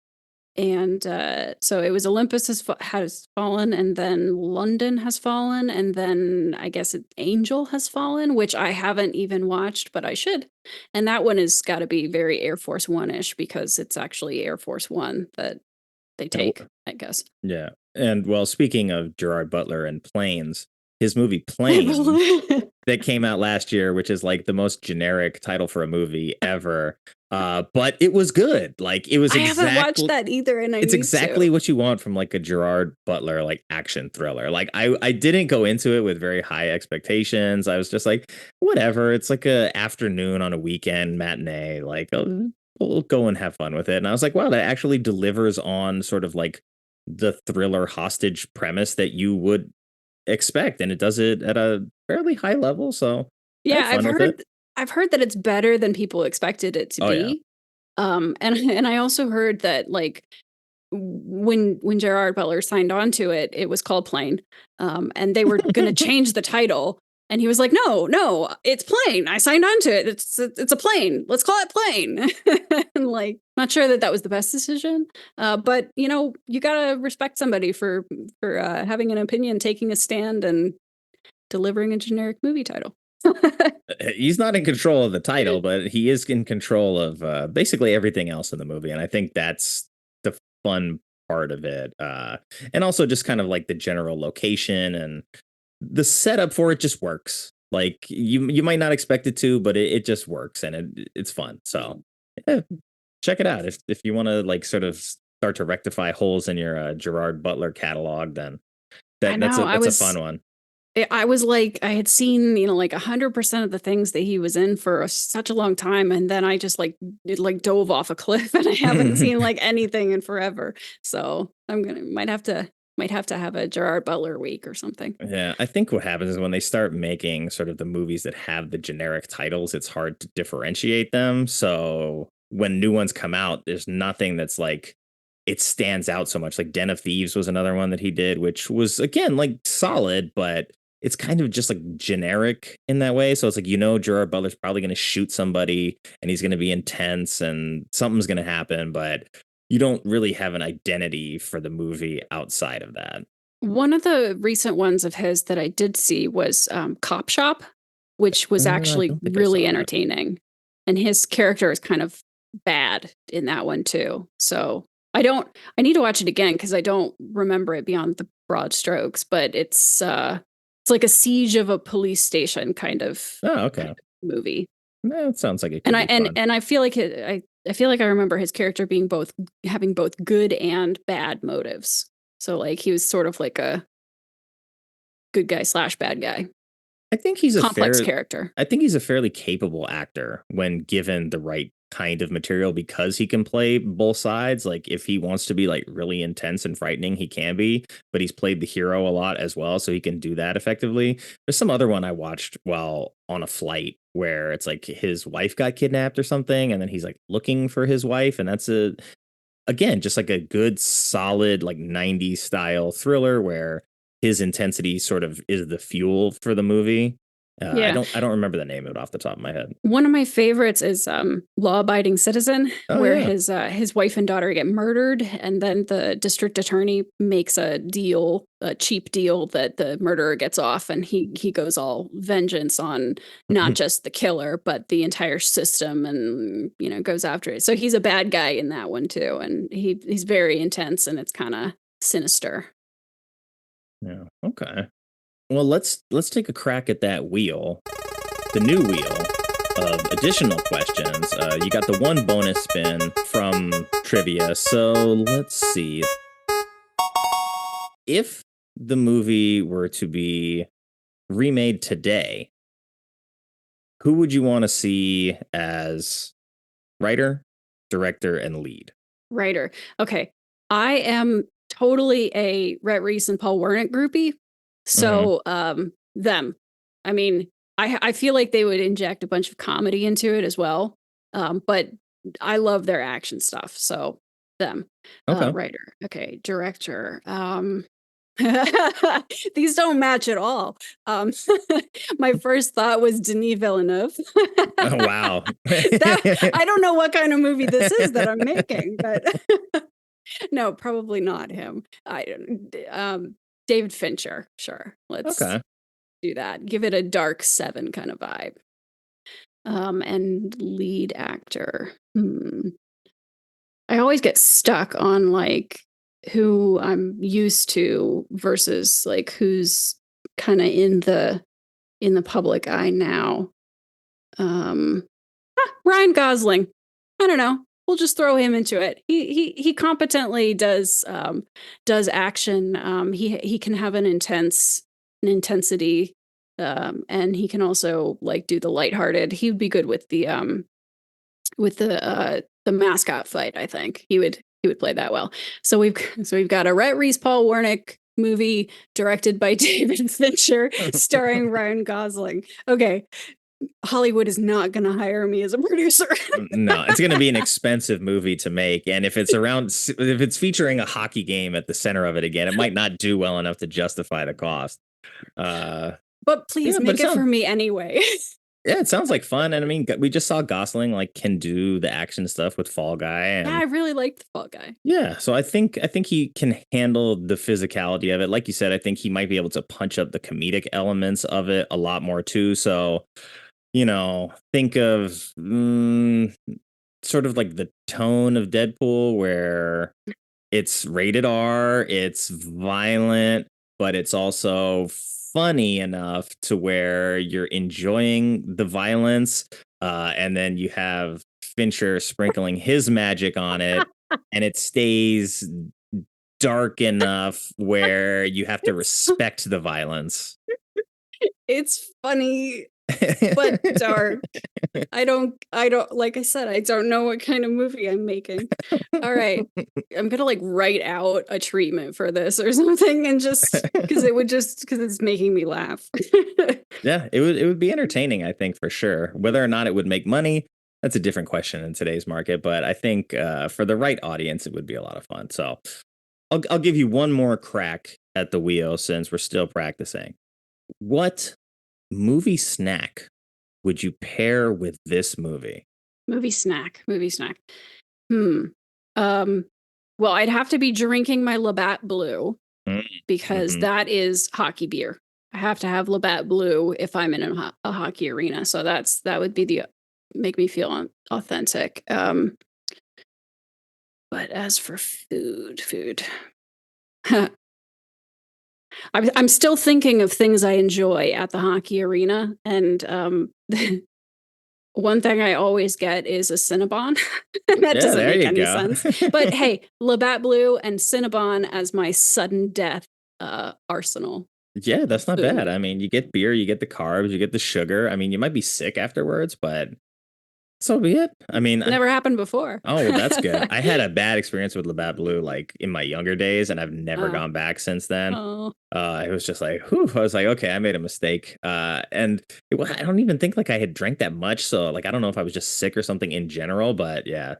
Speaker 5: it was Olympus has Fallen, and then London Has Fallen, and then I guess Angel Has Fallen, which I haven't even watched, but I should. And that one has got to be very Air Force One-ish because it's actually Air Force One that they take, I guess.
Speaker 2: Yeah. And well, speaking of Gerard Butler and planes, his movie Plane that came out last year, which is like the most generic title for a movie ever. But it was good. Like it was.
Speaker 5: I haven't watched that either, and
Speaker 2: it's exactly what you want from like a Gerard Butler like action thriller. Like I didn't go into it with very high expectations. I was just like, whatever. It's like a afternoon on a weekend matinee. Like we'll go and have fun with it. And I was like, wow, that actually delivers on sort of like the thriller hostage premise that you would expect, and it does it at a fairly high level. So
Speaker 5: yeah, I've heard that it's better than people expected it to be. Yeah. And I also heard that like when Gerard Butler signed on to it, it was called Plane, and they were going to change the title, and he was like, no, it's Plane. I signed on to it. It's a plane. Let's call it Plane. And like, not sure that was the best decision, but you gotta respect somebody for having an opinion, taking a stand, and delivering a generic movie title.
Speaker 2: He's not in control of the title, but he is in control of basically everything else in the movie, and I think that's the fun part of it. And also just kind of like the general location and the setup for it just works. Like you might not expect it to, but it just works, and it's fun. So yeah, check it out if you want to like sort of start to rectify holes in your Gerard Butler catalog. Then that's a fun one.
Speaker 5: I was like, I had seen, like 100% of the things that he was in for such a long time. And then I just dove off a cliff, and I haven't seen like anything in forever. So might have to have a Gerard Butler week or something.
Speaker 2: Yeah. I think what happens is when they start making sort of the movies that have the generic titles, it's hard to differentiate them. So when new ones come out, there's nothing that's like, it stands out so much. Like Den of Thieves was another one that he did, which was again, like solid, but it's kind of just like generic in that way. So it's like, Gerard Butler's probably going to shoot somebody and he's going to be intense and something's going to happen, but you don't really have an identity for the movie outside of that.
Speaker 5: One of the recent ones of his that I did see was Cop Shop, which was actually really entertaining. And his character is kind of bad in that one too. So I need to watch it again because I don't remember it beyond the broad strokes, but it's like a siege of a police station kind of movie.
Speaker 2: Yeah, it sounds like it.
Speaker 5: And I feel like I feel like I remember his character being having both good and bad motives. So like he was sort of like a good guy / bad guy.
Speaker 2: I think he's
Speaker 5: complex character.
Speaker 2: I think he's a fairly capable actor when given the right kind of material, because he can play both sides. Like if he wants to be like really intense and frightening, he can be, but he's played the hero a lot as well, so he can do that effectively. There's some other one I watched while on a flight where it's like his wife got kidnapped or something, and then he's like looking for his wife, and that's again just like a good solid like 90s style thriller where his intensity sort of is the fuel for the movie. I don't remember the name of it off the top of my head.
Speaker 5: One of my favorites is Law Abiding Citizen, where his wife and daughter get murdered, and then the district attorney makes a cheap deal that the murderer gets off, and he goes all vengeance on not just the killer but the entire system, and goes after it. So he's a bad guy in that one too, and he's very intense, and it's kind of sinister.
Speaker 2: Yeah. Okay. Well, let's take a crack at that wheel, the new wheel of additional questions. You got the one bonus spin from trivia, so let's see. If the movie were to be remade today, who would you want to see as writer, director, and lead?
Speaker 5: Writer. Okay. I am totally a Rhett Reese and Paul Wernick groupie. So them. I mean, I feel like they would inject a bunch of comedy into it as well. But I love their action stuff. So them.
Speaker 2: Okay.
Speaker 5: Writer. Okay. Director. These don't match at all. My first thought was Denis Villeneuve.
Speaker 2: Oh, wow.
Speaker 5: I don't know what kind of movie this is that I'm making, but no, probably not him. David Fincher, sure. Let's do that. Give it a dark 7 kind of vibe. And lead actor. I always get stuck on like who I'm used to versus like who's kind of in the public eye now. Ryan Gosling. I don't know. We'll just throw him into it. He competently does action. He can have an intensity, and he can also like do the lighthearted. He would be good with the mascot fight. I think he would play that well. So we've got a Rhett Reese, Paul Wernick movie directed by David Fincher, starring Ryan Gosling. Okay. Hollywood is not going to hire me as a producer.
Speaker 2: No, it's going to be an expensive movie to make. And if it's featuring a hockey game at the center of it again, it might not do well enough to justify the cost.
Speaker 5: But please make it for me anyway.
Speaker 2: Yeah, it sounds like fun. And I mean, we just saw Gosling like can do the action stuff with Fall Guy. And,
Speaker 5: yeah, I really liked the Fall Guy.
Speaker 2: Yeah, so I think he can handle the physicality of it. Like you said, I think he might be able to punch up the comedic elements of it a lot more too. So think of sort of like the tone of Deadpool, where it's rated R, it's violent, but it's also funny enough to where you're enjoying the violence. And then you have Fincher sprinkling his magic on it, and it stays dark enough where you have to respect the violence.
Speaker 5: It's funny. But dark. I don't like I said, I don't know what kind of movie I'm making. All right. I'm gonna like write out a treatment for this or something, and just because it's making me laugh.
Speaker 2: Yeah, it would be entertaining, I think, for sure. Whether or not it would make money, that's a different question in today's market. But I think for the right audience, it would be a lot of fun. So I'll give you one more crack at the wheel since we're still practicing. What movie snack would you pair with this movie?
Speaker 5: Movie snack. Well, I'd have to be drinking my Labatt Blue because that is hockey beer. I have to have Labatt Blue if I'm in a hockey arena. So that would be make me feel authentic. But as for food. I'm still thinking of things I enjoy at the hockey arena, and one thing I always get is a Cinnabon. That doesn't make any sense. But hey, Labatt Blue and Cinnabon as my sudden death arsenal.
Speaker 2: Yeah, that's not bad. I mean, you get beer, you get the carbs, you get the sugar. I mean, you might be sick afterwards, but so be it. I mean,
Speaker 5: Never happened before.
Speaker 2: oh, well, that's good. I had a bad experience with Labatt Blue like in my younger days, and I've never
Speaker 5: Uh,
Speaker 2: gone back since then.
Speaker 5: oh,
Speaker 2: It was just like, whew, I was like, okay, I made a mistake. And I don't even think like I had drank that much, so like I don't know if I was just sick or something in general, but yeah,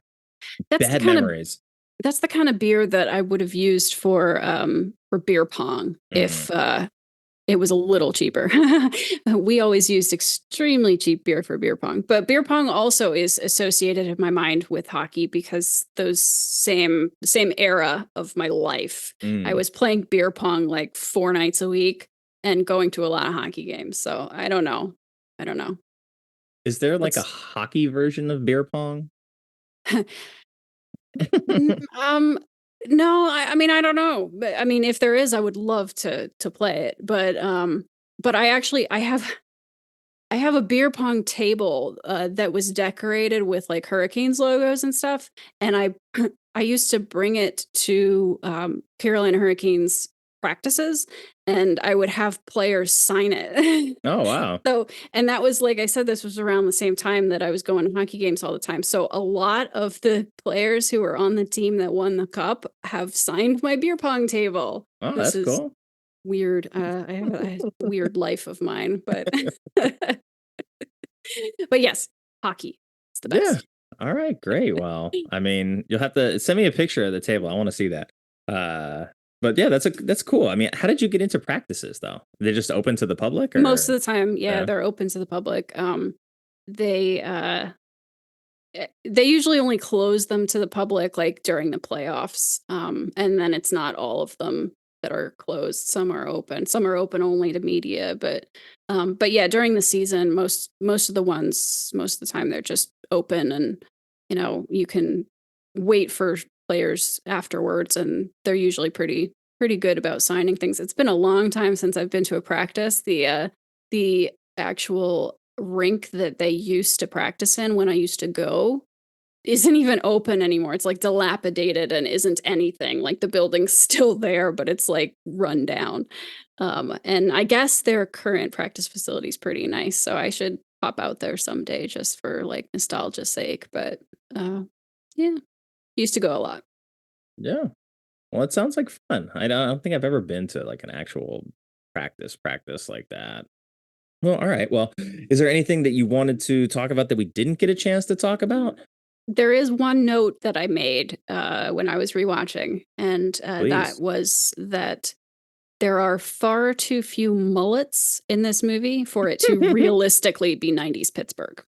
Speaker 5: that's the
Speaker 2: bad
Speaker 5: kind of
Speaker 2: memories.
Speaker 5: that's the kind of beer that I would have used for beer pong
Speaker 2: Mm.
Speaker 5: if it was a little cheaper. We always used extremely cheap beer for beer pong, but beer pong also is associated in my mind with hockey because those same era of my life, I
Speaker 2: Mm.
Speaker 5: was playing beer pong like 4 nights a week and going to a lot of hockey games. So I don't know. I don't know.
Speaker 2: Is there like a
Speaker 5: What's
Speaker 2: hockey version of beer pong?
Speaker 5: N no, I mean, I don't know, but, I mean, if there is, I would love to play it, but I have a beer pong table, that was decorated with, like, Hurricanes logos and stuff, and I used to bring it to, Carolina Hurricanes practices, and I would have players sign it.
Speaker 2: Oh, wow.
Speaker 5: So and that was like I said, this was around the same time that I was going to hockey games all the time, so a lot of the players who were on the team that won the cup have signed my beer pong table.
Speaker 2: Oh,
Speaker 5: This
Speaker 2: that's
Speaker 5: is
Speaker 2: cool.
Speaker 5: weird, I have a weird life of mine, but but yes, hockey is the
Speaker 2: Yeah.
Speaker 5: best.
Speaker 2: All right, great. Well, I mean, you'll have to send me a picture of the table. I want to see that. But yeah, that's cool. I mean, how did you get into practices though? They just open to the public
Speaker 5: Most of
Speaker 2: or
Speaker 5: the time, yeah,
Speaker 2: yeah?
Speaker 5: they're open to the public, they, they usually only close them to the public, like, during the playoffs, and then it's not all of them that are closed, some are open. Some are open only to media, but yeah, during the season, most of the ones most of the time, they're just open and, you can wait for players afterwards, and they're usually pretty good about signing things. It's been a long time since I've been to a practice. The actual rink that they used to practice in when I used to go isn't even open anymore. It's like dilapidated and isn't anything. Like the building's still there, but it's like run down. And I guess their current practice facility is pretty nice, so I should pop out there someday just for like nostalgia's sake. But yeah, used to go a lot.
Speaker 2: Yeah. Well, it sounds like fun. I don't think I've ever been to like an actual practice like that. Well, all right. Well, is there anything that you wanted to talk about that we didn't get a chance to talk about?
Speaker 5: There is one note that I made when I was rewatching, and that
Speaker 2: Please.
Speaker 5: was that there are far too few mullets in this movie for it to realistically be 90s Pittsburgh.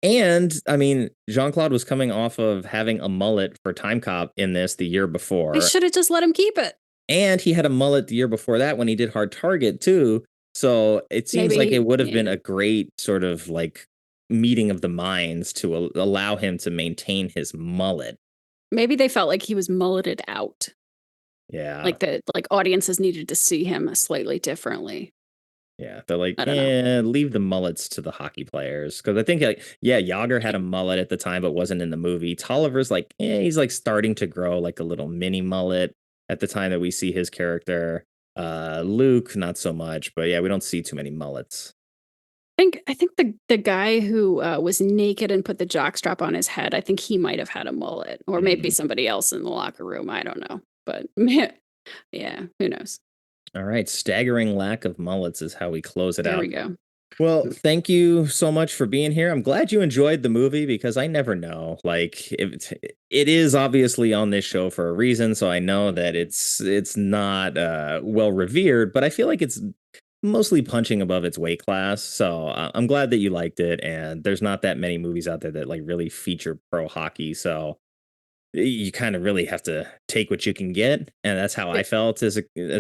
Speaker 2: And I mean, Jean-Claude was coming off of having a mullet for Time Cop in this the year
Speaker 5: I
Speaker 2: before.
Speaker 5: should have just let him keep it.
Speaker 2: And he had a mullet the year before that when he did Hard Target too. So it seems like it
Speaker 5: Maybe,
Speaker 2: would have been
Speaker 5: yeah.
Speaker 2: a great sort of like meeting of the minds to allow him to maintain his mullet.
Speaker 5: Maybe they felt like he was mulleted out.
Speaker 2: Yeah.
Speaker 5: Like the like audiences needed to see him slightly differently.
Speaker 2: Yeah. They're like,
Speaker 5: I don't know.
Speaker 2: eh, leave the mullets to the hockey players. Cause I think like, yeah, Yager had a mullet at the time, but wasn't in the movie. Tolliver's like, he's like starting to grow like a little mini mullet at the time that we see his character. Luke, not so much, but yeah, we don't see too many mullets.
Speaker 5: I think the guy who was naked and put the jockstrap on his head, I think he might have had a mullet, or maybe
Speaker 2: Mm.
Speaker 5: somebody else in the locker room. I don't know, but yeah, who knows?
Speaker 2: All right. Staggering lack of mullets is how we close it
Speaker 5: There we
Speaker 2: out.
Speaker 5: go.
Speaker 2: Well, thank you so much for being here. I'm glad you enjoyed the movie because I never know. Like it is obviously on this show for a reason, so I know that it's not well revered, but I feel like it's mostly punching above its weight class. So I'm glad that you liked it, and there's not that many movies out there that like really feature pro hockey. So you kind of really have to take what you can get, and that's how I felt as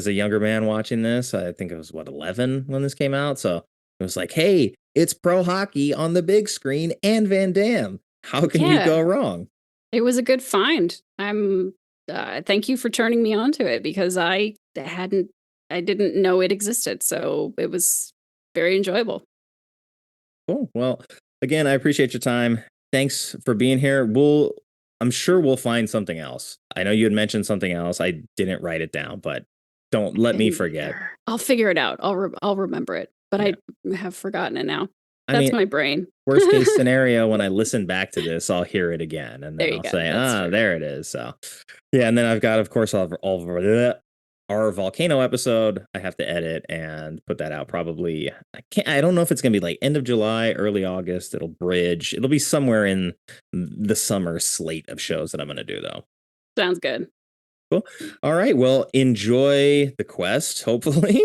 Speaker 2: a younger man watching this. I think it was what 11 when this came out, so it was like, hey, it's pro hockey on the big screen and Van Damme. How can you
Speaker 5: Yeah,
Speaker 2: go wrong?
Speaker 5: it was a good find. Thank you for turning me on to it because I didn't know it existed, so it was very enjoyable.
Speaker 2: Cool. Well, again, I appreciate your time. Thanks for being here. I'm sure we'll find something else. I know you had mentioned something else. I didn't write it down, but Don't let me forget.
Speaker 5: I'll figure it out. I'll remember it, but I have forgotten it now. That's my brain.
Speaker 2: Worst case scenario, when I listen back to this, I'll hear it again, and then I'll say, there it is. So, yeah, and then I've got, of course, our volcano episode. I have to edit and put that out probably. I don't know if it's gonna be like end of July, early August. It'll be somewhere in the summer slate of shows that I'm gonna do, though.
Speaker 5: Sounds good.
Speaker 2: Cool. All right. Well, enjoy the quest, hopefully,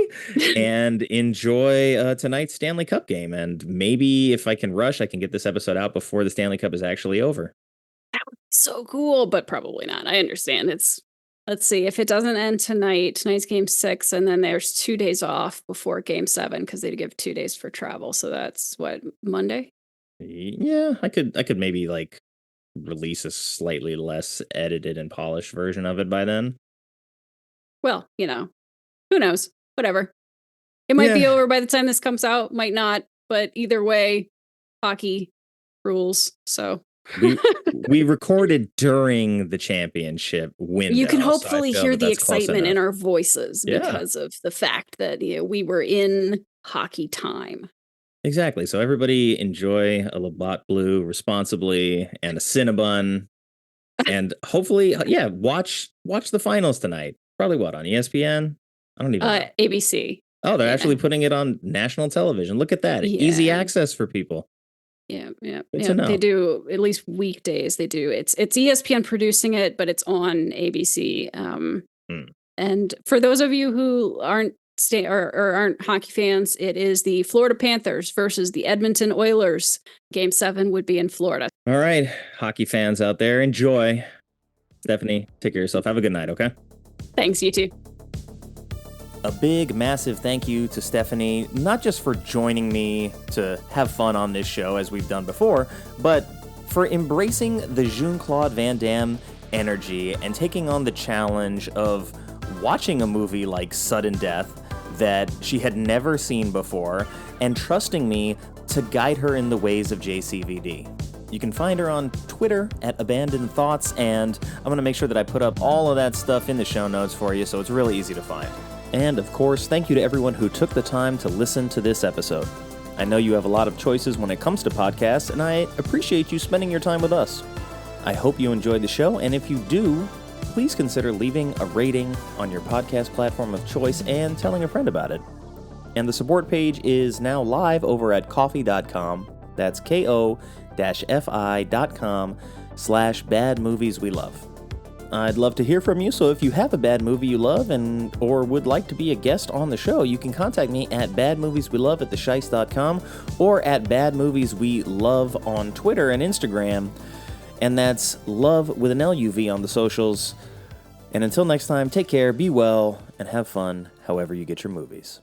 Speaker 2: and enjoy tonight's Stanley Cup game. And maybe if I can rush, I can get this episode out before the Stanley Cup is actually over.
Speaker 5: That would be so cool, but probably not. I understand. Let's see, if it doesn't end tonight's game 6, and then there's 2 days off before game 7 because they give 2 days for travel. So that's what, Monday?
Speaker 2: Yeah, I could maybe like release a slightly less edited and polished version of it by then.
Speaker 5: Well, who knows? Whatever. It might be over by the time this comes out, might not, but either way, hockey rules. So
Speaker 2: we recorded during the championship window.
Speaker 5: You can hopefully hear the excitement in our voices because of the fact that we were in hockey time.
Speaker 2: Exactly. So everybody enjoy a Labatt Blue responsibly and a Cinnabon. And hopefully, watch the finals tonight. Probably on ESPN? I don't even know.
Speaker 5: ABC.
Speaker 2: Oh, they're actually putting it on national television. Look at that.
Speaker 5: Yeah.
Speaker 2: Easy access for people.
Speaker 5: Yeah. They do at least weekdays. They do. It's ESPN producing it, but it's on ABC. And for those of you who aren't hockey fans, it is the Florida Panthers versus the Edmonton Oilers. Game 7 would be in Florida.
Speaker 2: All right, hockey fans out there, enjoy. Stephanie, take care of yourself. Have a good night, okay?
Speaker 5: Thanks, you too.
Speaker 2: A big, massive thank you to Stephanie, not just for joining me to have fun on this show as we've done before, but for embracing the Jean-Claude Van Damme energy and taking on the challenge of watching a movie like Sudden Death that she had never seen before and trusting me to guide her in the ways of JCVD. You can find her on Twitter at Abandoned Thoughts, and I'm going to make sure that I put up all of that stuff in the show notes for you so it's really easy to find. And of course, thank you to everyone who took the time to listen to this episode. I know you have a lot of choices when it comes to podcasts, and I appreciate you spending your time with us. I hope you enjoyed the show, and if you do, please consider leaving a rating on your podcast platform of choice and telling a friend about it. And the support page is now live over at ko-fi.com. That's ko-fi.com/badmovieswelove. I'd love to hear from you, so if you have a bad movie you love or would like to be a guest on the show, you can contact me at badmovieswelove@theshice.com or at badmovieswelove on Twitter and Instagram. And that's love with an LUV on the socials. And until next time, take care, be well, and have fun however you get your movies.